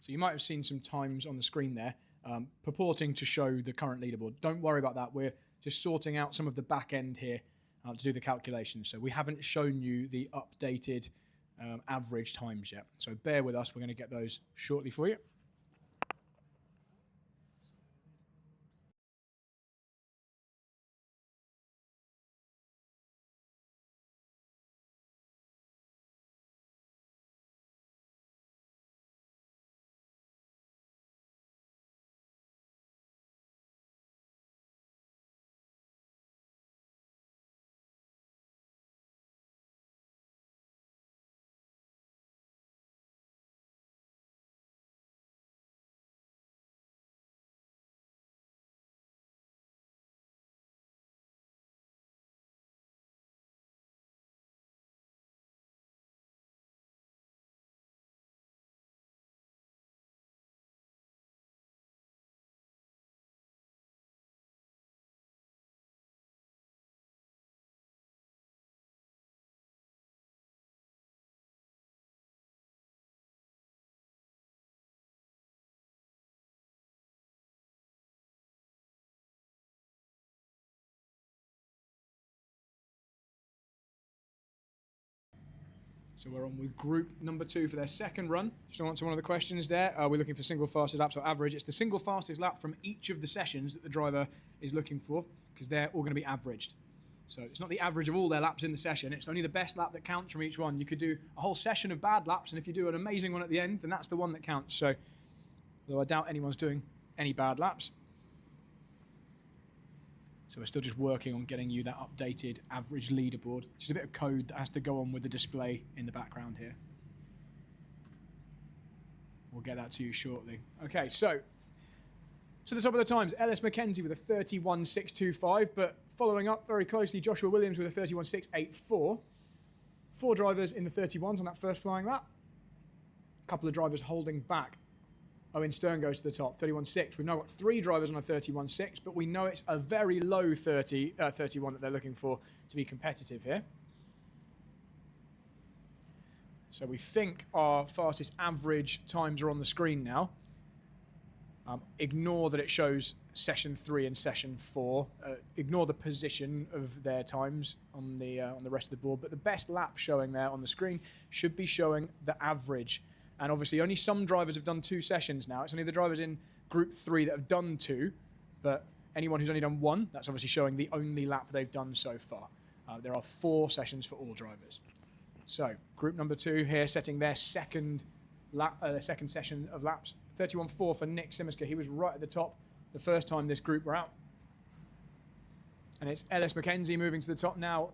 So you might have seen some times on the screen there purporting to show the current leaderboard. Don't worry about that. We're just sorting out some of the back end here to do the calculations. So we haven't shown you the updated average times yet. So bear with us. We're going to get those shortly for you. So we're on with group number 2 for their second run. Just to answer one of the questions there, we're looking for single fastest laps or average. It's the single fastest lap from each of the sessions that the driver is looking for, because they're all going to be averaged. So it's not the average of all their laps in the session, it's only the best lap that counts from each one. You could do a whole session of bad laps, and if you do an amazing one at the end, then that's the one that counts. So, although I doubt anyone's doing any bad laps. So we're still just working on getting you that updated average leaderboard. Just a bit of code that has to go on with the display in the background here. We'll get that to you shortly. Okay, so to the top of the times, Ellis McKenzie with a 31.625, but Following up very closely, Joshua Williams with a 31.684. 4 drivers in the 31s on that first flying lap. A couple of drivers holding back. Owen Stern goes to the top, 31.6. We've now got 3 drivers on a 31.6, but we know it's a very low 31 that they're looking for to be competitive here. So we think our fastest average times are on the screen now. Ignore that it shows session 3 and session 4. Ignore the position of their times on the rest of the board. But the best lap showing there on the screen should be showing the average. And obviously only some drivers have done 2 sessions now. It's only the drivers in Group 3 that have done 2. But anyone who's only done 1, that's obviously showing the only lap they've done so far. There are 4 sessions for all drivers. So group number 2 here setting their second session of laps. 31.4 for Nick Simiska. He was right at the top the first time this group were out. And it's Ellis McKenzie moving to the top now.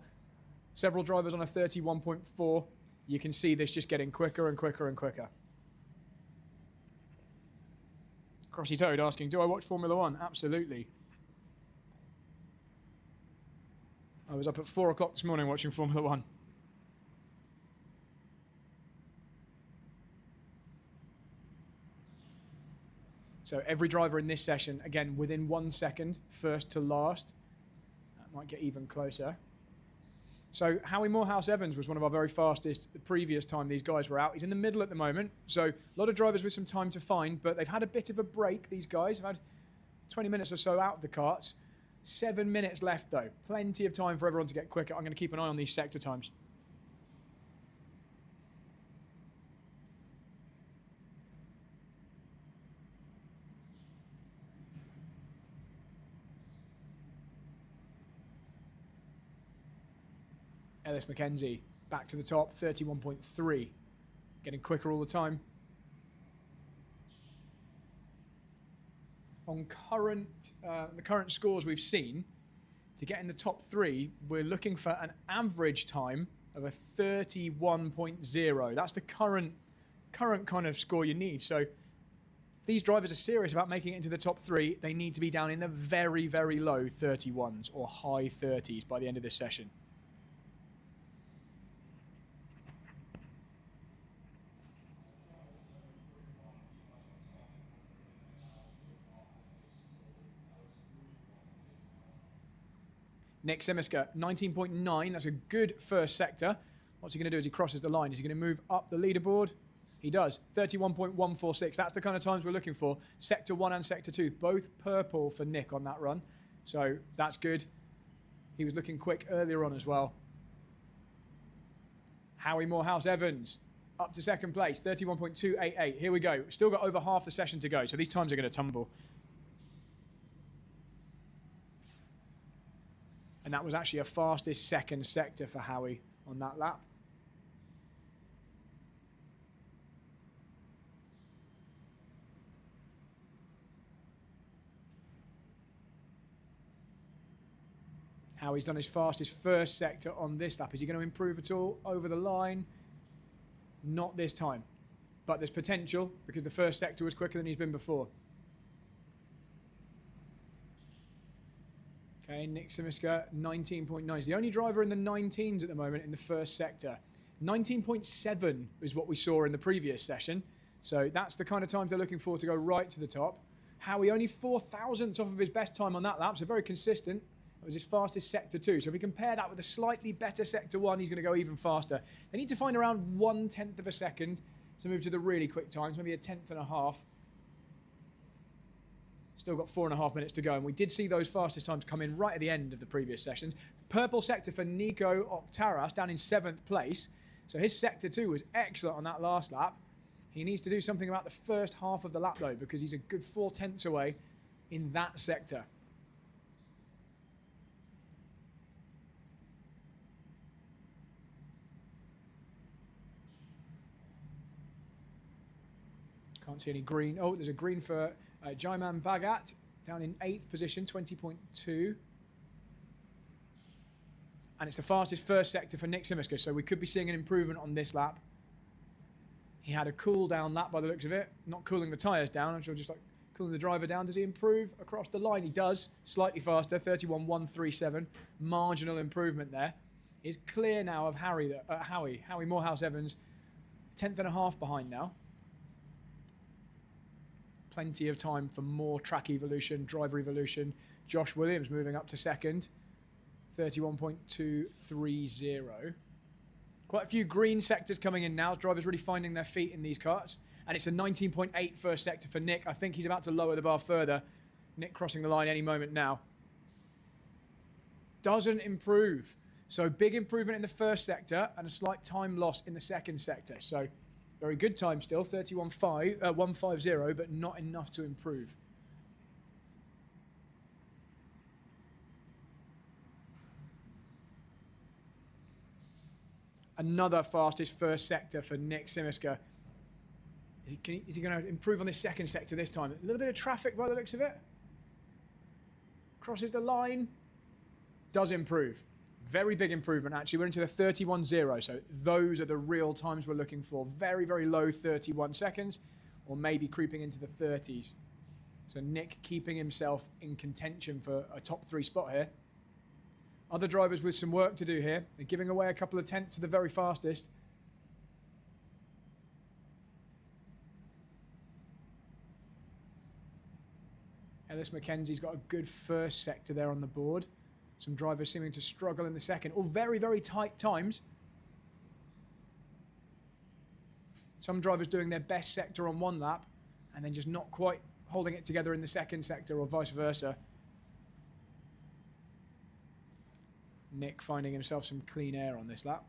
Several drivers on a 31.4. You can see this just getting quicker and quicker and quicker. Crossy Toad asking, do I watch Formula 1? Absolutely. I was up at 4 o'clock this morning watching Formula 1. So every driver in this session, again, within 1 second, first to last. That might get even closer. So Howie Morehouse-Evans was one of our very fastest the previous time these guys were out. He's in the middle at the moment. So a lot of drivers with some time to find, but they've had a bit of a break, these guys. They've had 20 minutes or so out of the karts. 7 minutes left, though. Plenty of time for everyone to get quicker. I'm going to keep an eye on these sector times. Ellis McKenzie back to the top, 31.3. Getting quicker all the time. On the current scores we've seen, to get in the top 3, we're looking for an average time of a 31.0. That's the current kind of score you need. So if these drivers are serious about making it into the top 3, they need to be down in the very, very low 31s or high 30s by the end of this session. Nick Simiska, 19.9. That's a good first sector. What's he going to do as he crosses the line? Is he going to move up the leaderboard? He does. 31.146. That's the kind of times we're looking for. Sector 1 and Sector 2, both purple for Nick on that run. So that's good. He was looking quick earlier on as well. Howie Morehouse-Evans up to second place, 31.288. Here we go. Still got over half the session to go, so these times are going to tumble. And that was actually a fastest second sector for Howie on that lap. Howie's done his fastest first sector on this lap. Is he going to improve at all over the line? Not this time. But there's potential because the first sector was quicker than he's been before. Okay, Nick Simiska, 19.9. He's the only driver in the 19s at the moment in the first sector. 19.7 is what we saw in the previous session. So that's the kind of times they're looking for to go right to the top. Howie only 4 thousandths off of his best time on that lap, so very consistent. That was his fastest sector 2. So if we compare that with a slightly better sector 1, he's going to go even faster. They need to find around 1/10 of a second to move to the really quick times, maybe a 1/10 and a half. Still got 4.5 minutes to go, and we did see those fastest times come in right at the end of the previous sessions. Purple sector for Nico Oktaras down in 7th place. So his sector 2 was excellent on that last lap. He needs to do something about the first half of the lap, though, because he's a good 4/10 away in that sector. Can't see any green. Oh, there's a green for Jaiman Bhagat down in 8th position, 20.2. And it's the fastest first sector for Nick Simiska, so we could be seeing an improvement on this lap. He had a cool down lap by the looks of it, not cooling the tyres down. I'm sure just like Cooling the driver down. Does he improve across the line? He does. Slightly faster, 31.137. Marginal improvement there. Is clear now of Howie Morehouse Evans, 10th and a half behind now. Plenty of time for more track evolution, driver evolution. Josh Williams moving up to second, 31.230. Quite a few green sectors coming in now. Drivers really finding their feet in these karts. And it's a 19.8 first sector for Nick. I think he's about to lower the bar further. Nick crossing the line any moment now. Doesn't improve. So big improvement in the first sector and a slight time loss in the second sector. So very good time still, 150, but not enough to improve. Another fastest first sector for Nick Simiska. Is he going to improve on this second sector this time? A little bit of traffic by the looks of it. Crosses the line. Does improve. Very big improvement, actually. We're into the 31.0, so those are the real times we're looking for. Very, very low 31 seconds, or maybe creeping into the 30s. So Nick keeping himself in contention for a top 3 spot here. Other drivers with some work to do here. They're giving away a couple of tenths to the very fastest. Ellis McKenzie's got a good first sector there on the board. Some drivers seeming to struggle in the second. All very, very tight times. Some drivers doing their best sector on one lap and then just not quite holding it together in the second sector, or vice versa. Nick finding himself some clean air on this lap.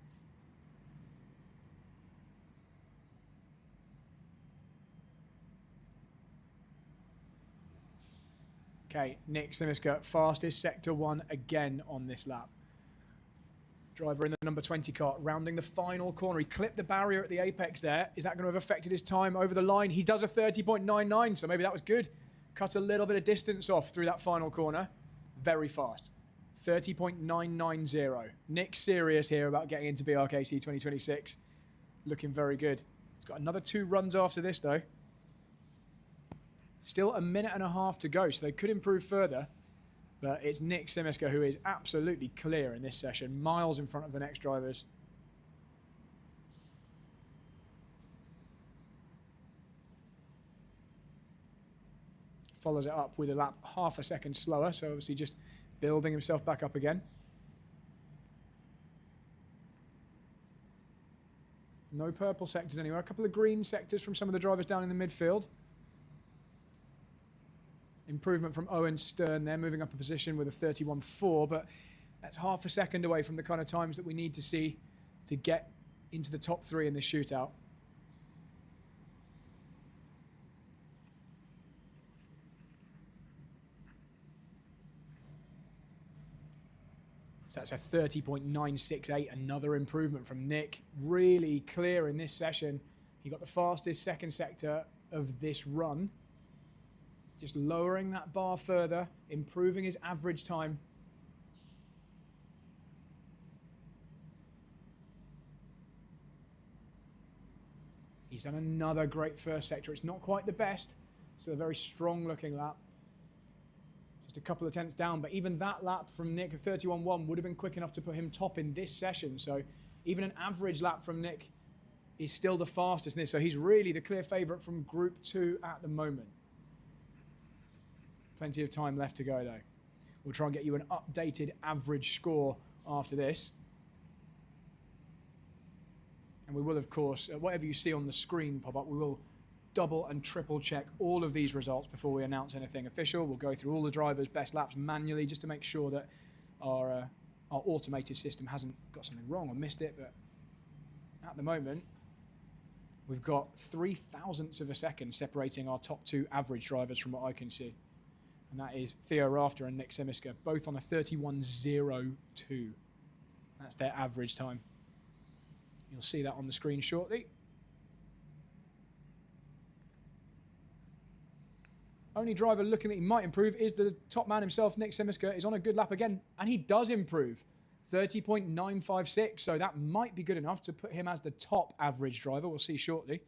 Okay, Nick Simiska, fastest sector 1 again on this lap. Driver in the number 20 kart, rounding the final corner. He clipped the barrier at the apex there. Is that going to have affected his time over the line? He does a 30.99, so maybe that was good. Cut a little bit of distance off through that final corner. Very fast. 30.990. Nick serious here about getting into BRKC 2026. Looking very good. He's got another 2 runs after this, though. Still a minute and a half to go, so they could improve further. But it's Nick Simiska who is absolutely clear in this session, miles in front of the next drivers. Follows it up with a lap half a second slower, so obviously just building himself back up again. No purple sectors anywhere. A couple of green sectors from some of the drivers down in the midfield. Improvement from Owen Stern there, moving up a position with a 31.4, but that's half a second away from the kind of times that we need to see to get into the top 3 in this shootout. So that's a 30.968, another improvement from Nick. Really clear in this session. He got the fastest second sector of this run. Just lowering that bar further, improving his average time. He's done another great first sector. It's not quite the best. Still a very strong looking lap. Just a couple of tenths down, but even that lap from Nick, the 31.1, would have been quick enough to put him top in this session. So even an average lap from Nick is still the fastest in this. So he's really the clear favourite from Group 2 at the moment. Plenty of time left to go, though. We'll try and get you an updated average score after this. And we will, of course, whatever you see on the screen pop up, we will double and triple check all of these results before we announce anything official. We'll go through all the drivers' best laps manually just to make sure that our automated system hasn't got something wrong or missed it. But at the moment, we've got 0.003 of a second separating our top 2 average drivers from what I can see. And that is Theo Rafter and Nick Simiska, both on a 31.02. That's their average time. You'll see that on the screen shortly. Only driver looking that he might improve is the top man himself, Nick Simiska, is on a good lap again, and he does improve. 30.956, so that might be good enough to put him as the top average driver. We'll see shortly.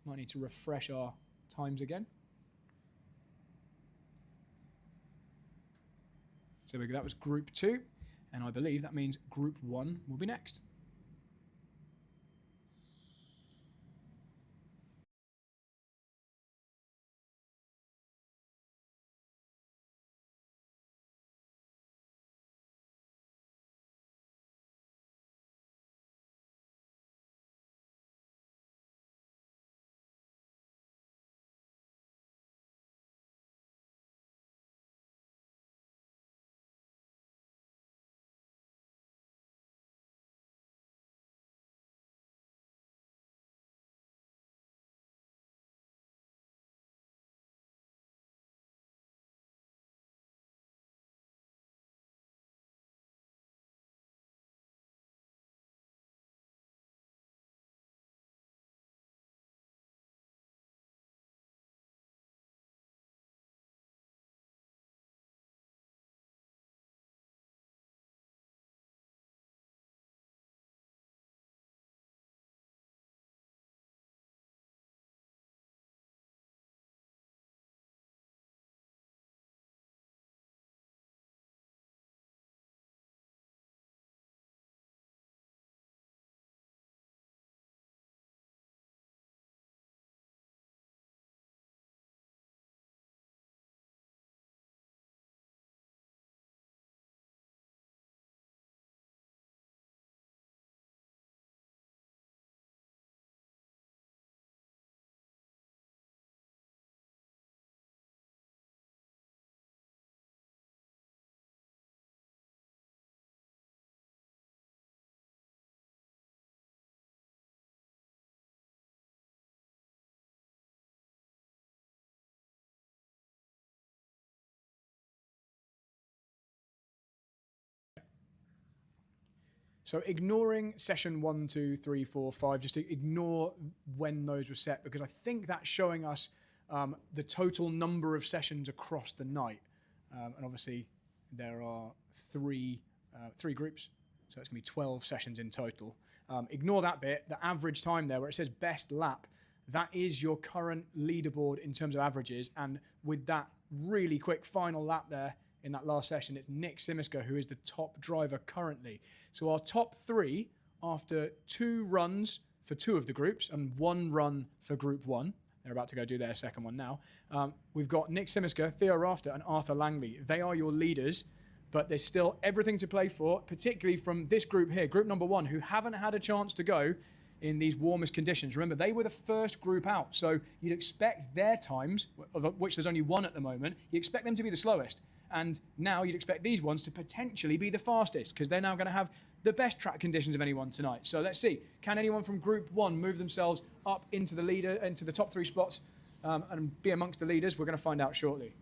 Might need to refresh our times again. So that was Group 2, and I believe that means Group 1 will be next. So ignoring session 1, 2, 3, 4, 5, just to ignore when those were set, because I think that's showing us the total number of sessions across the night. And obviously there are three groups, so it's going to be 12 sessions in total. Ignore that bit. The average time there where it says best lap, that is your current leaderboard in terms of averages. And with that really quick final lap there in that last session, it's Nick Simiska who is the top driver currently. So our top 3 after 2 runs for 2 of the groups and 1 run for Group 1. They're about to go do their second one now. We've got Nick Simiska, Theo Rafter and Arthur Langley. They are your leaders, but there's still everything to play for, particularly from this group here, group number 1, who haven't had a chance to go in these warmest conditions. Remember, they were the first group out, so you'd expect their times, of which there's only 1 at the moment, you expect them to be the slowest. And now you'd expect these ones to potentially be the fastest, because they're now going to have the best track conditions of anyone tonight. So let's see, can anyone from Group 1 move themselves up into the top 3 spots and be amongst the leaders? We're going to find out shortly.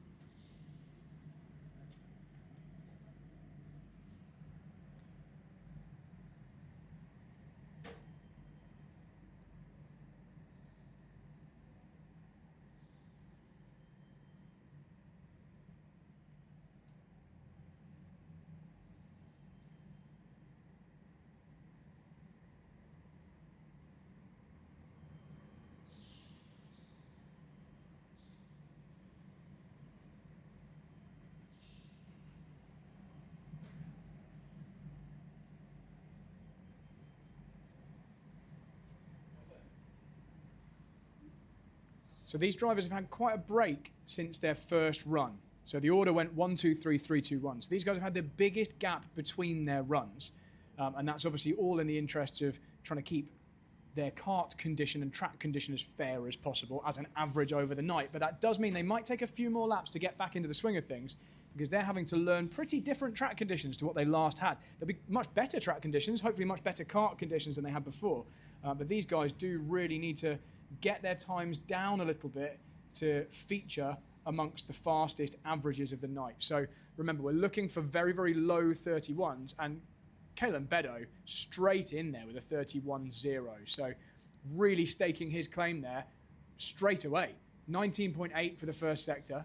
So these drivers have had quite a break since their first run. So the order went 1, 2, 3, 3, 2, 1. So these guys have had the biggest gap between their runs. And that's obviously all in the interest of trying to keep their kart condition and track condition as fair as possible as an average over the night. But that does mean they might take a few more laps to get back into the swing of things, because they're having to learn pretty different track conditions to what they last had. There'll be much better track conditions, hopefully much better kart conditions than they had before. But these guys do really need to get their times down a little bit to feature amongst the fastest averages of the night. So remember, we're looking for very, very low 31s, and Kalen Beddoe straight in there with a 31.0. So really staking his claim there straight away. 19.8 for the first sector.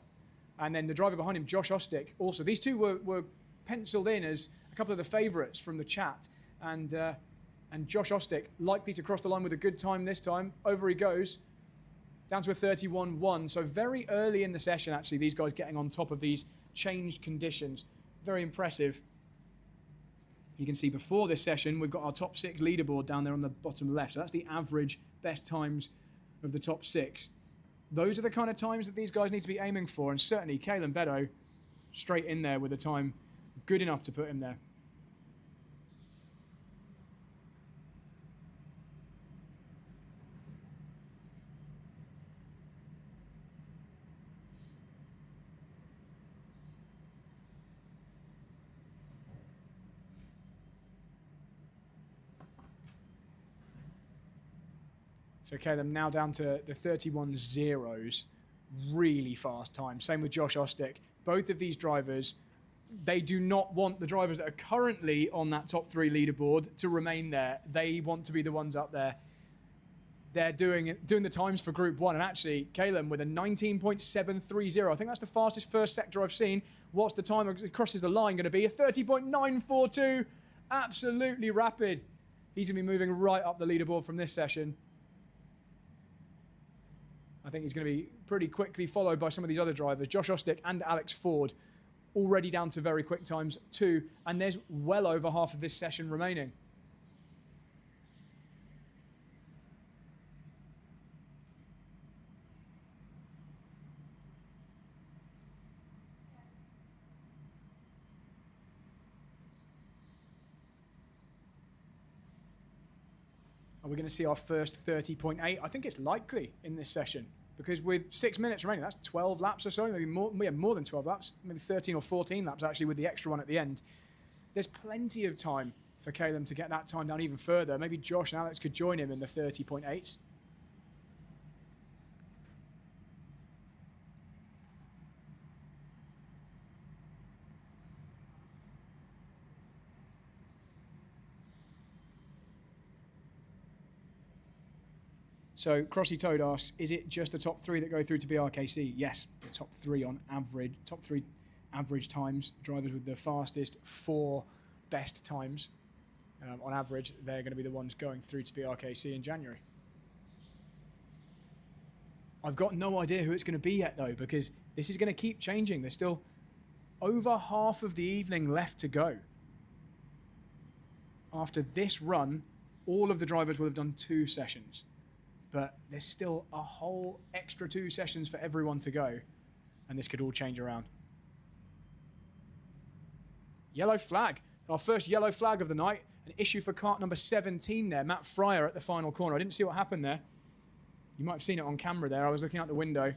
And then the driver behind him, Josh Ostick, also. These two were penciled in as a couple of the favourites from the chat. And Josh Ostick likely to cross the line with a good time this time. Over he goes, down to a 31.1. So very early in the session, actually, these guys getting on top of these changed conditions. very impressive. You can see before this session, we've got our top 6 leaderboard down there on the bottom left. So that's the average best times of the top 6. Those are the kind of times that these guys need to be aiming for. And certainly Calum Beddoe straight in there with a time good enough to put him there. So Calum now down to the 31 zeros, really fast time. Same with Josh Ostick. Both of these drivers, they do not want the drivers that are currently on that top 3 leaderboard to remain there. They want to be the ones up there. They're doing the times for Group 1. And actually, Calum with a 19.730. I think that's the fastest first sector I've seen. What's the time it crosses the line going to be? A 30.942. Absolutely rapid. He's going to be moving right up the leaderboard from this session. I think he's going to be pretty quickly followed by some of these other drivers. Josh Ostick and Alex Ford already down to very quick times too. And there's well over half of this session remaining. Are we going to see our first 30.8? I think it's likely in this session because with 6 minutes remaining, that's 12 laps or so, maybe more than 12 laps, maybe 13 or 14 laps actually with the extra one at the end. There's plenty of time for Calum to get that time down even further. Maybe Josh and Alex could join him in the 30.8s. So Crossy Toad asks, is it just the top 3 that go through to BRKC? Yes, the top 3 on average, top 3 average times, drivers with the fastest 4 best times. On average, they're going to be the ones going through to BRKC in January. I've got no idea who it's going to be yet though, because this is going to keep changing. There's still over half of the evening left to go. After this run, all of the drivers will have done 2 sessions. But there's still a whole extra 2 sessions for everyone to go. And this could all change around. Yellow flag. Our first yellow flag of the night. An issue for kart number 17 there. Matt Fryer at the final corner. I didn't see what happened there. You might have seen it on camera there. I was looking out the window.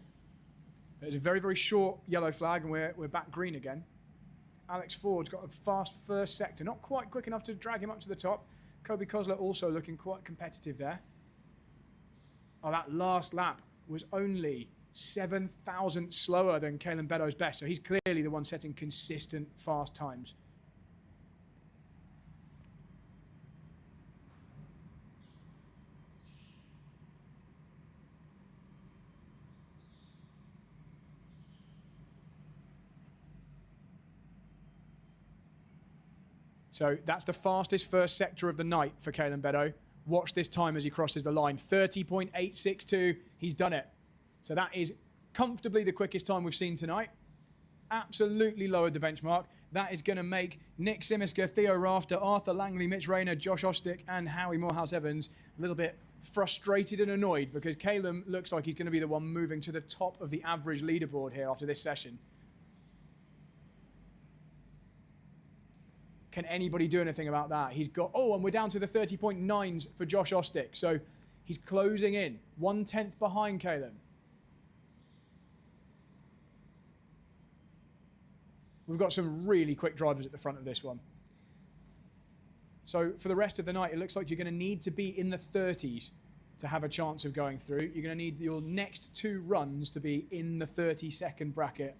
It was a very, very short yellow flag and we're back green again. Alex Ford's got a fast first sector. Not quite quick enough to drag him up to the top. Kobe Kosler also looking quite competitive there. Oh, that last lap was only 7 thousandths slower than Calum Beddoe's best. So he's clearly the one setting consistent fast times. So that's the fastest first sector of the night for Calum Beddoe. Watch this time as he crosses the line. 30.862. He's done it. So that is comfortably the quickest time we've seen tonight. Absolutely lowered the benchmark. That is going to make Nick Simiska, Theo Rafter, Arthur Langley, Mitch Rayner, Josh Ostick, and Howie Morehouse-Evans a little bit frustrated and annoyed because Calum looks like he's going to be the one moving to the top of the average leaderboard here after this session. Can anybody do anything about that? He's got, oh, and we're down to the 30.9s for Josh Ostick. So he's closing in, 1/10 behind Calum. We've got some really quick drivers at the front of this one. So for the rest of the night, it looks like you're going to need to be in the 30s to have a chance of going through. You're going to need your next 2 runs to be in the 30-second bracket.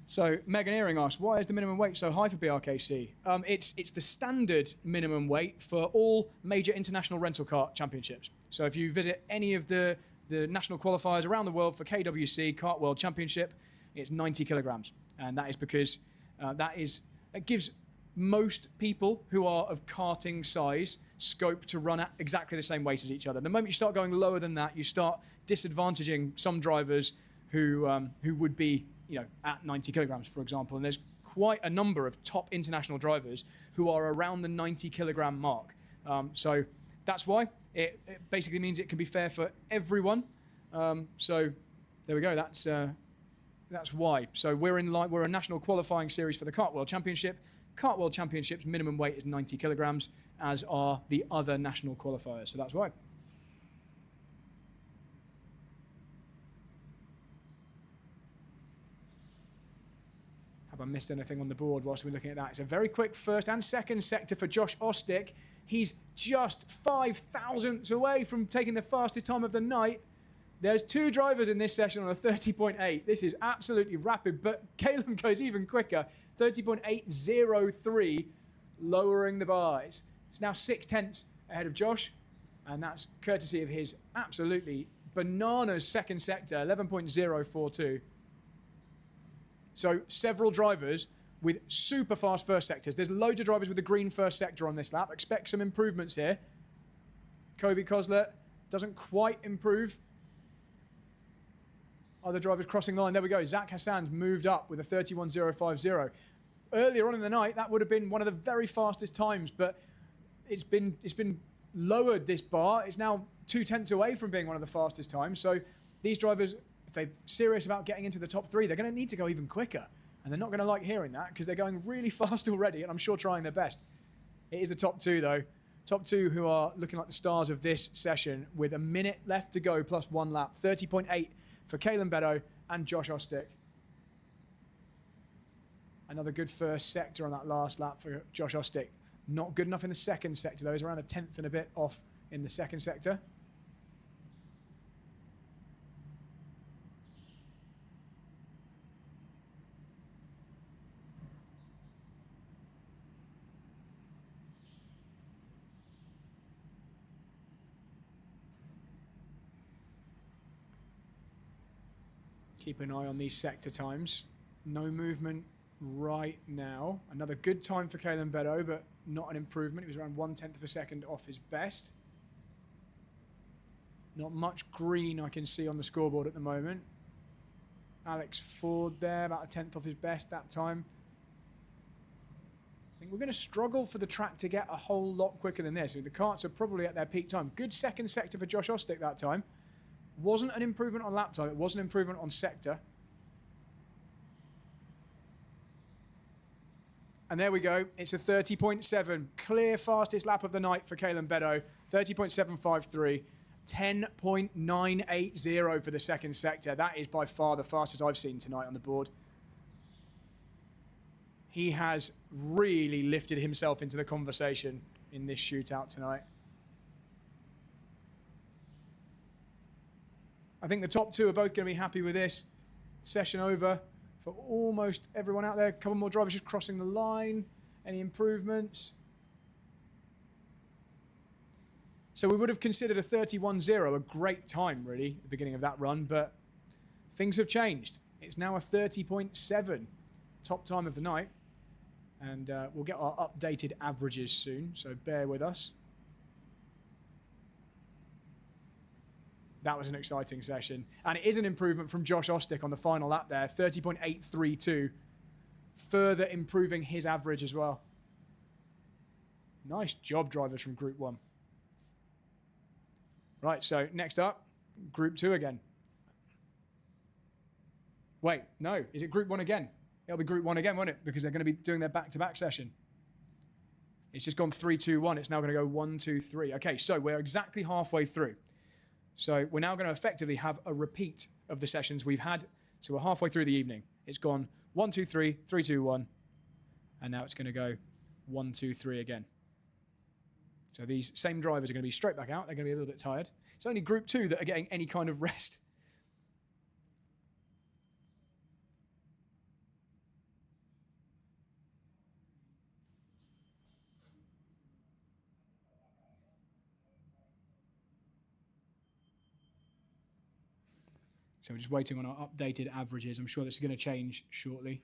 So Megan Earing asks, why is the minimum weight so high for BRKC? It's the standard minimum weight for all major international rental kart championships. So if you visit any of the national qualifiers around the world for KWC, Kart World Championship, it's 90 kilograms. And that is because it gives most people who are of karting size scope to run at exactly the same weight as each other. The moment you start going lower than that, you start disadvantaging some drivers who would be, at 90 kilograms, for example. And there's quite a number of top international drivers who are around the 90 kilogram mark. So that's why it basically means it can be fair for everyone. So there we go. That's why. So we're a national qualifying series for the Kart World Championship. Kart World Championship's minimum weight is 90 kilograms, as are the other national qualifiers. So that's why. Have I missed anything on the board whilst we're looking at that? It's a very quick first and second sector for Josh Ostick. He's just 5 thousandths away from taking the fastest time of the night. There's 2 drivers in this session on a 30.8. This is absolutely rapid, but Caleb goes even quicker. 30.803, lowering the bars. It's now 6 tenths ahead of Josh, and that's courtesy of his absolutely bananas second sector, 11.042. So several drivers with super fast first sectors. There's loads of drivers with the green first sector on this lap. Expect some improvements here. Kobe Koslet doesn't quite improve. Other drivers crossing the line. There we go. Zach Hassan's moved up with a 31.050. Earlier on in the night, that would have been one of the very fastest times, but it's been lowered, this bar. It's now 2 tenths away from being one of the fastest times. So these drivers, if they're serious about getting into the top 3, they're going to need to go even quicker. And they're not going to like hearing that because they're going really fast already, and I'm sure trying their best. It is the top 2, though. Top 2 who are looking like the stars of this session with a minute left to go plus 1 lap. 30.8 for Kaelan Beddoe and Josh Ostick. Another good first sector on that last lap for Josh Ostick. Not good enough in the second sector, though. He's around a tenth and a bit off in the second sector. Keep an eye on these sector times. No movement right now. Another good time for Kaelan Beddoe, but not an improvement. He was around 1/10 of a second off his best. Not much green I can see on the scoreboard at the moment. Alex Ford there, about a 10th off his best that time. I think we're going to struggle for the track to get a whole lot quicker than this. The karts are probably at their peak time. Good second sector for Josh Ostick that time. Wasn't an improvement on lap time. It was an improvement on sector. And there we go. It's a 30.7. Clear fastest lap of the night for Kaelan Beddoe. 30.753. 10.980 for the second sector. That is by far the fastest I've seen tonight on the board. He has really lifted himself into the conversation in this shootout tonight. I think the top 2 are both going to be happy with this. Session over for almost everyone out there. A couple more drivers just crossing the line. Any improvements? So we would have considered a 31.0 a great time, really, at the beginning of that run, but things have changed. It's now a 30.7 top time of the night, and we'll get our updated averages soon, so bear with us. That was an exciting session. And it is an improvement from Josh Ostick on the final lap there, 30.832, further improving his average as well. Nice job, drivers from Group 1. Right, so next up, Group 2 again. Wait, no, is it Group 1 again? It'll be Group 1 again, won't it? Because they're going to be doing their back-to-back session. It's just gone 3-2-1. It's now going to go 1-2-3. Okay, so we're exactly halfway through. So we're now going to effectively have a repeat of the sessions we've had. So we're halfway through the evening. It's gone 1-2-3, 3-2-1, and now it's going to go 1-2-3 again. So these same drivers are going to be straight back out. They're going to be a little bit tired. It's only Group 2 that are getting any kind of rest. So we're just waiting on our updated averages. I'm sure this is going to change shortly.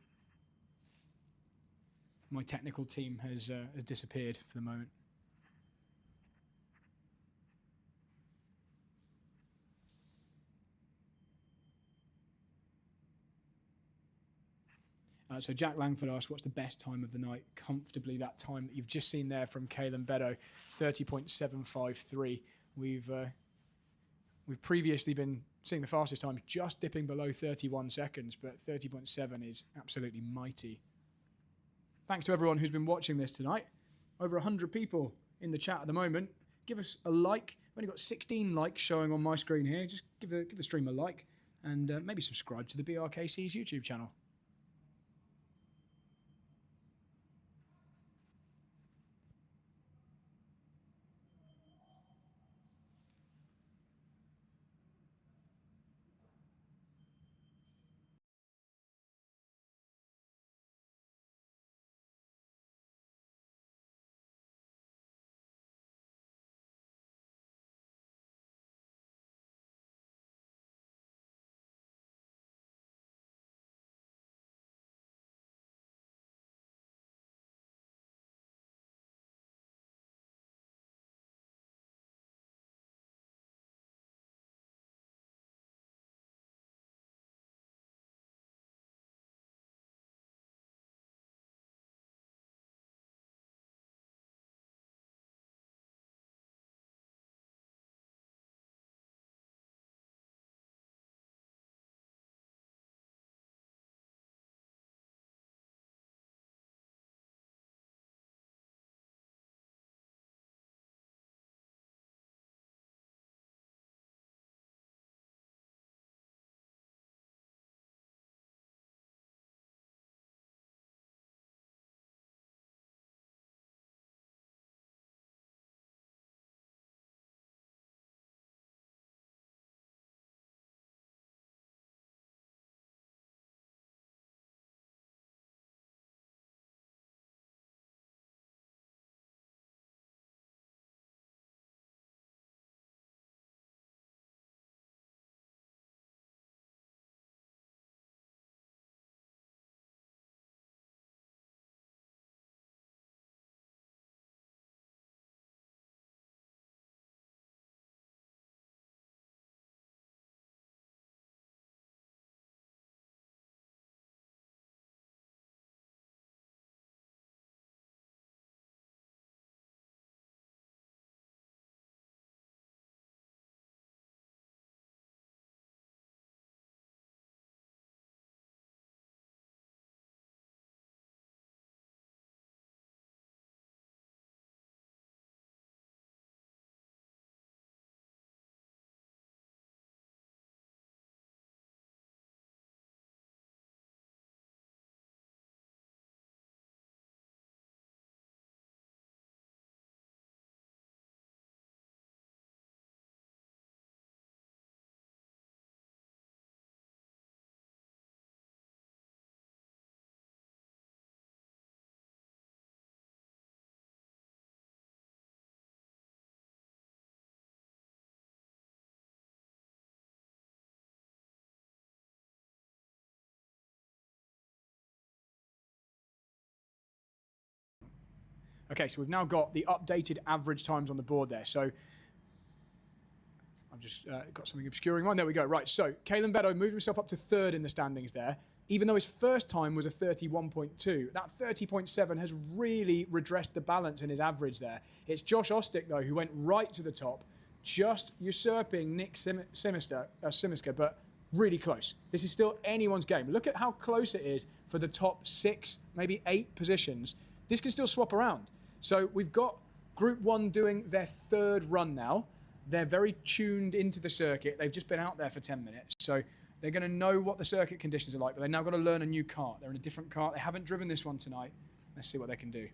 My technical team has disappeared for the moment. So Jack Langford asked, what's the best time of the night? Comfortably that time that you've just seen there from Caelan Beddoe, 30.753. We've previously been seeing the fastest times just dipping below 31 seconds, but 30.7 is absolutely mighty. Thanks to everyone who's been watching this tonight. Over 100 people in the chat at the moment. Give us a like. We've only got 16 likes showing on my screen here. Just give the stream a like and maybe subscribe to the BRKC's YouTube channel. Okay, so we've now got the updated average times on the board there. So I've just got something obscuring one. There we go. Right, so Caelan Beddoe moved himself up to third in the standings there. Even though his first time was a 31.2, that 30.7 has really redressed the balance in his average there. It's Josh Ostick, though, who went right to the top, just usurping Nick Simiska, but really close. This is still anyone's game. Look at how close it is for the top 6, maybe 8 positions. This can still swap around. So we've got Group 1 doing their third run now. They're very tuned into the circuit. They've just been out there for 10 minutes. So they're going to know what the circuit conditions are like, but they've now got to learn a new kart. They're in a different kart. They haven't driven this one tonight. Let's see what they can do.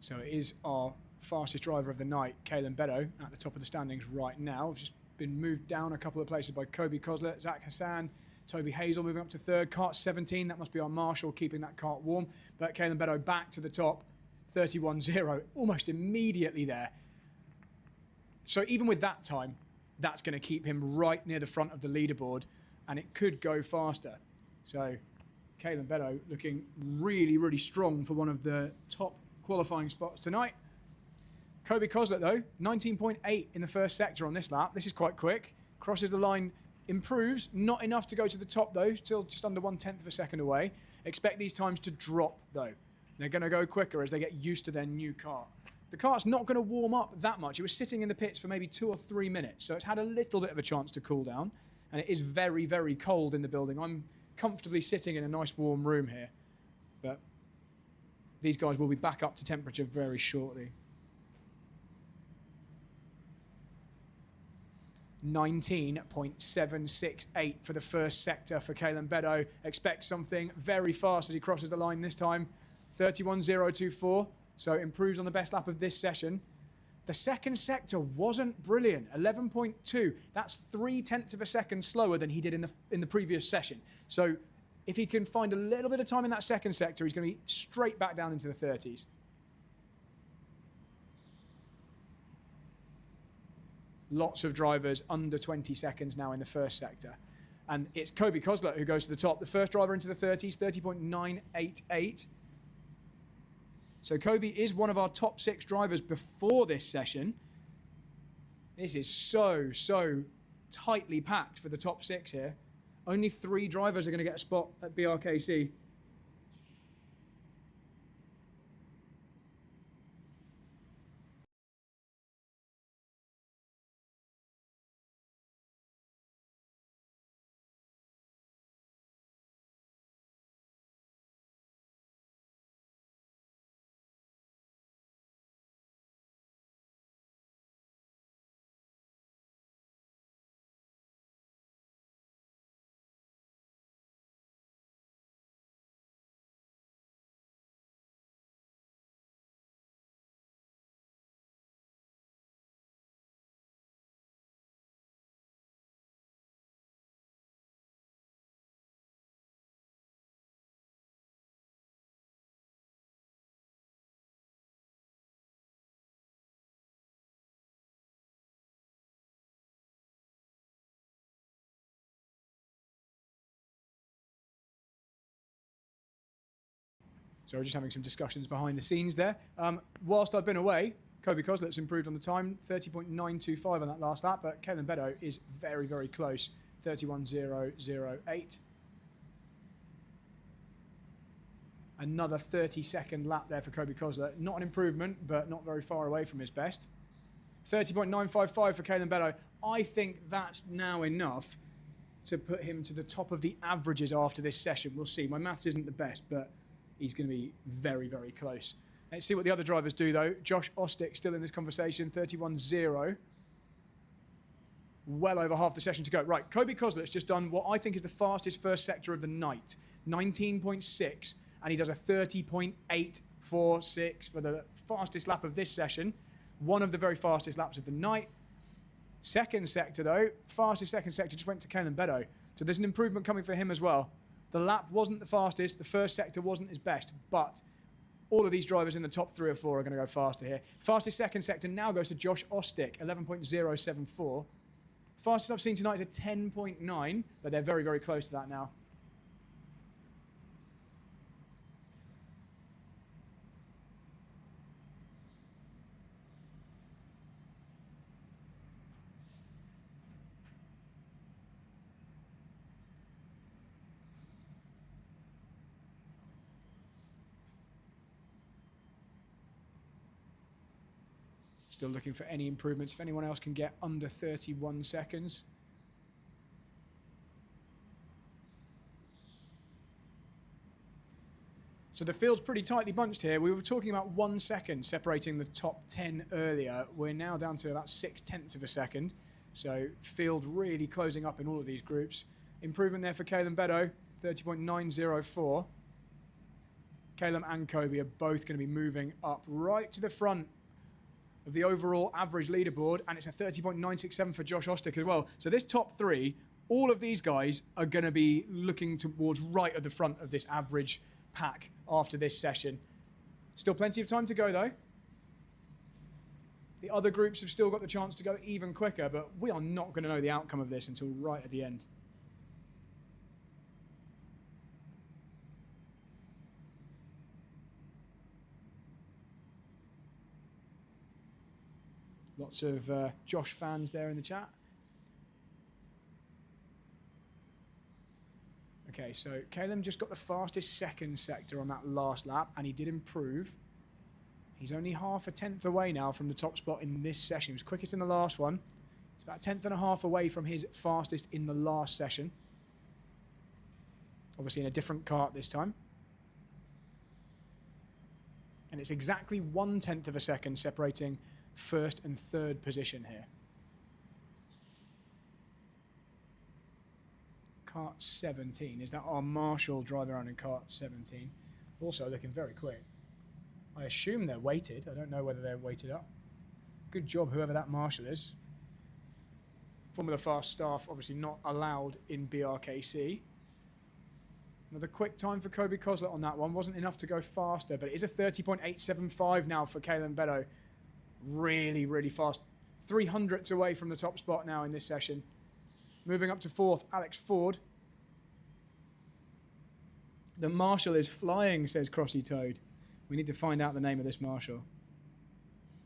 So it is our fastest driver of the night, Caelan Beddoe, at the top of the standings right now. He's just been moved down a couple of places by Kobe Koslet, Zach Hassan, Toby Hazel moving up to third. Kart 17, that must be our Marshall keeping that kart warm. But Caelan Beddoe back to the top, 31.0, almost immediately there. So even with that time, that's going to keep him right near the front of the leaderboard, and it could go faster. So Caleb Beddoe looking really, really strong for one of the top qualifying spots tonight. Kobe Koslet, though, 19.8 in the first sector on this lap. This is quite quick. Crosses the line, improves. Not enough to go to the top, though. Still just under 1/10 of a second away. Expect these times to drop, though. They're going to go quicker as they get used to their new car. The car's not going to warm up that much. It was sitting in the pits for maybe 2 or 3 minutes, so it's had a little bit of a chance to cool down. And it is very, very cold in the building. I'm comfortably sitting in a nice warm room here. But these guys will be back up to temperature very shortly. 19.768 for the first sector for Caleb Beddoe. Expect something very fast as he crosses the line this time. 31.024, so improves on the best lap of this session. The second sector wasn't brilliant, 11.2. That's 0.3 of a second slower than he did in the previous session. So if he can find a little bit of time in that second sector, he's going to be straight back down into the 30s. Lots of drivers under 20 seconds now in the first sector. And it's Kobe Koslet who goes to the top. The first driver into the 30s, 30.988. So Kobe is one of our top 6 drivers before this session. This is so tightly packed for the top 6 here. Only 3 drivers are going to get a spot at BRKC. So we're just having some discussions behind the scenes there. Whilst I've been away, Kobe Koslet's improved on the time, 30.925 on that last lap, but Caleb Beddoe is very, very close, 31.008. Another 30-second lap there for Kobe Koslet. Not an improvement, but not very far away from his best. 30.955 for Caleb Beddoe. I think that's now enough to put him to the top of the averages after this session. We'll see. My maths isn't the best, but he's going to be very, very close. Let's see what the other drivers do, though. Josh Ostick still in this conversation, 31.0. Well over half the session to go. Right, Kobe Koslet's just done what I think is the fastest first sector of the night, 19.6, and he does a 30.846 for the fastest lap of this session. One of the very fastest laps of the night. Second sector, though, fastest second sector just went to Caleb Beddoe. So there's an improvement coming for him as well. The lap wasn't the fastest, the first sector wasn't his best, but all of these drivers in the top 3 or 4 are going to go faster here. Fastest second sector now goes to Josh Ostick, 11.074. Fastest I've seen tonight is a 10.9, but they're very, very close to that now. Still looking for any improvements. If anyone else can get under 31 seconds. So the field's pretty tightly bunched here. We were talking about 1 second separating the top 10 earlier. We're now down to about 0.6 of a second. So field really closing up in all of these groups. Improvement there for Caleb Beddoe, 30.904. Caleb and Kobe are both going to be moving up right to the front of the overall average leaderboard, and it's a 30.967 for Josh Ostick as well. So this top 3, all of these guys are going to be looking towards right at the front of this average pack after this session. Still plenty of time to go, though. The other groups have still got the chance to go even quicker, but we are not going to know the outcome of this until right at the end. Lots of Josh fans there in the chat. Okay, so Caleb just got the fastest second sector on that last lap, and he did improve. He's only half a tenth away now from the top spot in this session. He was quickest in the last one. He's about a tenth and a half away from his fastest in the last session. Obviously in a different kart this time. And it's exactly 1/10 of a second separating first and third position here. Kart 17. Is that our Marshall driving around in kart 17? Also looking very quick. I assume they're weighted. I don't know whether they're weighted up. Good job, whoever that Marshall is. Formula Fast staff obviously not allowed in BRKC. Another quick time for Kobe Koslet on that one. Wasn't enough to go faster, but it is a 30.875 now for Caleb Beddoe. Really, really fast. 300ths away from the top spot now in this session. Moving up to fourth, Alex Ford. The Marshall is flying, says Crossy Toad. We need to find out the name of this Marshall.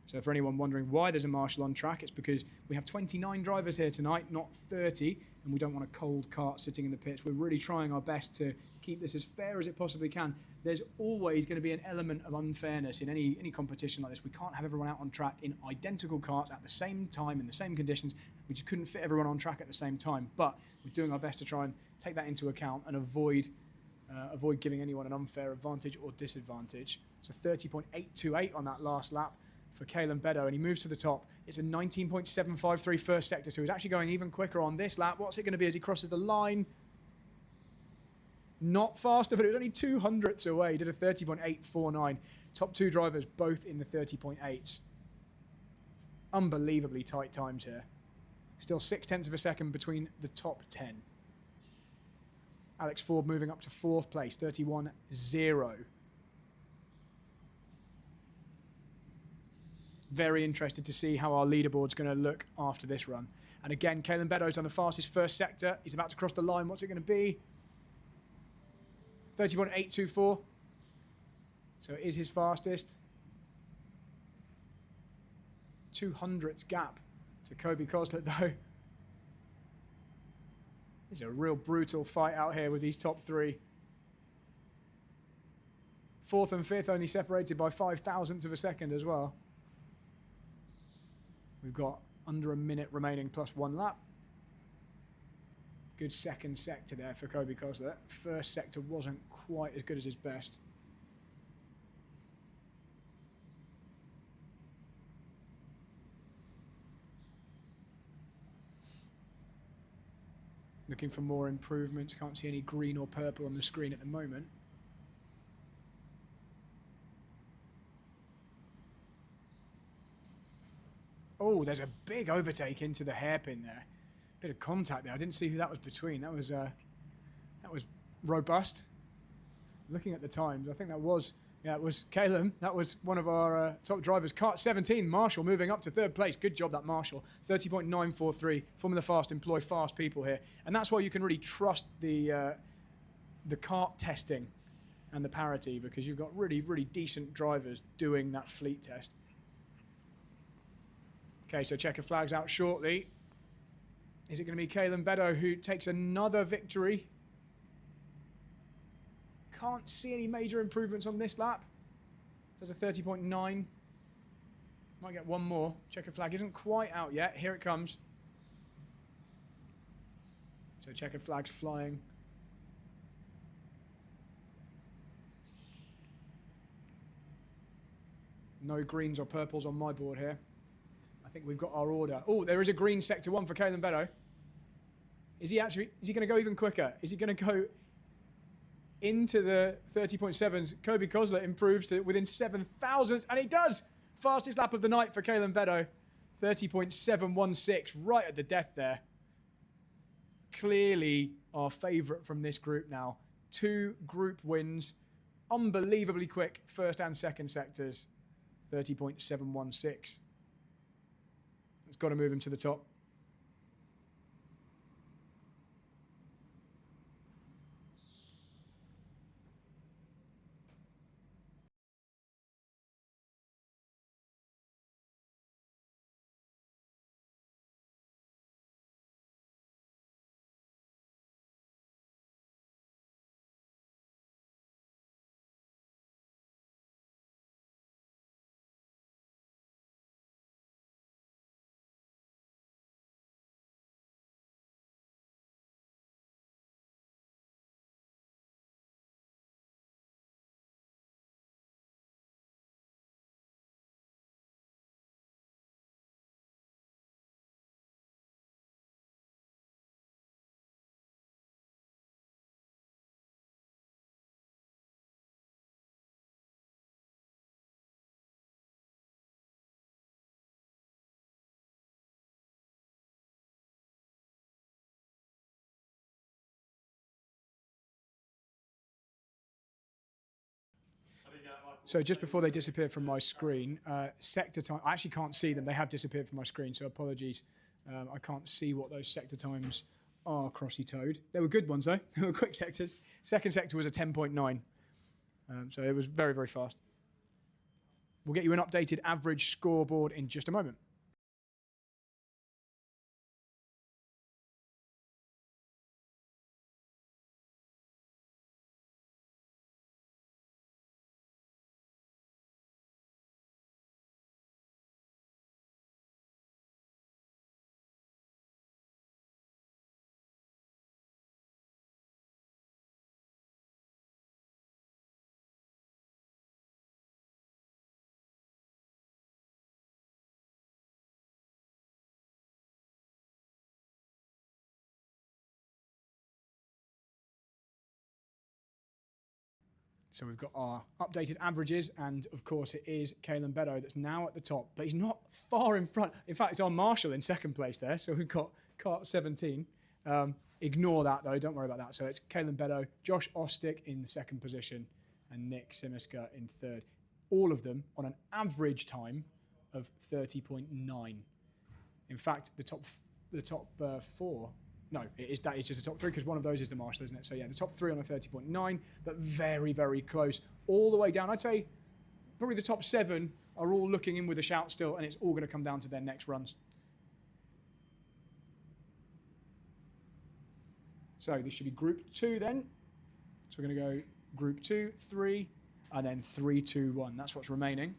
So for anyone wondering why there's a Marshall on track, it's because we have 29 drivers here tonight, not 30, and we don't want a cold cart sitting in the pits. We're really trying our best to keep this as fair as it possibly can. There's always going to be an element of unfairness in any competition like this. We can't have everyone out on track in identical karts at the same time, in the same conditions. We just couldn't fit everyone on track at the same time. But we're doing our best to try and take that into account and avoid giving anyone an unfair advantage or disadvantage. It's a 30.828 on that last lap for Caleb Beddoe, and he moves to the top. It's a 19.753 first sector, so he's actually going even quicker on this lap. What's it going to be as he crosses the line? Not faster, but it was only 200ths away. He did a 30.849. Top two drivers both in the 30.8s. Unbelievably tight times here. Still 0.6 of a second between the top 10. Alex Ford moving up to fourth place, 31.0. Very interested to see how our leaderboard's going to look after this run. And again, Caleb Beddoe's on the fastest first sector. He's about to cross the line. What's it going to be? 30.824. So it is his fastest. 200ths gap to Kobe Koslet, though. It's a real brutal fight out here with these top three. Fourth and fifth only separated by 0.005 of a second as well. We've got under a minute remaining plus one lap. Good second sector there for Kobe Koslet. First sector wasn't quite as good as his best. Looking for more improvements. Can't see any green or purple on the screen at the moment. Oh, there's a big overtake into the hairpin there. Bit of contact there. I didn't see who that was between. That was robust. Looking at the times, I think that was, yeah, it was Caleb. That was one of our top drivers. Kart 17, Marshall moving up to third place. Good job, that Marshall. 30.943. Formula Fast employ fast people here. And that's why you can really trust the kart testing and the parity, because you've got really, really decent drivers doing that fleet test. Okay, so checker flags out shortly. Is it going to be Caleb Beddoe who takes another victory? Can't see any major improvements on this lap. Does a 30.9. Might get one more. Checker flag isn't quite out yet. Here it comes. So checkered flags flying. No greens or purples on my board here. I think we've got our order. Oh, there is a green sector one for Caleb Beddoe. Is he going to go even quicker? Is he going to go into the 30.7s? Kobe Koslet improves to within 7,000, and he does! Fastest lap of the night for Caleb Beddoe. 30.716, right at the death there. Clearly our favourite from this group now. 2 group wins. Unbelievably quick first and second sectors. 30.716. It's got to move him to the top. So just before they disappeared from my screen, sector time, I actually can't see them. They have disappeared from my screen, so apologies. I can't see what those sector times are, crossy-toed. They were good ones, though. They were quick sectors. Second sector was a 10.9. So it was very, very fast. We'll get you an updated average scoreboard in just a moment. So we've got our updated averages, and of course it is Kalen Beddoe that's now at the top, but he's not far in front. In fact, it's our Marshall in second place there, so we've got Kart 17. Ignore that though, don't worry about that. So it's Kalen Beddoe, Josh Ostick in second position, and Nick Simiska in third. All of them on an average time of 30.9. In fact, the top four. No, that is just the top three because one of those is the Marshall, isn't it? So yeah, the top three on a 30.9, but very, very close. All the way down, I'd say probably the top 7 are all looking in with a shout still, and it's all going to come down to their next runs. So this should be Group 2 then. So we're going to go Group 2, 3, and then 3, 2, 1. That's what's remaining.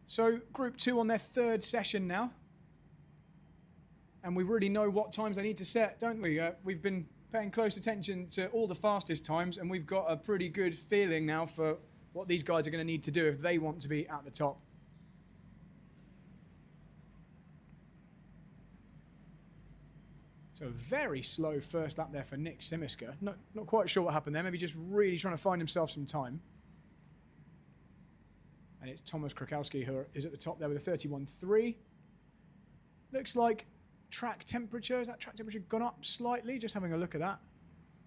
So Group 2 on their third session now. And we really know what times they need to set, don't we? We've been paying close attention to all the fastest times, and we've got a pretty good feeling now for what these guys are going to need to do if they want to be at the top. So a very slow first lap there for Nick Simiska. Not quite sure what happened there. Maybe just really trying to find himself some time. And it's Thomas Krakowski who is at the top there with a 31.3. Looks like track temperature, has that track temperature gone up slightly? Just having a look at that.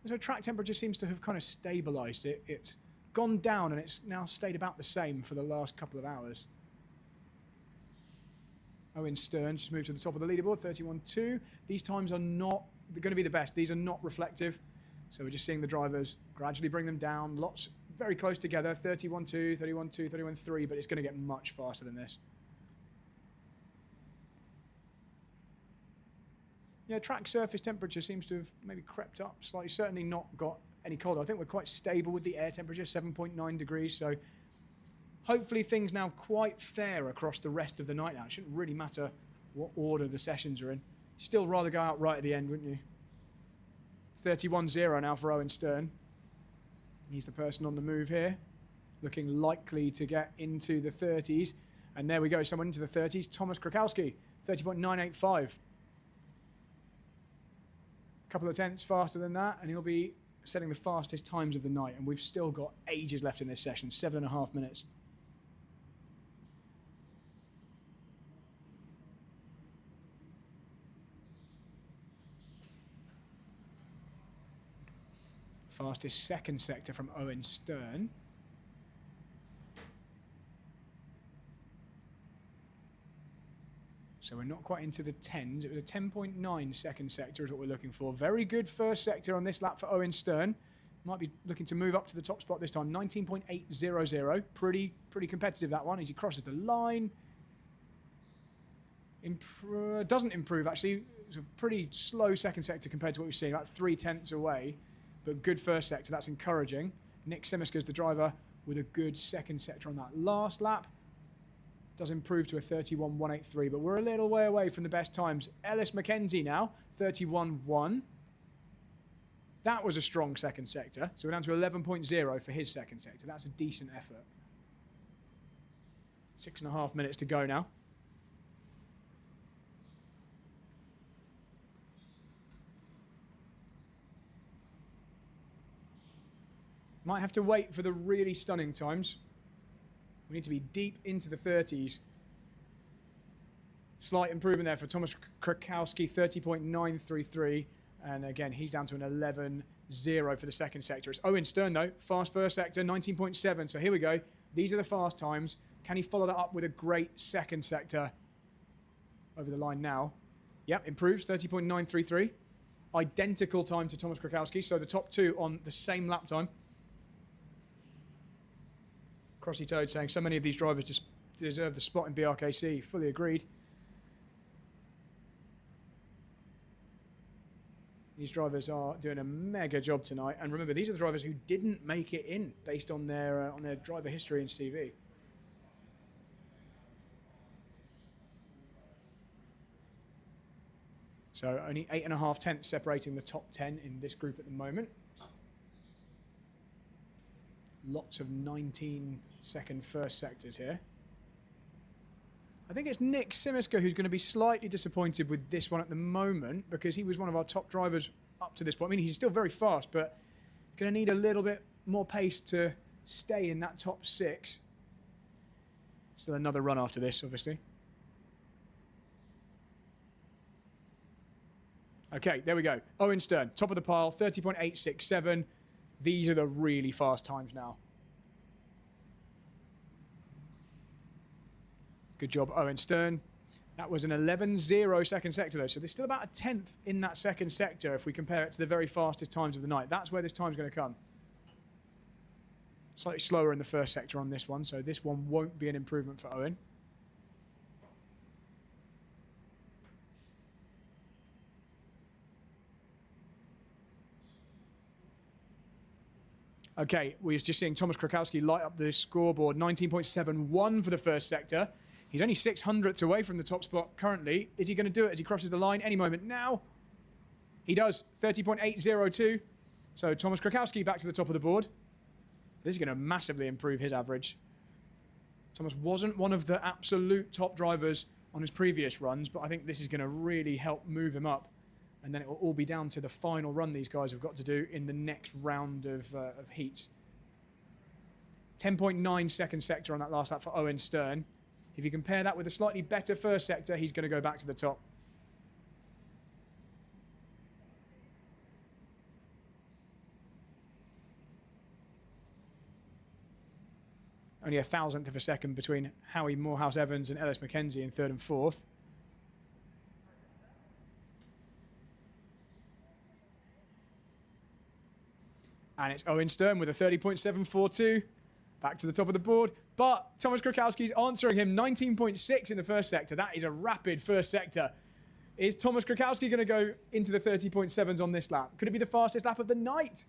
So track temperature seems to have kind of stabilised it. It's gone down and it's now stayed about the same for the last couple of hours. Owen Stern just moved to the top of the leaderboard, 31.2. These times are not going to be the best. These are not reflective. So we're just seeing the drivers gradually bring them down. Lots very close together, 31.2, 31.2, 31.3, but it's going to get much faster than this. Yeah, track surface temperature seems to have maybe crept up slightly. Certainly not got any colder. I think we're quite stable with the air temperature, 7.9 degrees. So hopefully things now quite fair across the rest of the night now. It shouldn't really matter what order the sessions are in. Still rather go out right at the end, wouldn't you? 31.0 now for Owen Stern. He's the person on the move here, looking likely to get into the 30s. And there we go, someone into the 30s. Thomas Krakowski, 30.985. A couple of tenths faster than that, and he'll be setting the fastest times of the night. And we've still got ages left in this session, 7.5 minutes. Fastest second sector from Owen Stern. So we're not quite into the 10s. It was a 10.9 second sector is what we're looking for. Very good first sector on this lap for Owen Stern. Might be looking to move up to the top spot this time. 19.800. Pretty competitive, that one, as he crosses the line. Doesn't improve, actually. It's a pretty slow second sector compared to what we've seen, about 3 tenths away. But good first sector, that's encouraging. Nick Simiska's the driver with a good second sector on that last lap. Does improve to a 31.183, but we're a little way away from the best times. Ellis McKenzie now, 31.1. That was a strong second sector. So we're down to 11.0 for his second sector. That's a decent effort. 6.5 minutes to go now. Might have to wait for the really stunning times. We need to be deep into the 30s. Slight improvement there for Thomas Krakowski, 30.933. And again, he's down to an 11.0 for the second sector. It's Owen Stern, though. Fast first sector, 19.7. So here we go. These are the fast times. Can he follow that up with a great second sector over the line now? Yep, improves, 30.933. Identical time to Thomas Krakowski. So the top two on the same lap time. Crossy Toad saying so many of these drivers just deserve the spot in BRKC. Fully agreed. These drivers are doing a mega job tonight. And remember, these are the drivers who didn't make it in based on their driver history and CV. So only 8.5 tenths separating the top 10 in this group at the moment. Lots of 19-second first sectors here. I think it's Nick Simiska who's going to be slightly disappointed with this one at the moment because he was one of our top drivers up to this point. I mean, he's still very fast, but going to need a little bit more pace to stay in that top 6. Still another run after this, obviously. Okay, there we go. Owen Stern, top of the pile, 30.867. These are the really fast times now. Good job, Owen Stern. That was an 11.0 second sector, though. So there's still about a tenth in that second sector if we compare it to the very fastest times of the night. That's where this time's going to come. Slightly slower in the first sector on this one, so this one won't be an improvement for Owen. Okay, we're just seeing Thomas Krakowski light up the scoreboard. 19.71 for the first sector. He's only 600ths away from the top spot currently. Is he going to do it as he crosses the line any moment now? He does. 30.802. So Thomas Krakowski back to the top of the board. This is going to massively improve his average. Thomas wasn't one of the absolute top drivers on his previous runs, but I think this is going to really help move him up. And then it will all be down to the final run these guys have got to do in the next round of heats. 10.9 second sector on that last lap for Owen Stern. If you compare that with a slightly better first sector, he's going to go back to the top. Only a thousandth of a second between Howie Morehouse-Evans and Ellis McKenzie in third and fourth. And it's Owen Stern with a 30.742. Back to the top of the board. But Thomas Krakowski's answering him, 19.6 in the first sector. That is a rapid first sector. Is Thomas Krakowski going to go into the 30.7s on this lap? Could it be the fastest lap of the night?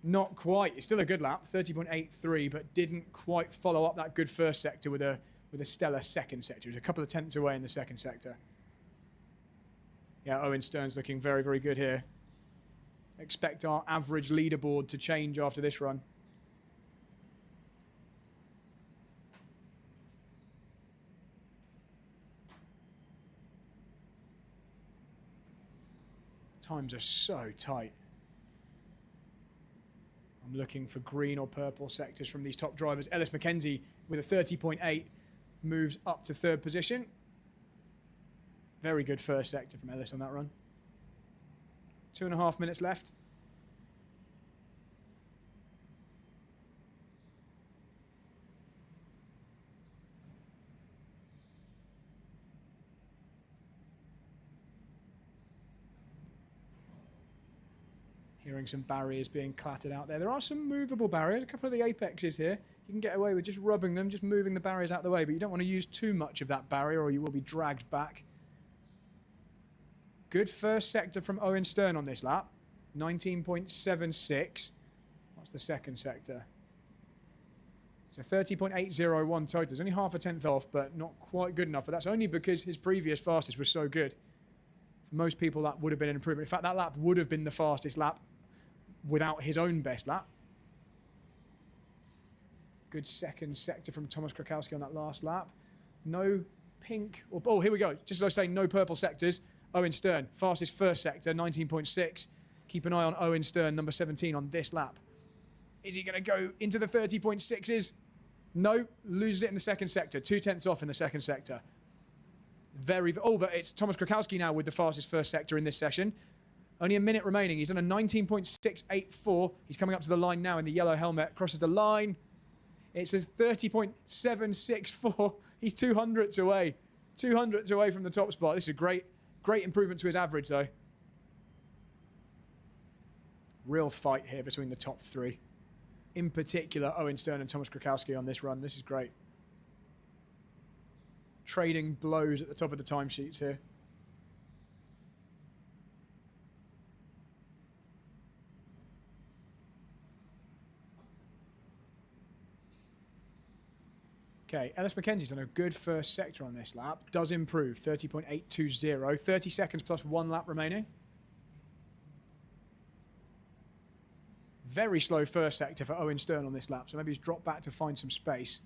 Not quite. It's still a good lap, 30.83, but didn't quite follow up that good first sector with a stellar second sector. It was a couple of tenths away in the second sector. Yeah, Owen Stern's looking very, very good here. Expect our average leaderboard to change after this run. Times are so tight. I'm looking for green or purple sectors from these top drivers. Ellis McKenzie with a 30.8 moves up to third position. Very good first sector from Ellis on that run. 2.5 minutes left. Hearing some barriers being clattered out there. There are some movable barriers, a couple of the apexes here. You can get away with just rubbing them, just moving the barriers out of the way, but you don't want to use too much of that barrier or you will be dragged back. Good first sector from Owen Stern on this lap. 19.76. What's the second sector? It's a 30.801 total. It's only half a tenth off, but not quite good enough. But that's only because his previous fastest was so good. For most people, that would have been an improvement. In fact, that lap would have been the fastest lap without his own best lap. Good second sector from Thomas Krakowski on that last lap. No pink, or, oh, here we go. Just as I say, no purple sectors. Owen Stern, fastest first sector, 19.6. Keep an eye on Owen Stern, number 17 on this lap. Is he going to go into the 30.6s? No, loses it in the second sector. 0.2 off in the second sector. But it's Thomas Krakowski now with the fastest first sector in this session. Only a minute remaining. He's on a 19.684. He's coming up to the line now in the yellow helmet. Crosses the line. It's a 30.764. He's 200ths away. 200ths away from the top spot. This is a great improvement to his average, though. Real fight here between the top three. In particular, Owen Stern and Thomas Krakowski on this run. This is great. Trading blows at the top of the timesheets here. Okay, Ellis Mackenzie's done a good first sector on this lap. Does improve, 30.820. 30 seconds plus 1 lap remaining. Very slow first sector for Owen Stern on this lap, so maybe he's dropped back to find some space.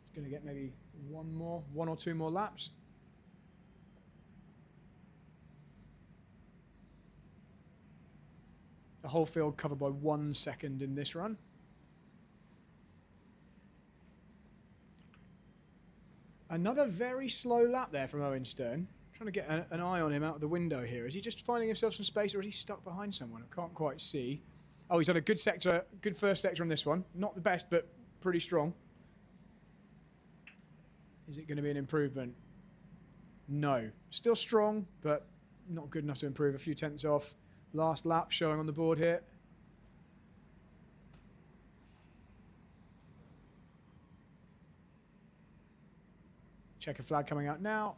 He's going to get maybe one or two more laps. The whole field covered by 1 second in this run. Another very slow lap there from Owen Stern. Trying to get an eye on him out of the window here. Is he just finding himself some space, or is he stuck behind someone? I can't quite see. Oh, he's done a good sector, good first sector on this one. Not the best, but pretty strong. Is it going to be an improvement? No. Still strong, but not good enough to improve. A few tenths off. Last lap showing on the board here. Checker flag coming out now.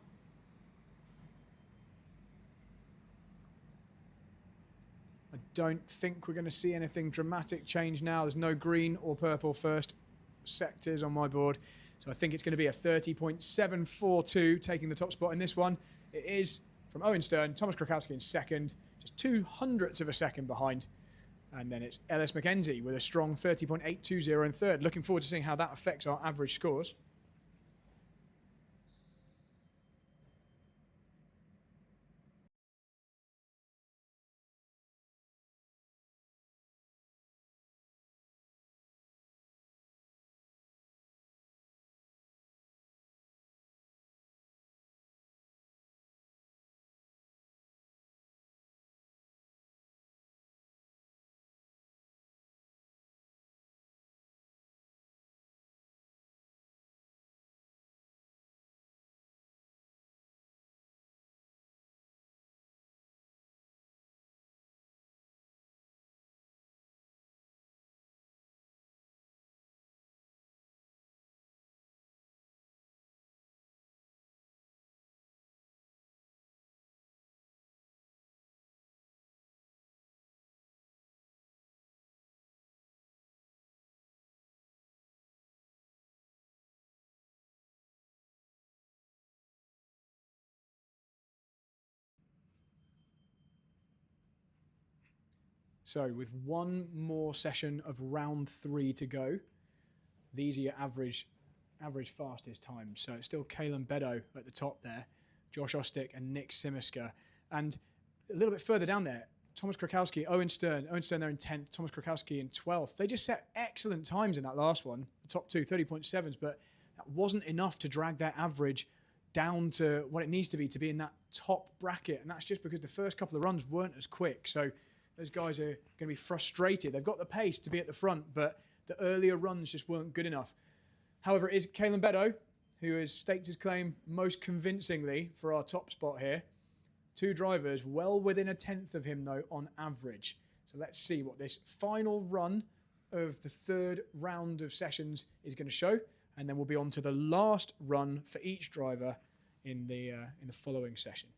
I don't think we're going to see anything dramatic change now. There's no green or purple first sectors on my board. So I think it's going to be a 30.742 taking the top spot in this one. It is from Owen Stern, Thomas Krakowski in second, just 0.02 of a second behind. And then it's Ellis Mackenzie with a strong 30.820 in third. Looking forward to seeing how that affects our average scores. So with one more session of round 3 to go, these are your average fastest times. So it's still Kalen Beddoe at the top there, Josh Ostick and Nick Simiska. And a little bit further down there, Thomas Krakowski, Owen Stern there in 10th, Thomas Krakowski in 12th. They just set excellent times in that last one, the top two, 30.7s, but that wasn't enough to drag their average down to what it needs to be in that top bracket. And that's just because the first couple of runs weren't as quick. So those guys are going to be frustrated. They've got the pace to be at the front, but the earlier runs just weren't good enough. However, it is Kalen Beddoe who has staked his claim most convincingly for our top spot here. 2 drivers well within a 10th of him, though, on average. So let's see what this final run of the 3rd round of sessions is going to show. And then we'll be on to the last run for each driver in the following session.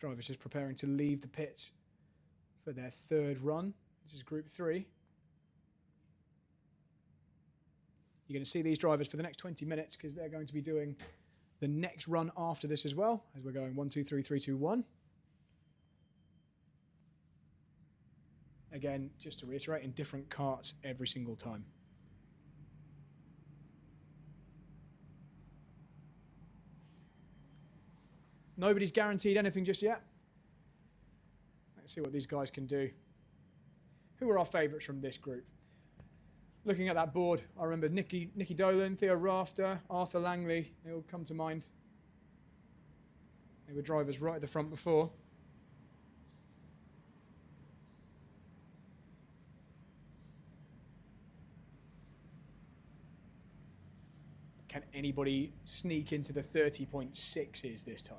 Drivers just preparing to leave the pits for their third run. This is Group 3. You're going to see these drivers for the next 20 minutes because they're going to be doing the next run after this as well, as we're going 1, 2, 3, 3, 2, 1. Again, just to reiterate, in different carts every single time. Nobody's guaranteed anything just yet. Let's see what these guys can do. Who are our favourites from this group? Looking at that board, I remember Nicky Dolan, Theo Rafter, Arthur Langley. They all come to mind. They were drivers right at the front before. Can anybody sneak into the 30.6s this time?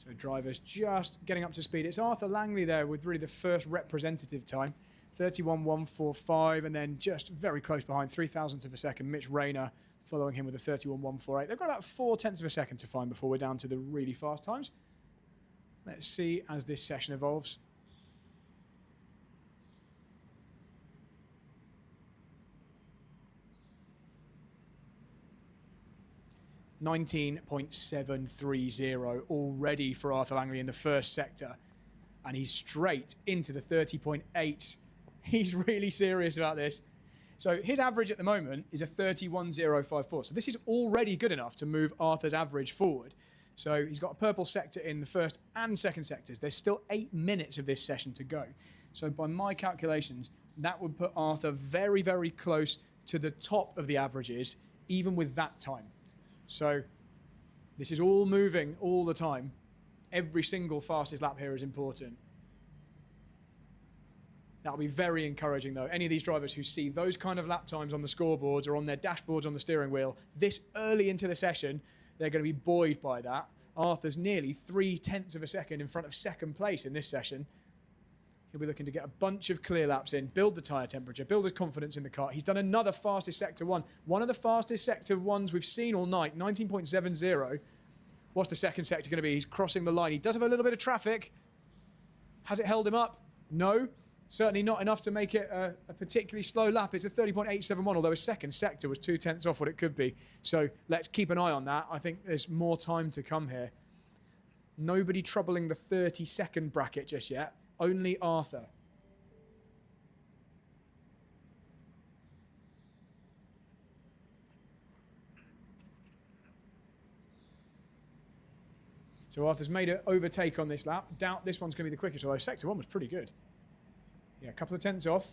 So drivers just getting up to speed. It's Arthur Langley there with really the first representative time, 31.145, and then just very close behind, 0.03 of a second, Mitch Rayner following him with a 31.148. They've got about 0.4 of a second to find before we're down to the really fast times. Let's see as this session evolves. (19.730) already for Arthur Langley in the first sector, and he's straight into the 30.8. He's really serious about this. So his average at the moment is a 31.054. So this is already good enough to move Arthur's average forward. So he's got a purple sector in the first and second sectors. There's still 8 minutes of this session to go. So by my calculations, that would put Arthur very, very close to the top of the averages, even with that time. So this is all moving all the time. Every single fastest lap here is important. That'll be very encouraging, though. Any of these drivers who see those kind of lap times on the scoreboards or on their dashboards on the steering wheel this early into the session, they're going to be buoyed by that. Arthur's nearly 0.3 of a second in front of second place in this session. He'll be looking to get a bunch of clear laps in, build the tyre temperature, build his confidence in the car. He's done another fastest sector one. One of the fastest sector ones we've seen all night, 19.70. What's the second sector going to be? He's crossing the line. He does have a little bit of traffic. Has it held him up? No. Certainly not enough to make it a particularly slow lap. It's a 30.871, although his second sector was 0.2 off what it could be. So let's keep an eye on that. I think there's more time to come here. Nobody troubling the 30-second bracket just yet. Only Arthur. So Arthur's made an overtake on this lap. Doubt this one's going to be the quickest, although sector one was pretty good. Yeah, a couple of tenths off.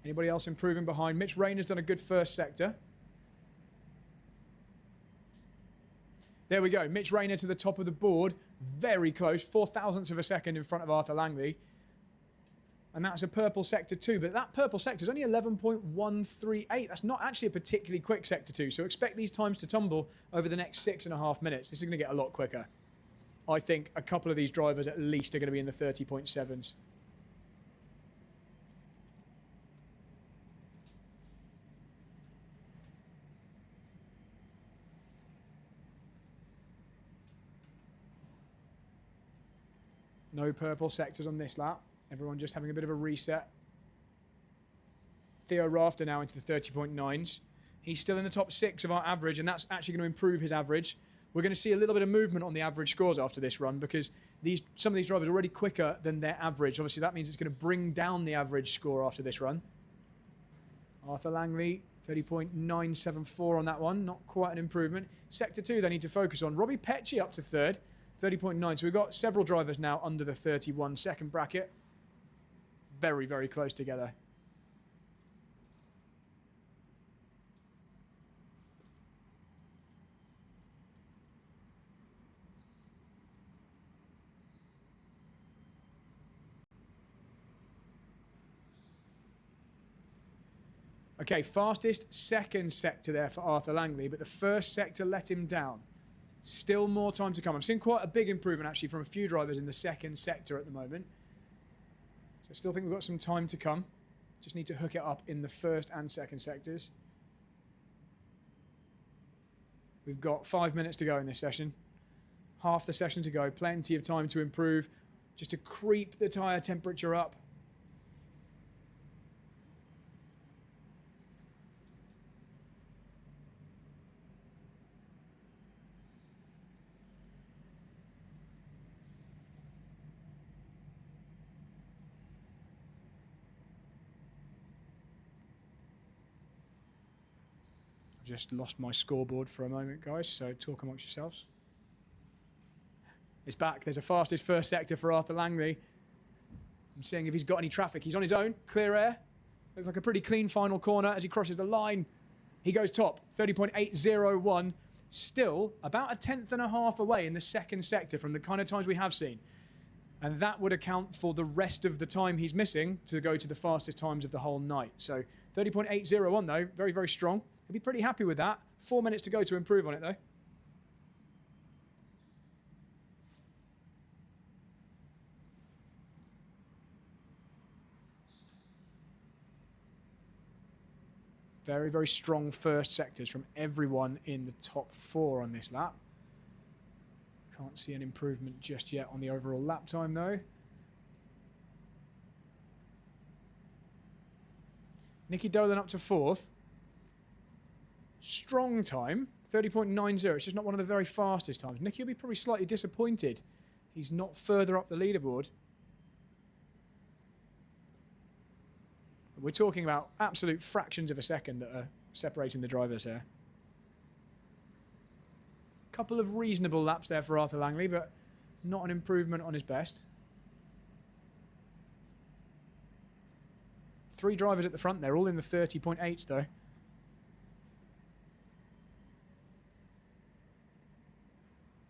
Anybody else improving behind? Mitch Rayner's done a good first sector. There we go. Mitch Rayner to the top of the board. Very close. 0.4 of a second in front of Arthur Langley. And that's a purple sector 2. But that purple sector is only 11.138. That's not actually a particularly quick sector 2. So expect these times to tumble over the next 6.5 minutes. This is going to get a lot quicker. I think a couple of these drivers at least are going to be in the 30.7s. No purple sectors on this lap. Everyone just having a bit of a reset. Theo Rafter now into the 30.9s. He's still in the top 6 of our average, and that's actually going to improve his average. We're going to see a little bit of movement on the average scores after this run because some of these drivers are already quicker than their average. Obviously, that means it's going to bring down the average score after this run. Arthur Langley, 30.974 on that one. Not quite an improvement. Sector 2 they need to focus on. Robbie Petchy up to 3rd. 30.9. So we've got several drivers now under the 31-second bracket. Very, very close together. Okay, fastest second sector there for Arthur Langley, but the first sector let him down. Still more time to come. I'm seeing quite a big improvement actually from a few drivers in the second sector at the moment. So I still think we've got some time to come. Just need to hook it up in the first and second sectors. We've got 5 minutes to go in this session. Half the session to go. Plenty of time to improve. Just to creep the tyre temperature up. Just lost my scoreboard for a moment, guys, so talk amongst yourselves. It's back. There's a fastest first sector for Arthur Langley. I'm seeing if he's got any traffic. He's on his own, clear air. Looks like a pretty clean final corner as he crosses the line. He goes top, 30.801. Still about a tenth and a half away in the second sector from the kind of times we have seen. And that would account for the rest of the time he's missing to go to the fastest times of the whole night. So 30.801 though, very, very strong. He'll be pretty happy with that. 4 minutes to go to improve on it, though. Very, very strong first sectors from everyone in the top 4 on this lap. Can't see an improvement just yet on the overall lap time, though. Nicky Dolan up to 4th. Strong time, 30.90. It's just not one of the very fastest times. Nicky will be probably slightly disappointed. He's not further up the leaderboard. We're talking about absolute fractions of a second that are separating the drivers here. Couple of reasonable laps there for Arthur Langley, but not an improvement on his best. 3 drivers at the front there, all in the 30.8s though.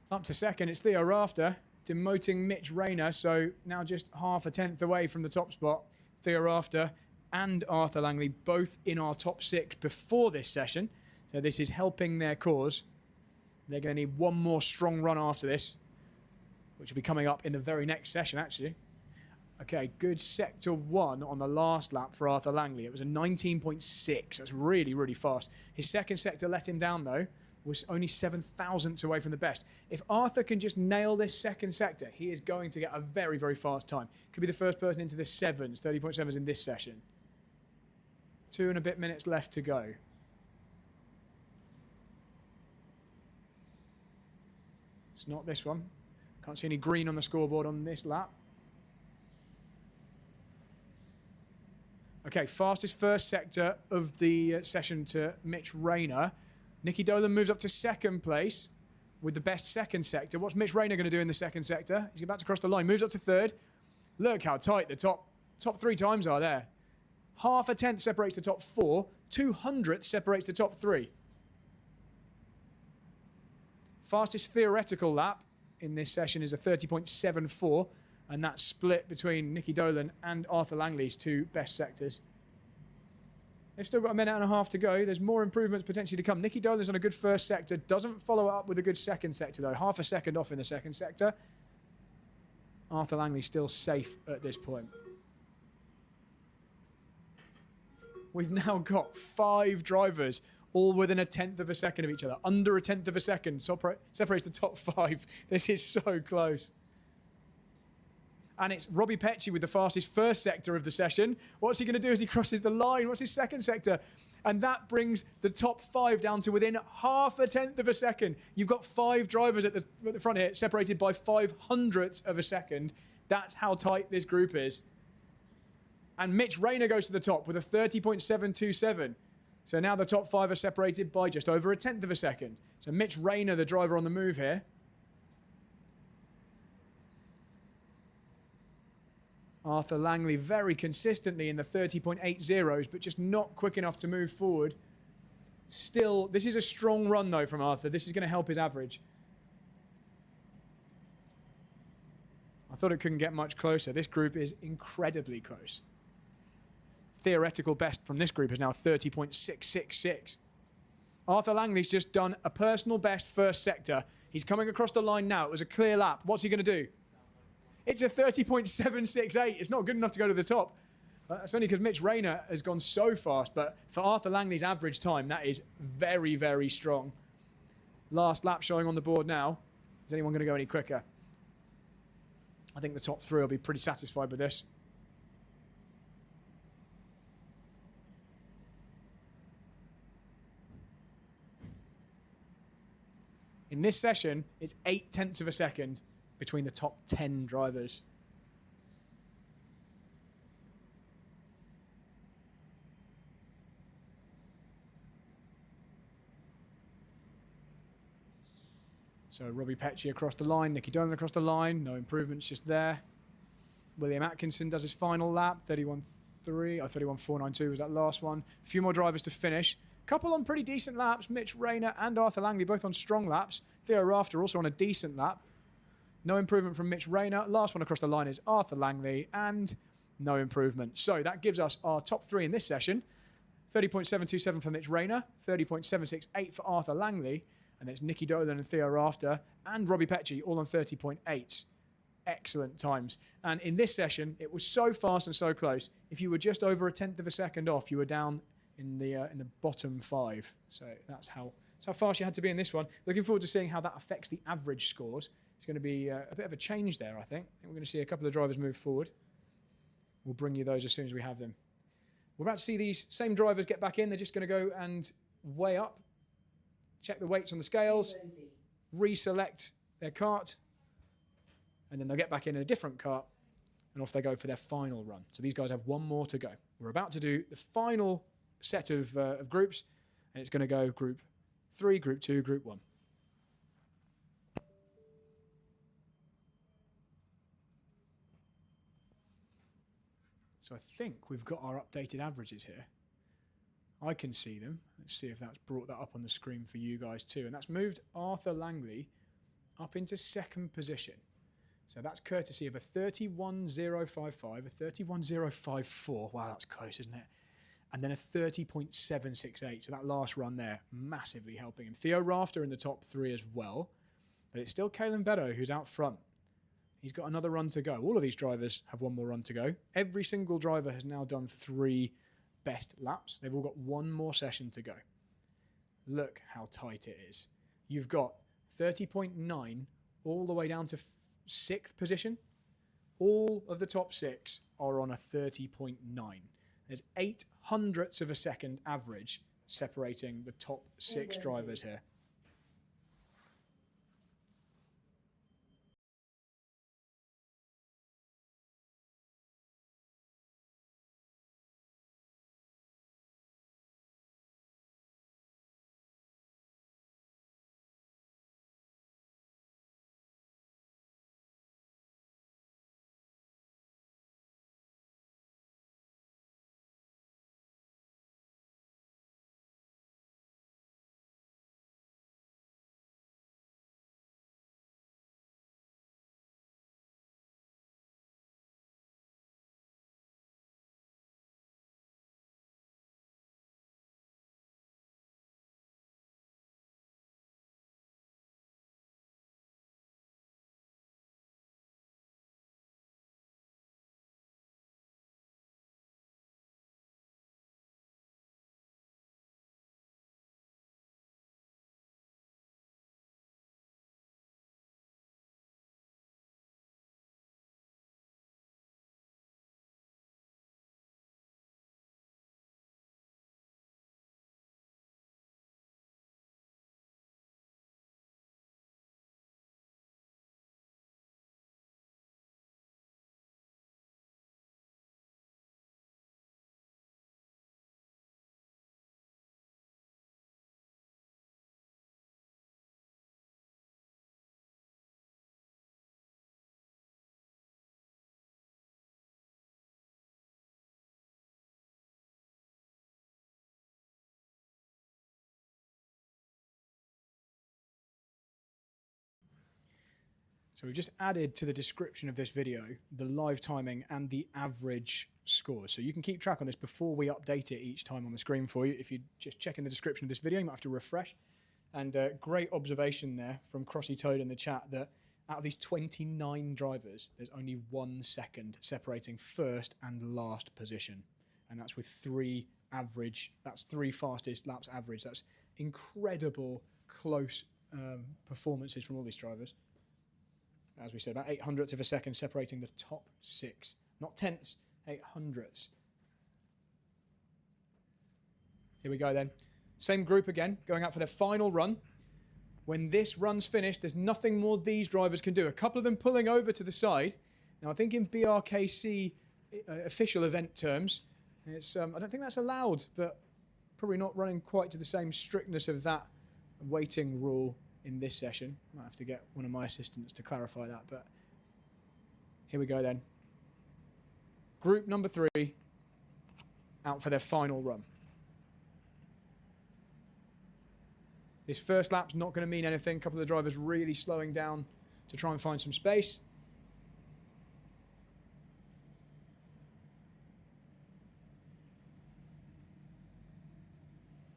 Up to second, it's Theo Rafter, demoting Mitch Rayner, so now just half a tenth away from the top spot. Theo Rafter and Arthur Langley both in our top 6 before this session, so this is helping their cause. They're going to need one more strong run after this, which will be coming up in the very next session, actually. Okay, good sector 1 on the last lap for Arthur Langley. It was a 19.6. That's really, really fast. His second sector let him down, though. Was only 7 thousandths away from the best. If Arthur can just nail this second sector, he is going to get a very, very fast time. Could be the first person into the 7s, 30.7s in this session. 2 and a bit minutes left to go. It's not this one. Can't see any green on the scoreboard on this lap. Okay, fastest first sector of the session to Mitch Rayner. Nicky Dolan moves up to second place with the best second sector. What's Mitch Rayner going to do in the second sector? He's about to cross the line. Moves up to third. Look how tight the top 3 times are there. Half a tenth separates the top 4. 200th separates the top 3. Fastest theoretical lap in this session is a 30.74. And that's split between Nicky Dolan and Arthur Langley's 2 best sectors. They've still got a minute and a half to go. There's more improvements potentially to come. Nicky Dolan's on a good first sector. Doesn't follow up with a good second sector, though. Half a second off in the second sector. Arthur Langley still safe at this point. We've now got 5 drivers, all within a tenth of a second of each other. Under a tenth of a second separates the top 5. This is so close. And it's Robbie Pecci with the fastest first sector of the session. What's he going to do as he crosses the line? What's his second sector? And that brings the top 5 down to within half a tenth of a second. You've got 5 drivers at the front here, separated by 500ths of a second. That's how tight this group is. And Mitch Rayner goes to the top with a 30.727. So now the top 5 are separated by just over a tenth of a second. So Mitch Rayner, the driver on the move here. Arthur Langley very consistently in the 30.80s, but just not quick enough to move forward. Still, this is a strong run, though, from Arthur. This is going to help his average. I thought it couldn't get much closer. This group is incredibly close. theoretical best from this group is now 30.666. Arthur Langley's just done a personal best first sector. He's coming across the line now. It was a clear lap. What's he going to do? It's a 30.768. It's not good enough to go to the top. That's only because Mitch Rayner has gone so fast. But for Arthur Langley's average time, that is very, very strong. Last lap showing on the board now. Is anyone going to go any quicker? I think the top three will be pretty satisfied with this. In this session, it's 0.8 of a second between the top 10 drivers. So Robbie Petchy across the line, Nicky Dolan across the line, no improvements just there. William Atkinson does his final lap, 31.3, or 31.492 was that last one. A few more drivers to finish. Couple on pretty decent laps, Mitch Rayner and Arthur Langley both on strong laps. Theo Rafter also on a decent lap. No improvement from Mitch Rayner. Last one across the line is Arthur Langley and no improvement. So that gives us our top three in this session. 30.727 for Mitch Rayner, 30.768 for Arthur Langley, and it's Nicky Dolan and Theo Rafter and Robbie Petchy all on 30.8. Excellent times. And in this session, it was so fast and so close. If you were just over 1/10 of a second off, you were down in the bottom 5. So that's how fast you had to be in this one. Looking forward to seeing how that affects the average scores. It's going to be a bit of a change there, I think. We're going to see a couple of drivers move forward. We'll bring you those as soon as we have them. We're about to see these same drivers get back in. They're just going to go and weigh up, check the weights on the scales, reselect their kart, and then they'll get back in a different kart, and off they go for their final run. So these guys have one more to go. We're about to do the final set of groups, and it's going to go Group 3, Group 2, Group 1. So I think we've got our updated averages here. I can see them. Let's see if that's brought that up on the screen for you guys too. And that's moved Arthur Langley up into second position. So that's courtesy of a 31.055, a 31.054. Wow, that's close, isn't it? And then a 30.768. So that last run there, massively helping him. Theo Rafter in the top 3 as well. But it's still Kalen Beddoe who's out front. He's got another run to go. All of these drivers have one more run to go. Every single driver has now done 3 best laps. They've all got one more session to go. Look how tight it is. You've got 30.9 all the way down to 6th position. All of the top 6 are on a 30.9. There's 0.08 of a second average separating the top 6 drivers here. So we've just added to the description of this video the live timing and the average scores. So you can keep track on this before we update it each time on the screen for you. If you just check in the description of this video, you might have to refresh. And great observation there from Crossy Toad in the chat that out of these 29 drivers, there's only 1 second separating first and last position. And that's with 3 average, that's 3 fastest laps average. That's incredible close performances from all these drivers. As we said, about 800ths of a second separating the top 6. Not tenths, 800ths. Here we go then. Same group again, going out for their final run. When this run's finished, there's nothing more these drivers can do. A couple of them pulling over to the side. Now, I think in BRKC official event terms, it's, I don't think that's allowed, but probably not running quite to the same strictness of that waiting rule in this session. Might have to get one of my assistants to clarify that, but here we go then. Group number 3 out for their final run. This first lap's not going to mean anything. A couple of the drivers really slowing down to try and find some space.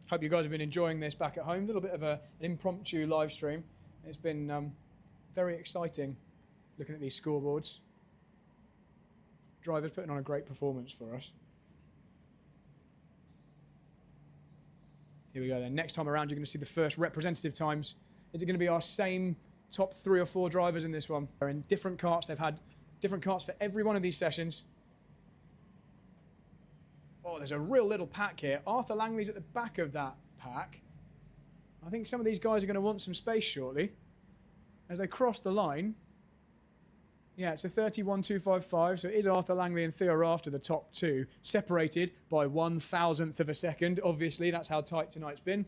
Hope you guys have been enjoying this back at home. A little bit of an impromptu live stream. It's been very exciting looking at these scoreboards. Drivers putting on a great performance for us. Here we go then. Next time around, you're going to see the first representative times. Is it going to be our same top 3 or 4 drivers in this one? They're in different karts. They've had different karts for every one of these sessions. Oh, there's a real little pack here. Arthur Langley's at the back of that pack. I think some of these guys are going to want some space shortly. As they cross the line. Yeah, it's a 31.255, so it is Arthur Langley and Theo after the top 2, separated by 1,000th of a second. Obviously, that's how tight tonight's been.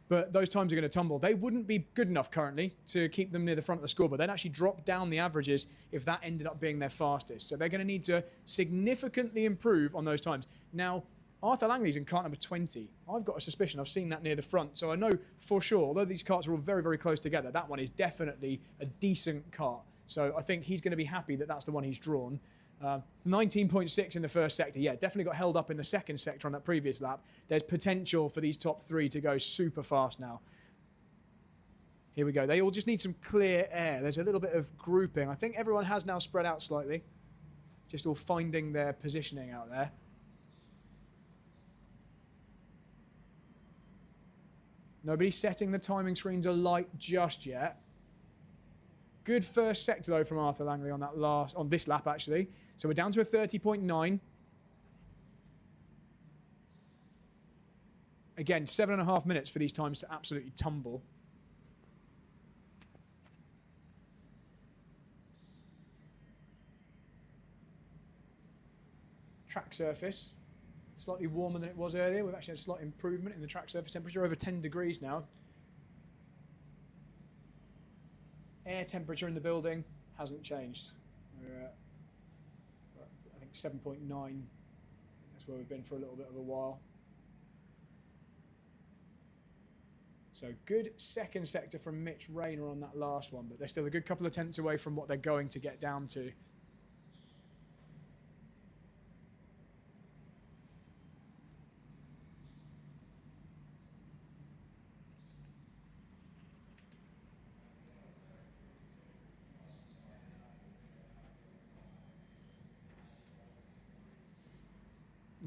But those times are going to tumble. They wouldn't be good enough currently to keep them near the front of the scoreboard. They'd actually drop down the averages if that ended up being their fastest. So they're going to need to significantly improve on those times. Now, Arthur Langley's in kart number 20. I've got a suspicion I've seen that near the front. So I know for sure, although these karts are all very, very close together, that one is definitely a decent kart. So I think he's going to be happy that that's the one he's drawn. 19.6 in the first sector. Yeah, definitely got held up in the second sector on that previous lap. There's potential for these top 3 to go super fast now. Here we go. They all just need some clear air. There's a little bit of grouping. I think everyone has now spread out slightly. Just all finding their positioning out there. Nobody's setting the timing screens alight just yet. Good first sector though from Arthur Langley on this lap actually. So we're down to a 30.9. Again, 7.5 minutes for these times to absolutely tumble. Track surface, slightly warmer than it was earlier. We've actually had a slight improvement in the track surface temperature, over 10 degrees now. Air temperature in the building hasn't changed. We're at, I think 7.9. That's where we've been for a little bit of a while. So good second sector from Mitch Rayner on that last one, but they're still a good couple of tenths away from what they're going to get down to.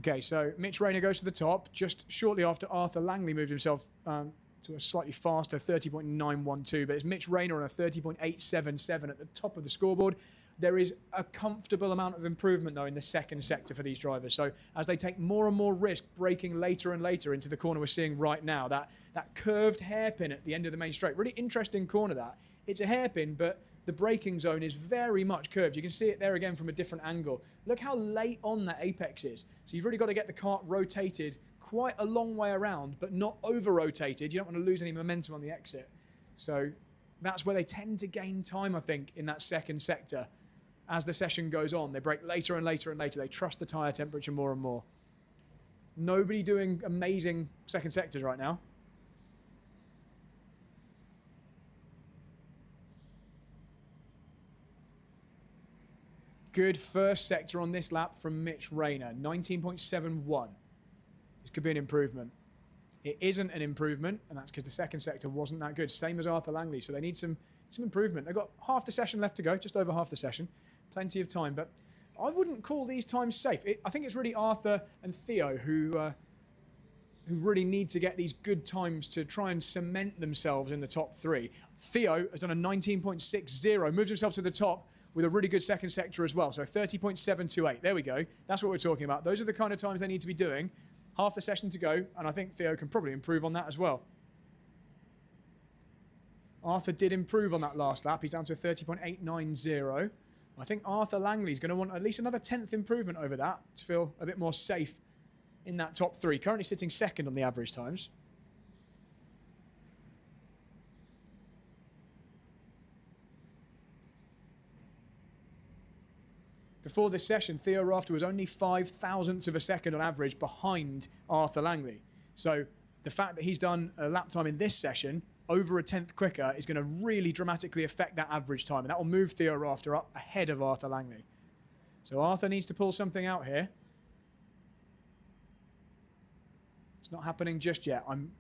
Okay, so Mitch Rayner goes to the top just shortly after Arthur Langley moved himself to a slightly faster 30.912, but it's Mitch Rayner on a 30.877 at the top of the scoreboard. There is a comfortable amount of improvement, though, in the second sector for these drivers. So as they take more and more risk braking later and later into the corner we're seeing right now, that curved hairpin at the end of the main straight, really interesting corner that. It's a hairpin, but the braking zone is very much curved. You can see it there again from a different angle. Look how late on that apex is. So you've really got to get the kart rotated quite a long way around, but not over-rotated. You don't want to lose any momentum on the exit. So that's where they tend to gain time, I think, in that second sector. As the session goes on, they brake later and later and later. They trust the tyre temperature more and more. Nobody doing amazing second sectors right now. Good first sector on this lap from Mitch Rayner, 19.71. This could be an improvement. It isn't an improvement, and that's because the second sector wasn't that good. Same as Arthur Langley, so they need some improvement. They've got half the session left to go, just over half the session. Plenty of time, but I wouldn't call these times safe. I think it's really Arthur and Theo who really need to get these good times to try and cement themselves in the top three. Theo has done a 19.60, moves himself to the top with a really good second sector as well. So 30.728. There we go. That's what we're talking about. Those are the kind of times they need to be doing. Half the session to go, and I think Theo can probably improve on that as well. Arthur did improve on that last lap. He's down to 30.890. I think Arthur Langley's going to want at least another 10th improvement over that to feel a bit more safe in that top three. Currently sitting second on the average times. Before this session, Theo Rafter was only 0.05 of a second on average behind Arthur Langley. So the fact that he's done a lap time in this session over a 10th quicker is going to really dramatically affect that average time. And that will move Theo Rafter up ahead of Arthur Langley. So Arthur needs to pull something out here. It's not happening just yet. I'm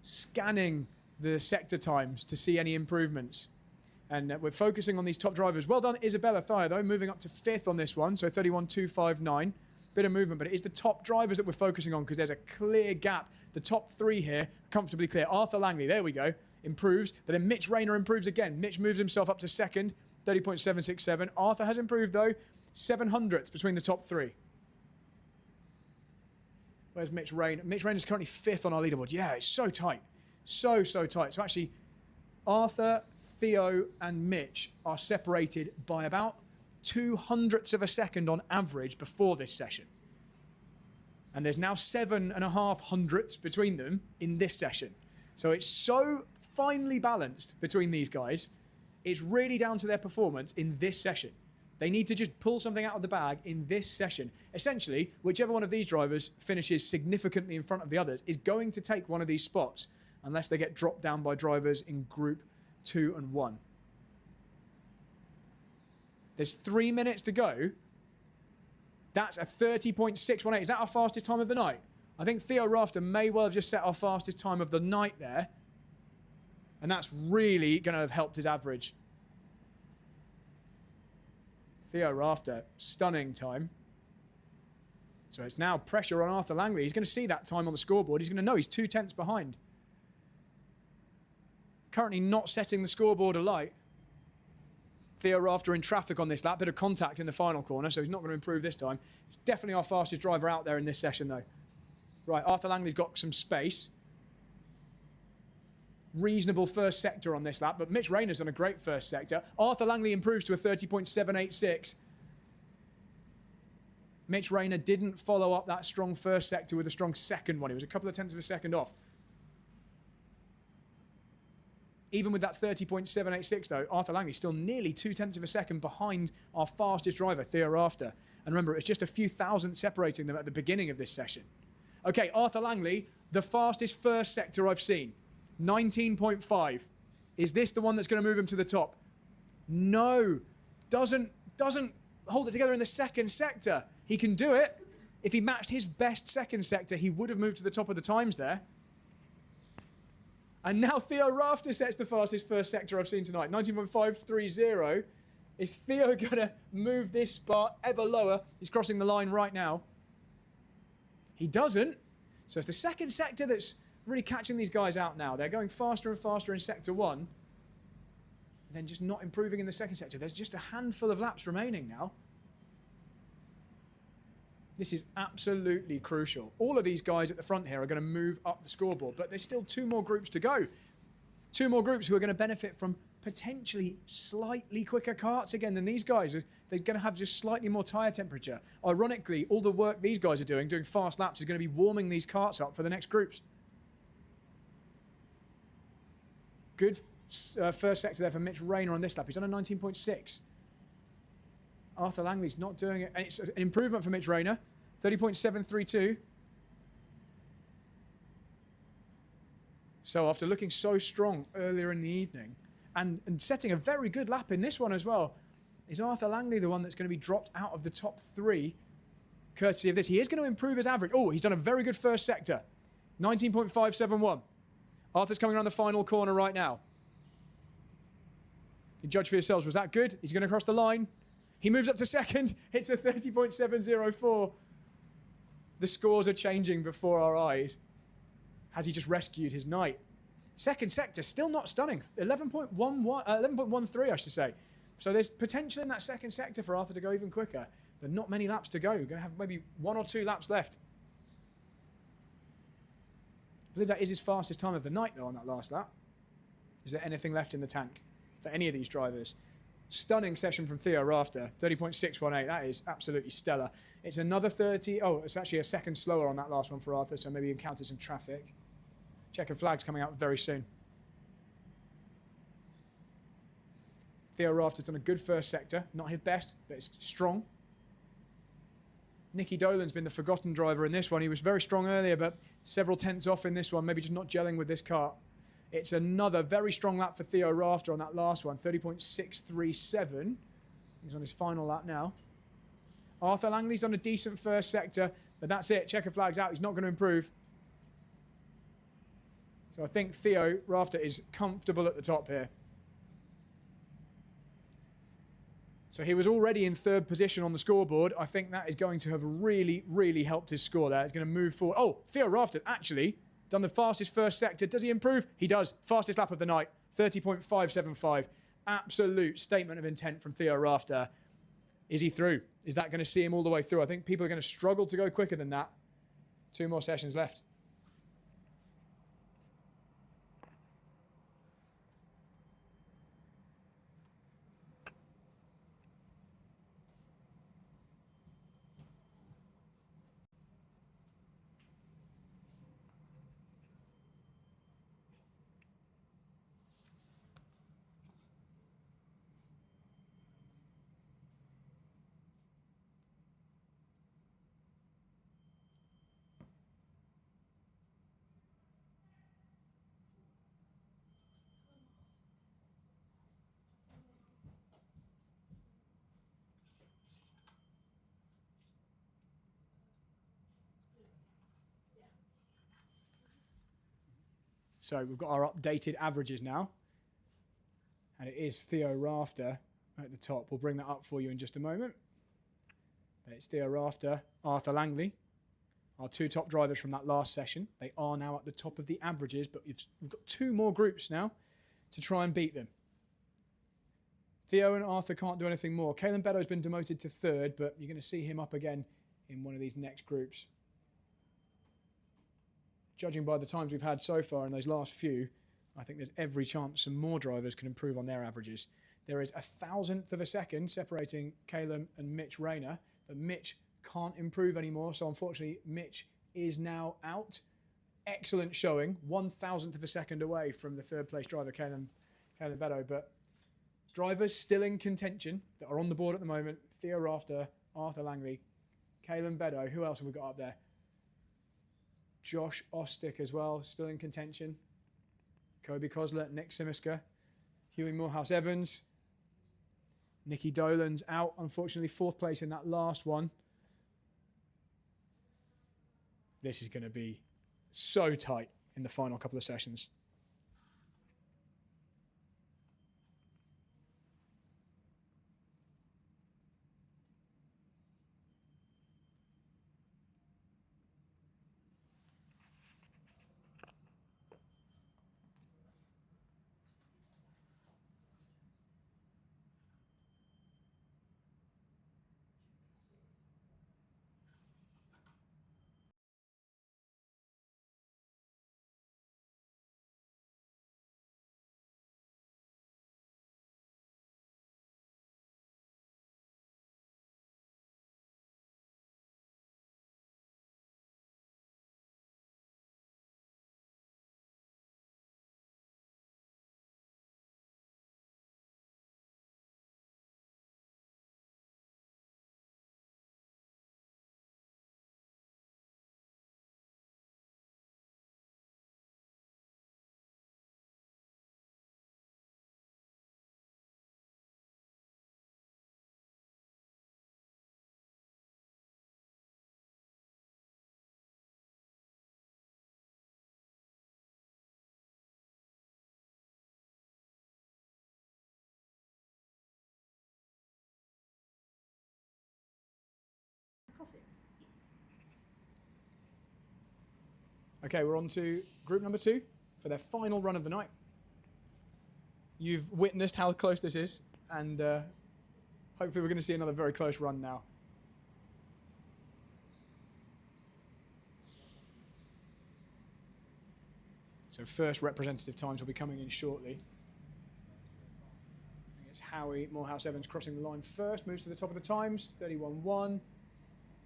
scanning the sector times to see any improvements. And we're focusing on these top drivers. Well done, Isabella Thayer, though, moving up to 5th on this one. So 31.259. Bit of movement, but it is the top drivers that we're focusing on because there's a clear gap. The top three here, comfortably clear. Arthur Langley, there we go, improves. But then Mitch Rayner improves again. Mitch moves himself up to second, 30.767. Arthur has improved, though, 700ths between the top three. Where's Mitch Rayner? Mitch Rayner's currently 5th on our leaderboard. Yeah, it's so tight. So tight. So actually, Arthur, Theo and Mitch are separated by about 0.02 of a second on average before this session. And there's now 7.5 hundredths between them in this session. So it's so finely balanced between these guys. It's really down to their performance in this session. They need to just pull something out of the bag in this session. Essentially, whichever one of these drivers finishes significantly in front of the others is going to take one of these spots unless they get dropped down by drivers in Group 2 and 1. There's 3 minutes to go. That's a 30.618. Is that our fastest time of the night? I think Theo Rafter may well have just set our fastest time of the night there. And that's really going to have helped his average. Theo Rafter, stunning time. So it's now pressure on Arthur Langley. He's going to see that time on the scoreboard. He's going to know he's 0.2 behind. Currently not setting the scoreboard alight. Theo Rafter in traffic on this lap. Bit of contact in the final corner, so he's not going to improve this time. He's definitely our fastest driver out there in this session, though. Right, Arthur Langley's got some space. Reasonable first sector on this lap, but Mitch Rayner's done a great first sector. Arthur Langley improves to a 30.786. Mitch Rayner didn't follow up that strong first sector with a strong second one. He was a couple of tenths of a second off. Even with that 30.786, though, Arthur Langley still nearly 0.2 of a second behind our fastest driver, Theo Rafter. And remember, it's just a few thousand separating them at the beginning of this session. Okay, Arthur Langley, the fastest first sector I've seen. 19.5. Is this the one that's going to move him to the top? No. Doesn't hold it together in the second sector. He can do it. If he matched his best second sector, he would have moved to the top of the times there. And now Theo Rafter sets the fastest first sector I've seen tonight. 19.530. Is Theo going to move this spot ever lower? He's crossing the line right now. He doesn't. So it's the second sector that's really catching these guys out now. They're going faster and faster in sector 1. And then just not improving in the second sector. There's just a handful of laps remaining now. This is absolutely crucial. All of these guys at the front here are going to move up the scoreboard, but there's still 2 more groups to go. 2 more groups who are going to benefit from potentially slightly quicker karts again than these guys. They're going to have just slightly more tyre temperature. Ironically, all the work these guys are doing fast laps, is going to be warming these karts up for the next groups. Good first sector there for Mitch Rayner on this lap. He's done a 19.6. Arthur Langley's not doing it. And it's an improvement for Mitch Rayner. 30.732. So after looking so strong earlier in the evening and setting a very good lap in this one as well, Is Arthur Langley the one that's going to be dropped out of the top 3 courtesy of this? He is going to improve his average. Oh, he's done a very good first sector. 19.571. Arthur's coming around the final corner right now. You can judge for yourselves. Was that good? He's going to cross the line. He moves up to second. It's a 30.704. The scores are changing before our eyes. Has he just rescued his night? Second sector, still not stunning. 11.13, I should say. So there's potential in that second sector for Arthur to go even quicker. But not many laps to go. We're going to have maybe 1 or 2 laps left. I believe that is his fastest time of the night, though, on that last lap. Is there anything left in the tank for any of these drivers? Stunning session from Theo Rafter, 30.618. That is absolutely stellar. It's another 30. Oh, it's actually a second slower on that last one for Arthur, so maybe he encountered some traffic. Checkered flags coming out very soon. Theo Rafter's done a good first sector. Not his best, but it's strong. Nicky Dolan's been the forgotten driver in this one. He was very strong earlier, but several tenths off in this one, maybe just not gelling with this car. It's another very strong lap for Theo Rafter on that last one, 30.637. He's on his final lap now. Arthur Langley's done a decent first sector, but that's it. Checker flag's out. He's not going to improve. So I think Theo Rafter is comfortable at the top here. So he was already in 3rd position on the scoreboard. I think that is going to have really, really helped his score there. It's going to move forward. Oh, Theo Rafter actually done the fastest first sector. Does he improve? He does. Fastest lap of the night, 30.575. Absolute statement of intent from Theo Rafter. Is he through? Is that going to see him all the way through? I think people are going to struggle to go quicker than that. 2 more sessions left. So we've got our updated averages now. And it is Theo Rafter at the top. We'll bring that up for you in just a moment. But it's Theo Rafter, Arthur Langley, our 2 top drivers from that last session. They are now at the top of the averages, but we've got 2 more groups now to try and beat them. Theo and Arthur can't do anything more. Caelan Beddoes been demoted to 3rd, but you're going to see him up again in one of these next groups. Judging by the times we've had so far in those last few, I think there's every chance some more drivers can improve on their averages. There is 1,000th of a second separating Caelan and Mitch Rayner, but Mitch can't improve anymore, so unfortunately Mitch is now out. Excellent showing, 1,000th of a second away from the 3rd place driver, Caelan Beddoes, but drivers still in contention that are on the board at the moment: Theo Rafter, Arthur Langley, Caelan Beddoes. Who else have we got up there? Josh Ostick as well, still in contention. Kobe Kosler, Nick Simiska, Huey Morehouse-Evans. Nicky Dolan's out, unfortunately, 4th place in that last one. This is going to be so tight in the final couple of sessions. Okay, we're on to group number 2 for their final run of the night. You've witnessed how close this is, and hopefully we're going to see another very close run now. So first representative times will be coming in shortly. I think it's Howie Morehouse-Evans crossing the line first, moves to the top of the times, 31.1.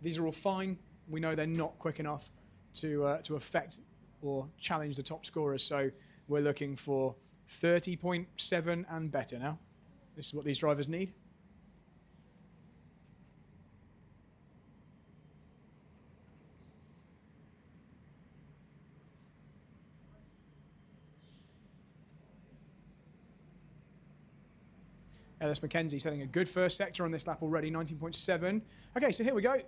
These are all fine. We know they're not quick enough to affect or challenge the top scorers, so we're looking for 30.7 and better now. This is what these drivers need. Ellis McKenzie setting a good first sector on this lap already, 19.7. Okay, so here we go.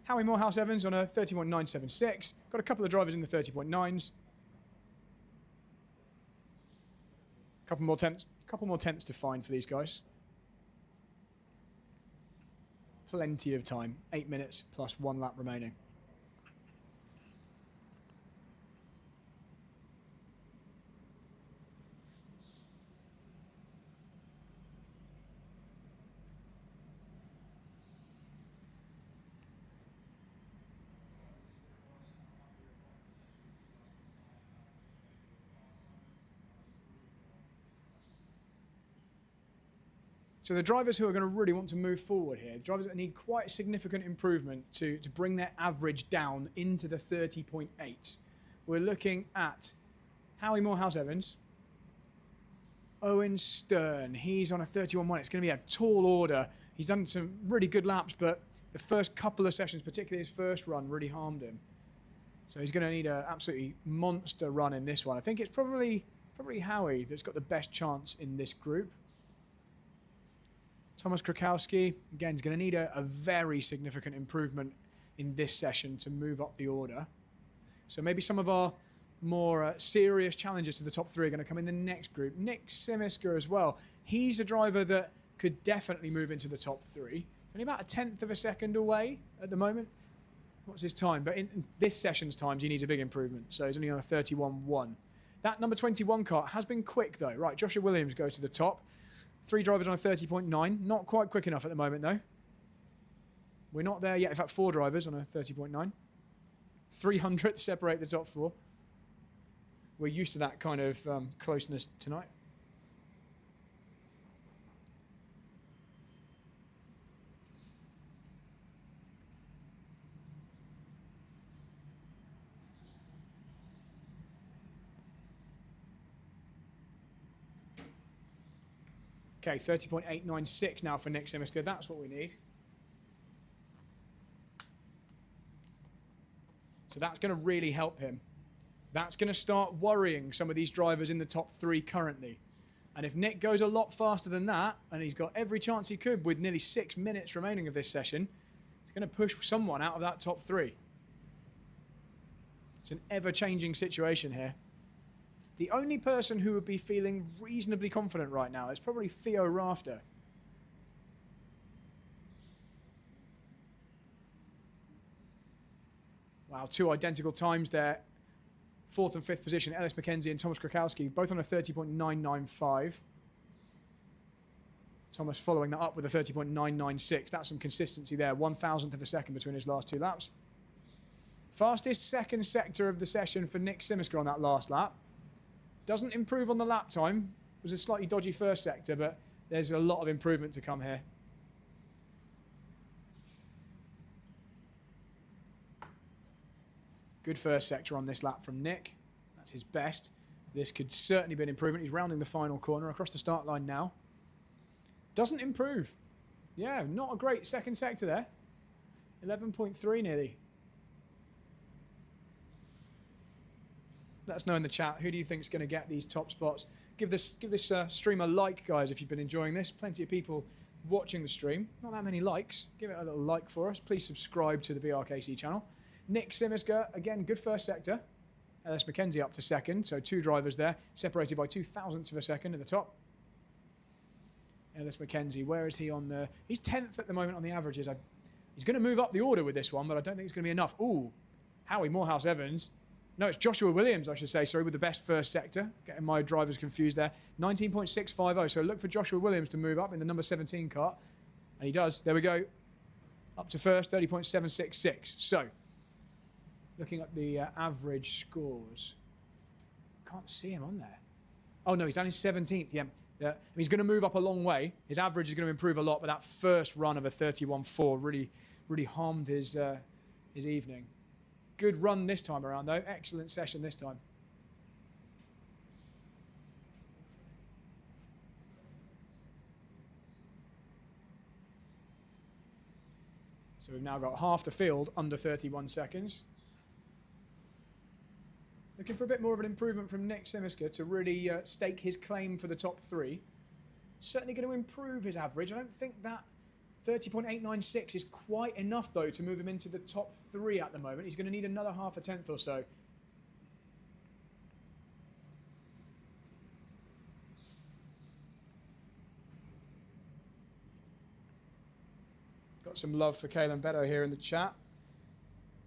Howie Morehouse-Evans on a 30.976. Got a couple of drivers in the 30.9s. Couple more tenths to find for these guys. Plenty of time, 8 minutes plus 1 lap remaining. So the drivers who are going to really want to move forward here, the drivers that need quite a significant improvement to bring their average down into the 30.8. We're looking at Howie Morehouse-Evans, Owen Stern. He's on a 31.1. It's going to be a tall order. He's done some really good laps, but the first couple of sessions, particularly his first run, really harmed him. So he's going to need an absolutely monster run in this one. I think it's probably Howie that's got the best chance in this group. Thomas Krakowski, again, is going to need a very significant improvement in this session to move up the order. So maybe some of our more serious challenges to the top 3 are going to come in the next group. Nick Simiska as well. He's a driver that could definitely move into the top 3. Only about a tenth of a second away at the moment. What's his time? But in this session's times, he needs a big improvement. So he's only on a 31.1. That number 21 car has been quick, though. Right, Joshua Williams goes to the top. 3 drivers on a 30.9. Not quite quick enough at the moment, though. We're not there yet. In fact, 4 drivers on a 30.9. 300 to separate the top 4. We're used to that kind of closeness tonight. Okay, 30.896 now for Nick Simiska. That's what we need. So that's going to really help him. That's going to start worrying some of these drivers in the top 3 currently. And if Nick goes a lot faster than that, and he's got every chance he could with nearly 6 minutes remaining of this session, he's going to push someone out of that top 3. It's an ever-changing situation here. The only person who would be feeling reasonably confident right now is probably Theo Rafter. Wow, 2 identical times there. 4th and 5th position, Ellis McKenzie and Thomas Krakowski, both on a 30.995. Thomas following that up with a 30.996. That's some consistency there. 1,000th of a second between his last 2 laps. Fastest second sector of the session for Nick Simiska on that last lap. Doesn't improve on the lap time. It was a slightly dodgy first sector, but there's a lot of improvement to come here. Good first sector on this lap from Nick. That's his best. This could certainly be an improvement. He's rounding the final corner across the start line now. Doesn't improve. Yeah, not a great second sector there. 11.3 nearly. Let us know in the chat, who do you think is going to get these top spots? Give this stream a like, guys, if you've been enjoying this. Plenty of people watching the stream. Not that many likes. Give it a little like for us. Please subscribe to the BRKC channel. Nick Simiska, again, good first sector. Ellis McKenzie up to second, so 2 drivers there, separated by 0.02 of a second at the top. Ellis McKenzie, where is he on the... He's 10th at the moment on the averages. He's going to move up the order with this one, but I don't think it's going to be enough. Ooh, Howie Morehouse-Evans. No, it's Joshua Williams, I should say, sorry, with the best first sector. Getting my drivers confused there. 19.650. So look for Joshua Williams to move up in the number 17 kart. And he does. There we go. Up to first, 30.766. So, looking at the average scores. Can't see him on there. Oh, no, he's down in 17th. Yeah. He's going to move up a long way. His average is going to improve a lot, but that first run of a 31.4 really harmed his evening. Good run this time around, though. Excellent session this time. So we've now got half the field under 31 seconds. Looking for a bit more of an improvement from Nick Simiska to really stake his claim for the top 3. Certainly going to improve his average. I don't think that 30.896 is quite enough, though, to move him into the top 3 at the moment. He's going to need another half a tenth or so. Got some love for Kalen Beto here in the chat.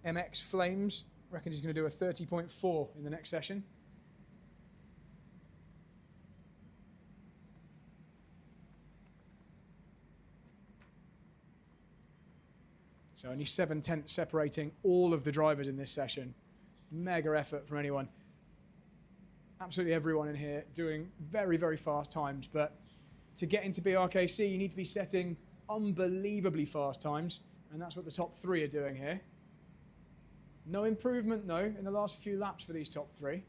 MX Flames reckons he's going to do a 30.4 in the next session. So only 7/10 separating all of the drivers in this session. Mega effort from anyone. Absolutely everyone in here doing very, very fast times. But to get into BRKC, you need to be setting unbelievably fast times. And that's what the top 3 are doing here. No improvement, though, in the last few laps for these top 3.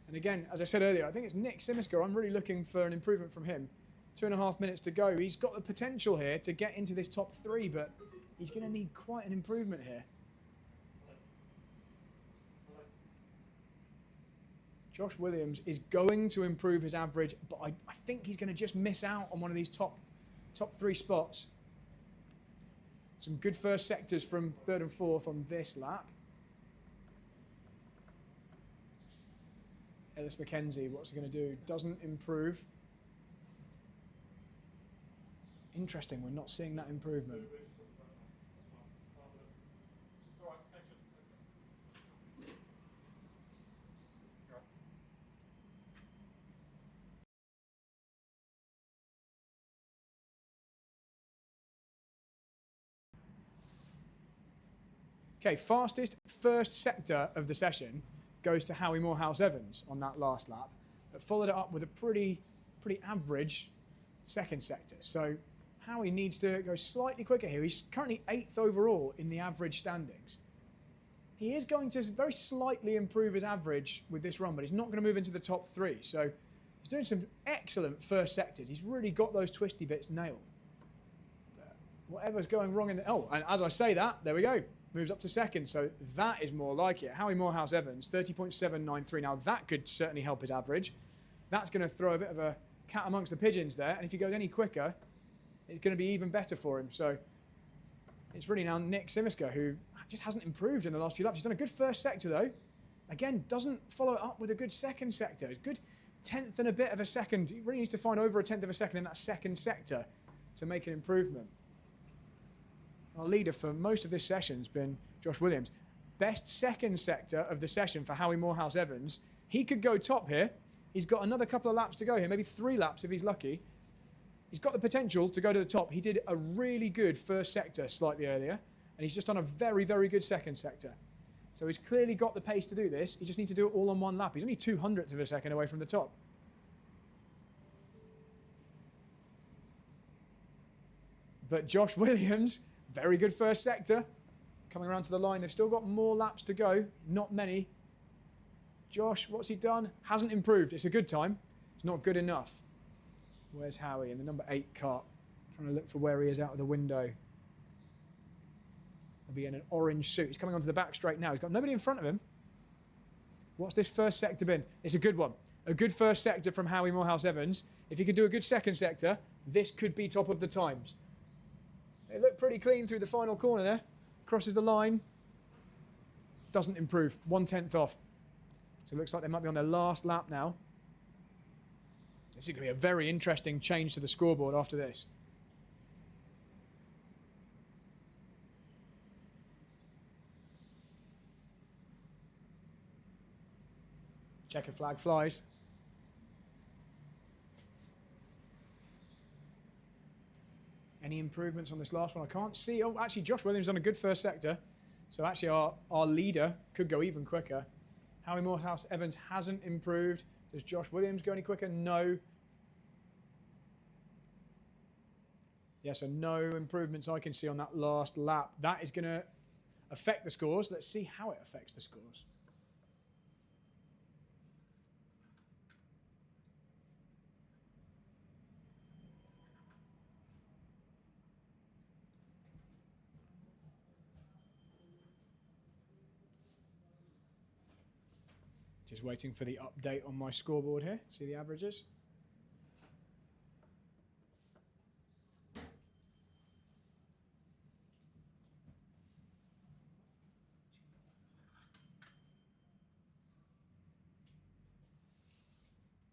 And again, as I said earlier, I think it's Nick Simiska. I'm really looking for an improvement from him. 2.5 minutes to go. He's got the potential here to get into this top 3, but he's going to need quite an improvement here. Josh Williams is going to improve his average, but I think he's going to just miss out on one of these top 3 spots. Some good first sectors from 3rd and 4th on this lap. Ellis McKenzie, what's he going to do? Doesn't improve. Interesting, we're not seeing that improvement. Okay, fastest first sector of the session goes to Howie Morehouse-Evans on that last lap, but followed it up with a pretty average second sector. So Howie needs to go slightly quicker here. He's currently 8th overall in the average standings. He is going to very slightly improve his average with this run, but he's not going to move into the top 3. So he's doing some excellent first sectors. He's really got those twisty bits nailed. But whatever's going wrong in the... Oh, and as I say that, there we go. Moves up to second, so that is more like it. Howie Morehouse-Evans, 30.793. Now, that could certainly help his average. That's going to throw a bit of a cat amongst the pigeons there, and if he goes any quicker, it's going to be even better for him. So it's really now Nick Simiska, who just hasn't improved in the last few laps. He's done a good first sector, though. Again, doesn't follow it up with a good second sector. A good 10th and a bit of a second. He really needs to find over a 10th of a second in that second sector to make an improvement. Our leader for most of this session has been Josh Williams. Best second sector of the session for Howie Morehouse-Evans. He could go top here. He's got another couple of laps to go here, maybe 3 laps if he's lucky. He's got the potential to go to the top. He did a really good first sector slightly earlier, and he's just done a very, very good second sector. So he's clearly got the pace to do this. He just needs to do it all on one lap. He's only 200ths of a second away from the top. But Josh Williams, very good first sector. Coming around to the line. They've still got more laps to go. Not many. Josh, what's he done? Hasn't improved. It's a good time. It's not good enough. Where's Howie in the number 8 kart? Trying to look for where he is out of the window. He'll be in an orange suit. He's coming onto the back straight now. He's got nobody in front of him. What's this first sector been? It's a good one. A good first sector from Howie Morehouse-Evans. If he can do a good second sector, this could be top of the times. They look pretty clean through the final corner there. Crosses the line. Doesn't improve. 1/10 off. So it looks like they might be on their last lap now. This is going to be a very interesting change to the scoreboard after this. Checker flag flies. Any improvements on this last one? I can't see. Oh, actually, Josh Williams on a good first sector. So actually, our leader could go even quicker. Howie Morehouse Evans hasn't improved. Does Josh Williams go any quicker? No. Yeah, so no improvements I can see on that last lap. That is going to affect the scores. Let's see how it affects the scores. Just waiting for the update on my scoreboard here. See the averages.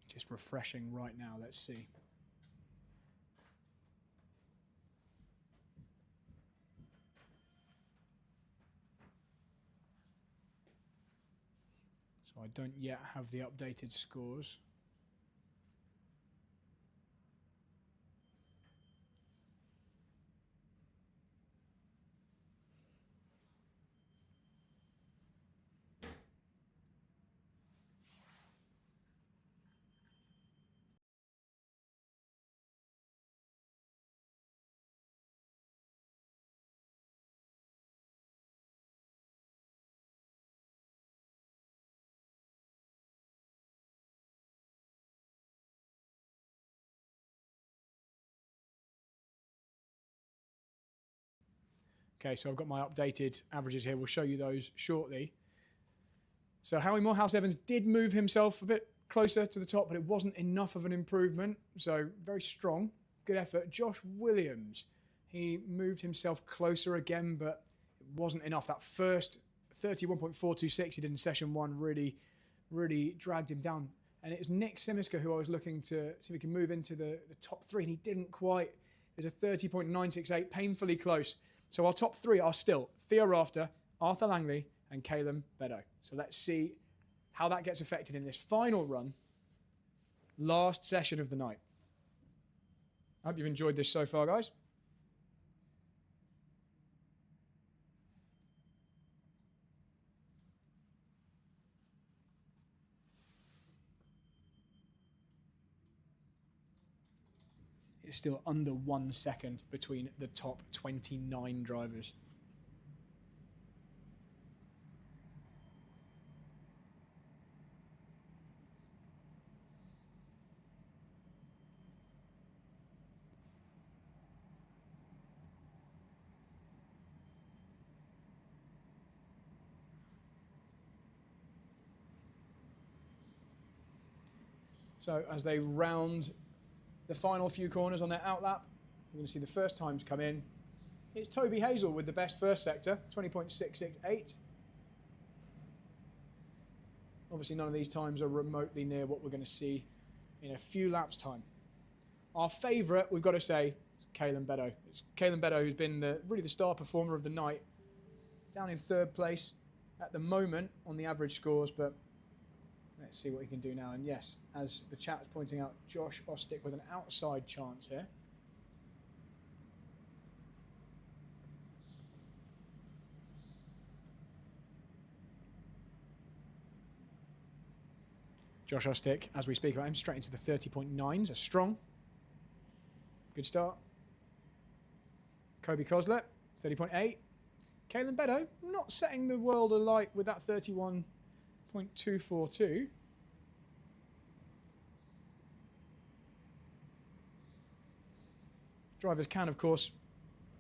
Just refreshing right now. Let's see. So I don't yet have the updated scores. Okay, so I've got my updated averages here. We'll show you those shortly. So Howie Morehouse Evans did move himself a bit closer to the top, but it wasn't enough of an improvement. So very strong, good effort. Josh Williams, he moved himself closer again, but it wasn't enough. That first 31.426 he did in session one really dragged him down. And it was Nick Simiska who I was looking to see if he can move into the top three, and he didn't quite. There's a 30.968, painfully close. So our top three are still Theo Rafter, Arthur Langley, and Caleb Beddoe. So let's see how that gets affected in this final run, last session of the night. I hope you've enjoyed this so far, guys. It's still under 1 second between the top 29 drivers. So as they round the final few corners on their outlap, we're going to see the first times come in. It's Toby Hazel with the best first sector, 20.668. Obviously none of these times are remotely near what we're going to see in a few laps' time. Our favourite, we've got to say, is Caleb Beddoe. It's Caleb Beddoe who's been really the star performer of the night. Down in third place at the moment on the average scores, but let's see what he can do now. And yes, as the chat is pointing out, Josh Ostick with an outside chance here. Josh Ostick, as we speak about him, straight into the 30.9s, a strong. Good start. Kobe Koslet, 30.8. Caleb Beddoe, not setting the world alight with that 31.242. Drivers can, of course,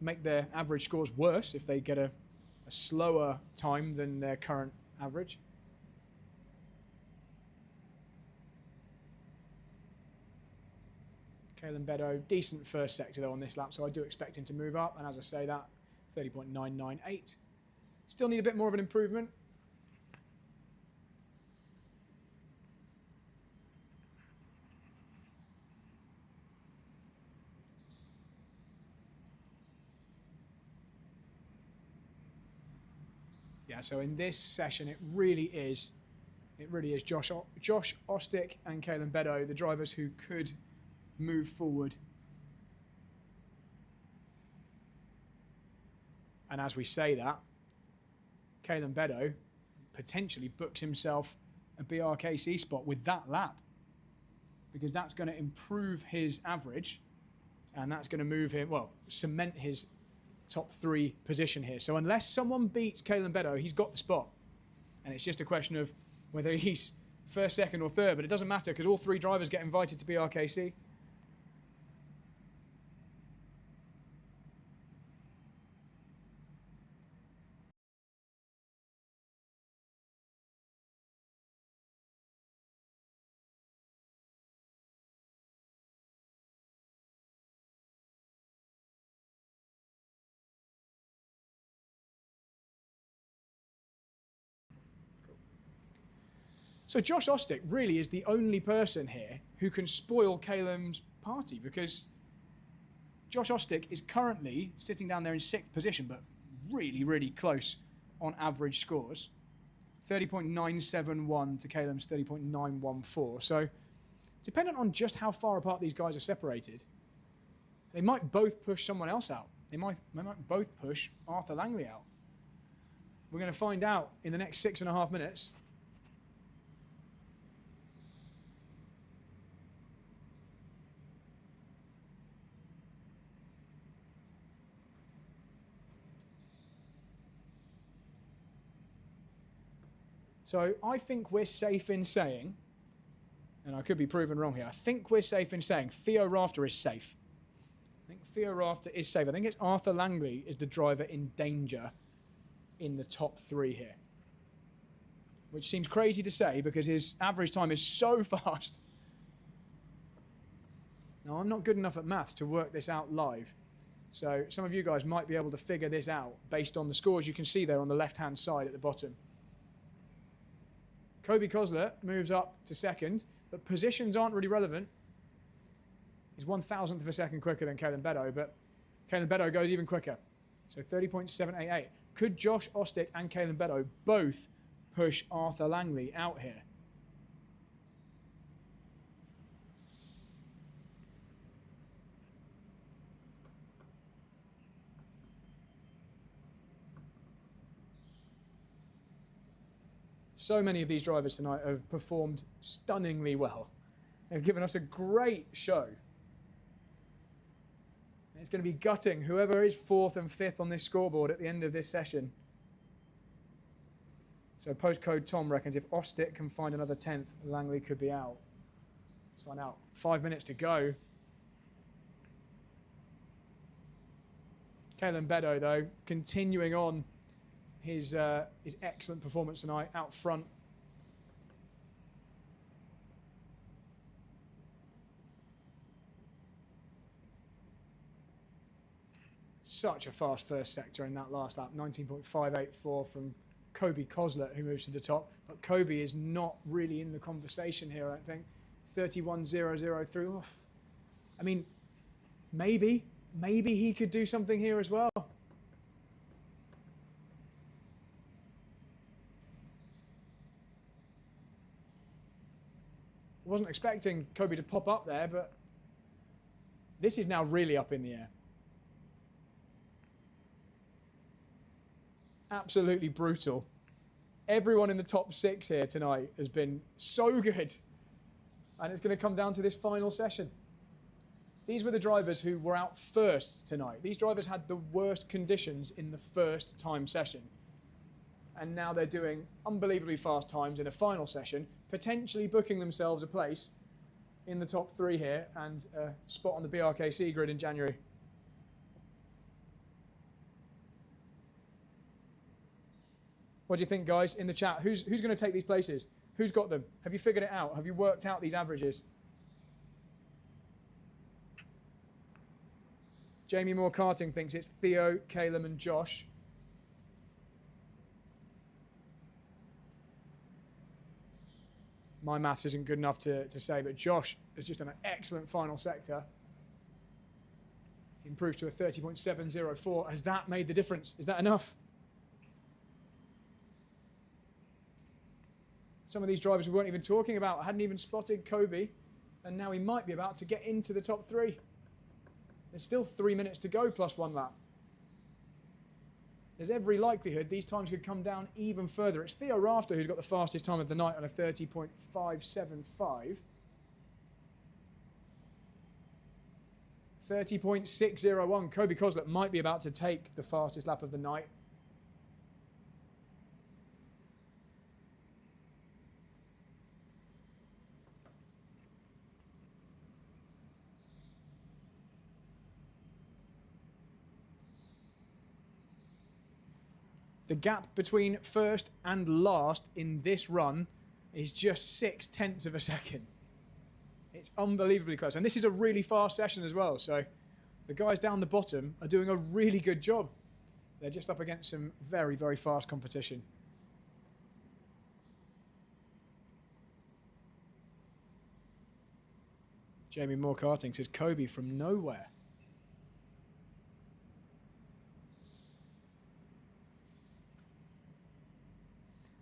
make their average scores worse if they get a slower time than their current average. Caleb Beddoe, decent first sector though on this lap, so I do expect him to move up. And as I say, that 30.998. Still need a bit more of an improvement. Yeah, so in this session, it really is It really is Josh Ostick and Kalen Beddoe, the drivers who could move forward. And as we say that, Kalen Beddoe potentially books himself a BRKC spot with that lap, because that's going to improve his average and that's going to move him, well, cement his top 3 position here. So unless someone beats Kalen Beddoe, he's got the spot. And it's just a question of whether he's first, second or third, but it doesn't matter because all 3 drivers get invited to BRKC. So Josh Ostick really is the only person here who can spoil Calen's party, because Josh Ostick is currently sitting down there in 6th position, but really, really close on average scores. 30.971 to Calen's 30.914. So dependent on just how far apart these guys are separated, they might both push someone else out. They might both push Arthur Langley out. We're going to find out in the next 6.5 minutes. So I think we're safe in saying, and I could be proven wrong here, I think we're safe in saying Theo Rafter is safe. I think Theo Rafter is safe. I think it's Arthur Langley is the driver in danger in the top 3 here. Which seems crazy to say because his average time is so fast. Now, I'm not good enough at maths to work this out live. So some of you guys might be able to figure this out based on the scores you can see there on the left-hand side at the bottom. Kobe Kosler moves up to 2nd, but positions aren't really relevant. He's 1,000th of a second quicker than Kalen Beddoe, but Kalen Beddoe goes even quicker. So 30.788. Could Josh Ostick and Kalen Beddoe both push Arthur Langley out here? So many of these drivers tonight have performed stunningly well. They've given us a great show. It's going to be gutting whoever is 4th and 5th on this scoreboard at the end of this session. So postcode Tom reckons if Ostick can find another 10th, Langley could be out. Let's find out. 5 minutes to go. Kalen Beddoe, though, continuing on his excellent performance tonight out front. Such a fast first sector in that last lap. 19.584 from Kobe Kosler, who moves to the top. But Kobe is not really in the conversation here, I think. 31.003 through. I mean, maybe he could do something here as well. I wasn't expecting Kobe to pop up there, but this is now really up in the air. Absolutely brutal. Everyone in the top 6 here tonight has been so good. And it's going to come down to this final session. These were the drivers who were out first tonight. These drivers had the worst conditions in the first time session. And now they're doing unbelievably fast times in a final session, potentially booking themselves a place in the top 3 here and a spot on the BRKC grid in January. What do you think, guys, in the chat? Who's going to take these places? Who's got them? Have you figured it out? Have you worked out these averages? Jamie Moore Karting thinks it's Theo, Caleb and Josh. My maths isn't good enough to say, but Josh has just done an excellent final sector. He improves to a 30.704. Has that made the difference? Is that enough? Some of these drivers we weren't even talking about. I hadn't even spotted Kobe, and now he might be about to get into the top 3. There's still 3 minutes to go plus 1 lap. There's every likelihood these times could come down even further. It's Theo Rafter who's got the fastest time of the night on a 30.575. 30.601. Kobe Koslet might be about to take the fastest lap of the night. The gap between first and last in this run is just 0.6 of a second. It's unbelievably close. And this is a really fast session as well. So the guys down the bottom are doing a really good job. They're just up against some very, very fast competition. Jamie Moore Karting says Kobe from nowhere.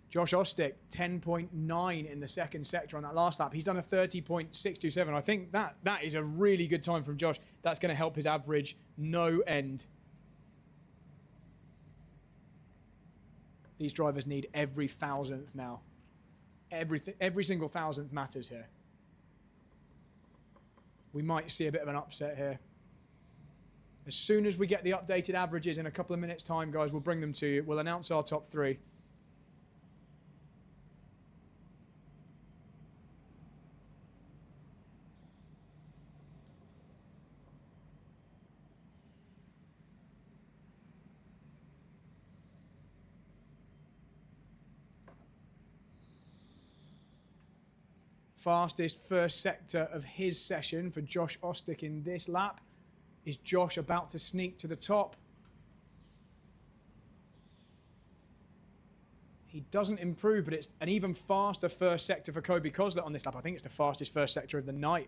Josh Ostick, 10.9 in the second sector on that last lap. He's done a 30.627. I think that is a really good time from Josh. That's going to help his average no end. These drivers need every thousandth now. Every single thousandth matters here. We might see a bit of an upset here. As soon as we get the updated averages in a couple of minutes' time, guys, we'll bring them to you. We'll announce our top 3. Fastest first sector of his session for Josh Ostick in this lap. Is Josh about to sneak to the top? He doesn't improve, but it's an even faster first sector for Kobe Koslet on this lap. I think it's the fastest first sector of the night.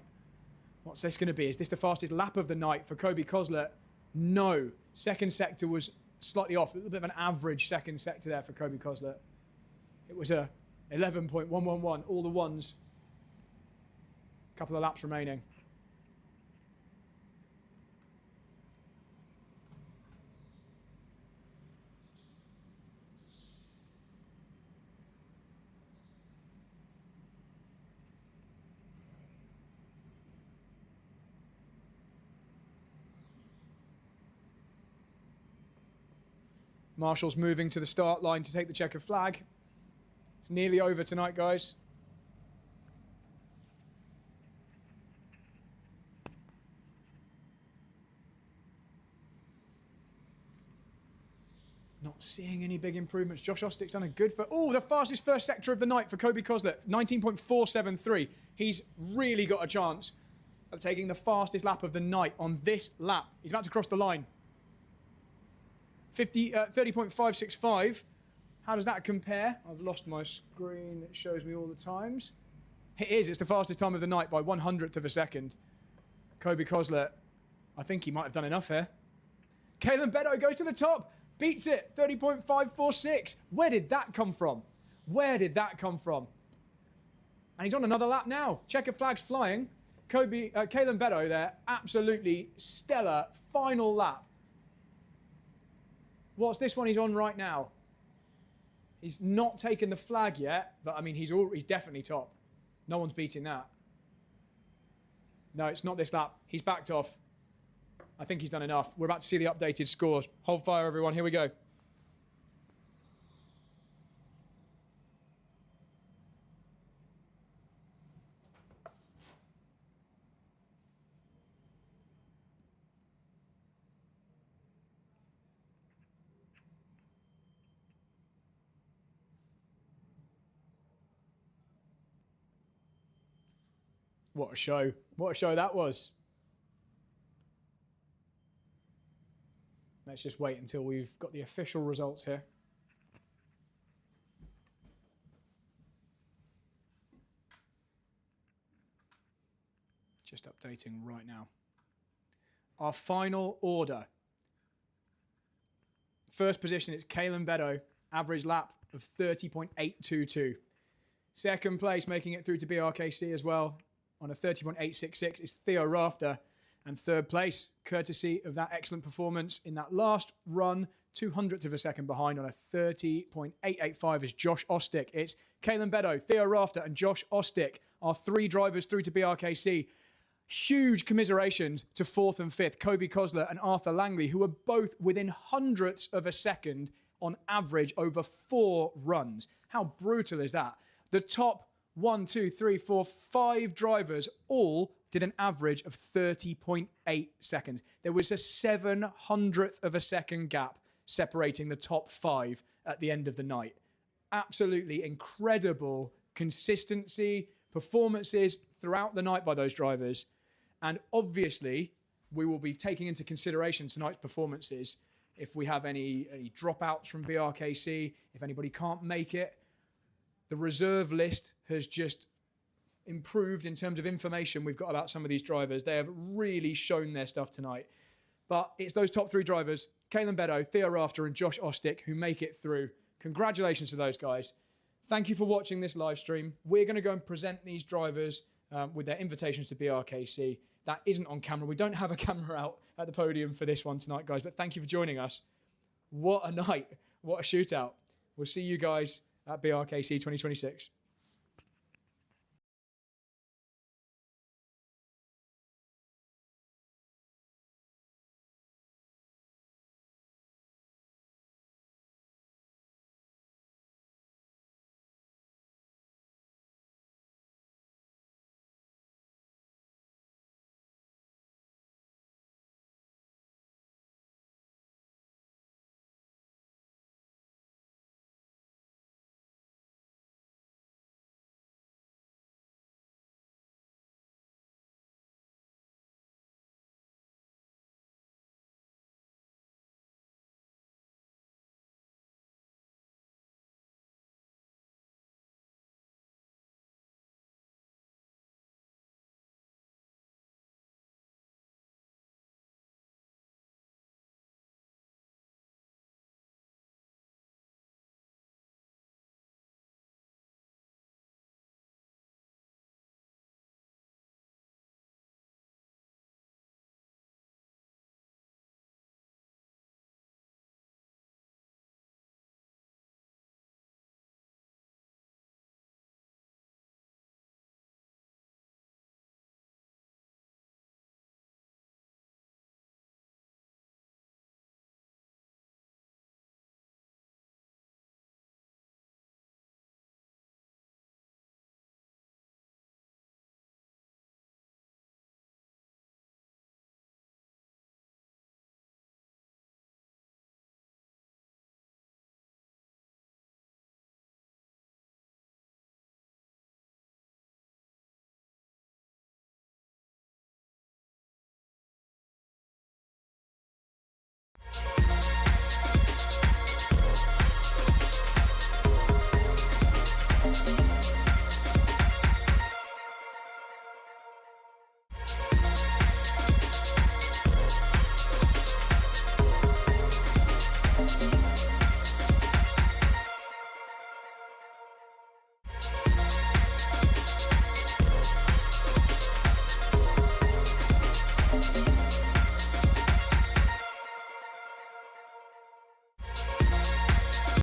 What's this going to be? Is this the fastest lap of the night for Kobe Koslet? No. Second sector was slightly off. A little bit of an average second sector there for Kobe Koslet. It was a 11.111, all the ones. Couple of laps remaining. Marshall's moving to the start line to take the checkered flag. It's nearly over tonight, guys. Not seeing any big improvements. Josh Ostick's done a good the fastest first sector of the night for Kobe Koslet, 19.473. He's really got a chance of taking the fastest lap of the night on this lap. He's about to cross the line. 30.565. How does that compare? I've lost my screen. It shows me all the times. It is. It's the fastest time of the night by 1/100th of a second. Kobe Koslet, I think he might have done enough here. Kalen Beddoe goes to the top. Beats it, 30.546. Where did that come from? Where did that come from? And he's on another lap now. Checkered flag's flying. Kalen Beddoe there, absolutely stellar final lap. What's this one he's on right now? He's not taken the flag yet, but I mean, he's definitely top. No one's beating that. No, it's not this lap. He's backed off. I think he's done enough. We're about to see the updated scores. Hold fire, everyone. Here we go. What a show. What a show that was. Let's just wait until we've got the official results here. Just updating right now. Our final order. First position, it's Kalen Beddoe, average lap of 30.822. Second place, making it through to BRKC as well on a 30.866 is Theo Rafter. And third place, courtesy of that excellent performance in that last run, 200th of a second behind on a 30.885 is Josh Ostick. It's Caelan Beddoe, Theo Rafter and Josh Ostick, our 3 drivers through to BRKC. Huge commiserations to 4th and 5th, Kobe Kosler and Arthur Langley, who are both within hundredths of a second on average over 4 runs. How brutal is that? The top 1, 2, 3, 4, 5 drivers all did an average of 30.8 seconds. There was a 700th of a second gap separating the top 5 at the end of the night. Absolutely incredible consistency, performances throughout the night by those drivers. And obviously, we will be taking into consideration tonight's performances. If we have any dropouts from BRKC, if anybody can't make it, the reserve list has just improved in terms of information we've got about some of these drivers. They have really shown their stuff tonight. But it's those top 3 drivers, Caelan Beddoe, Theo Rafter and Josh Ostick, who make it through. Congratulations to those guys. Thank you for watching this live stream. We're going to go and present these drivers with their invitations to BRKC. That isn't on camera. We don't have a camera out at the podium for this one tonight, guys, but thank you for joining us. What a night. What a shootout. We'll see you guys at BRKC 2026.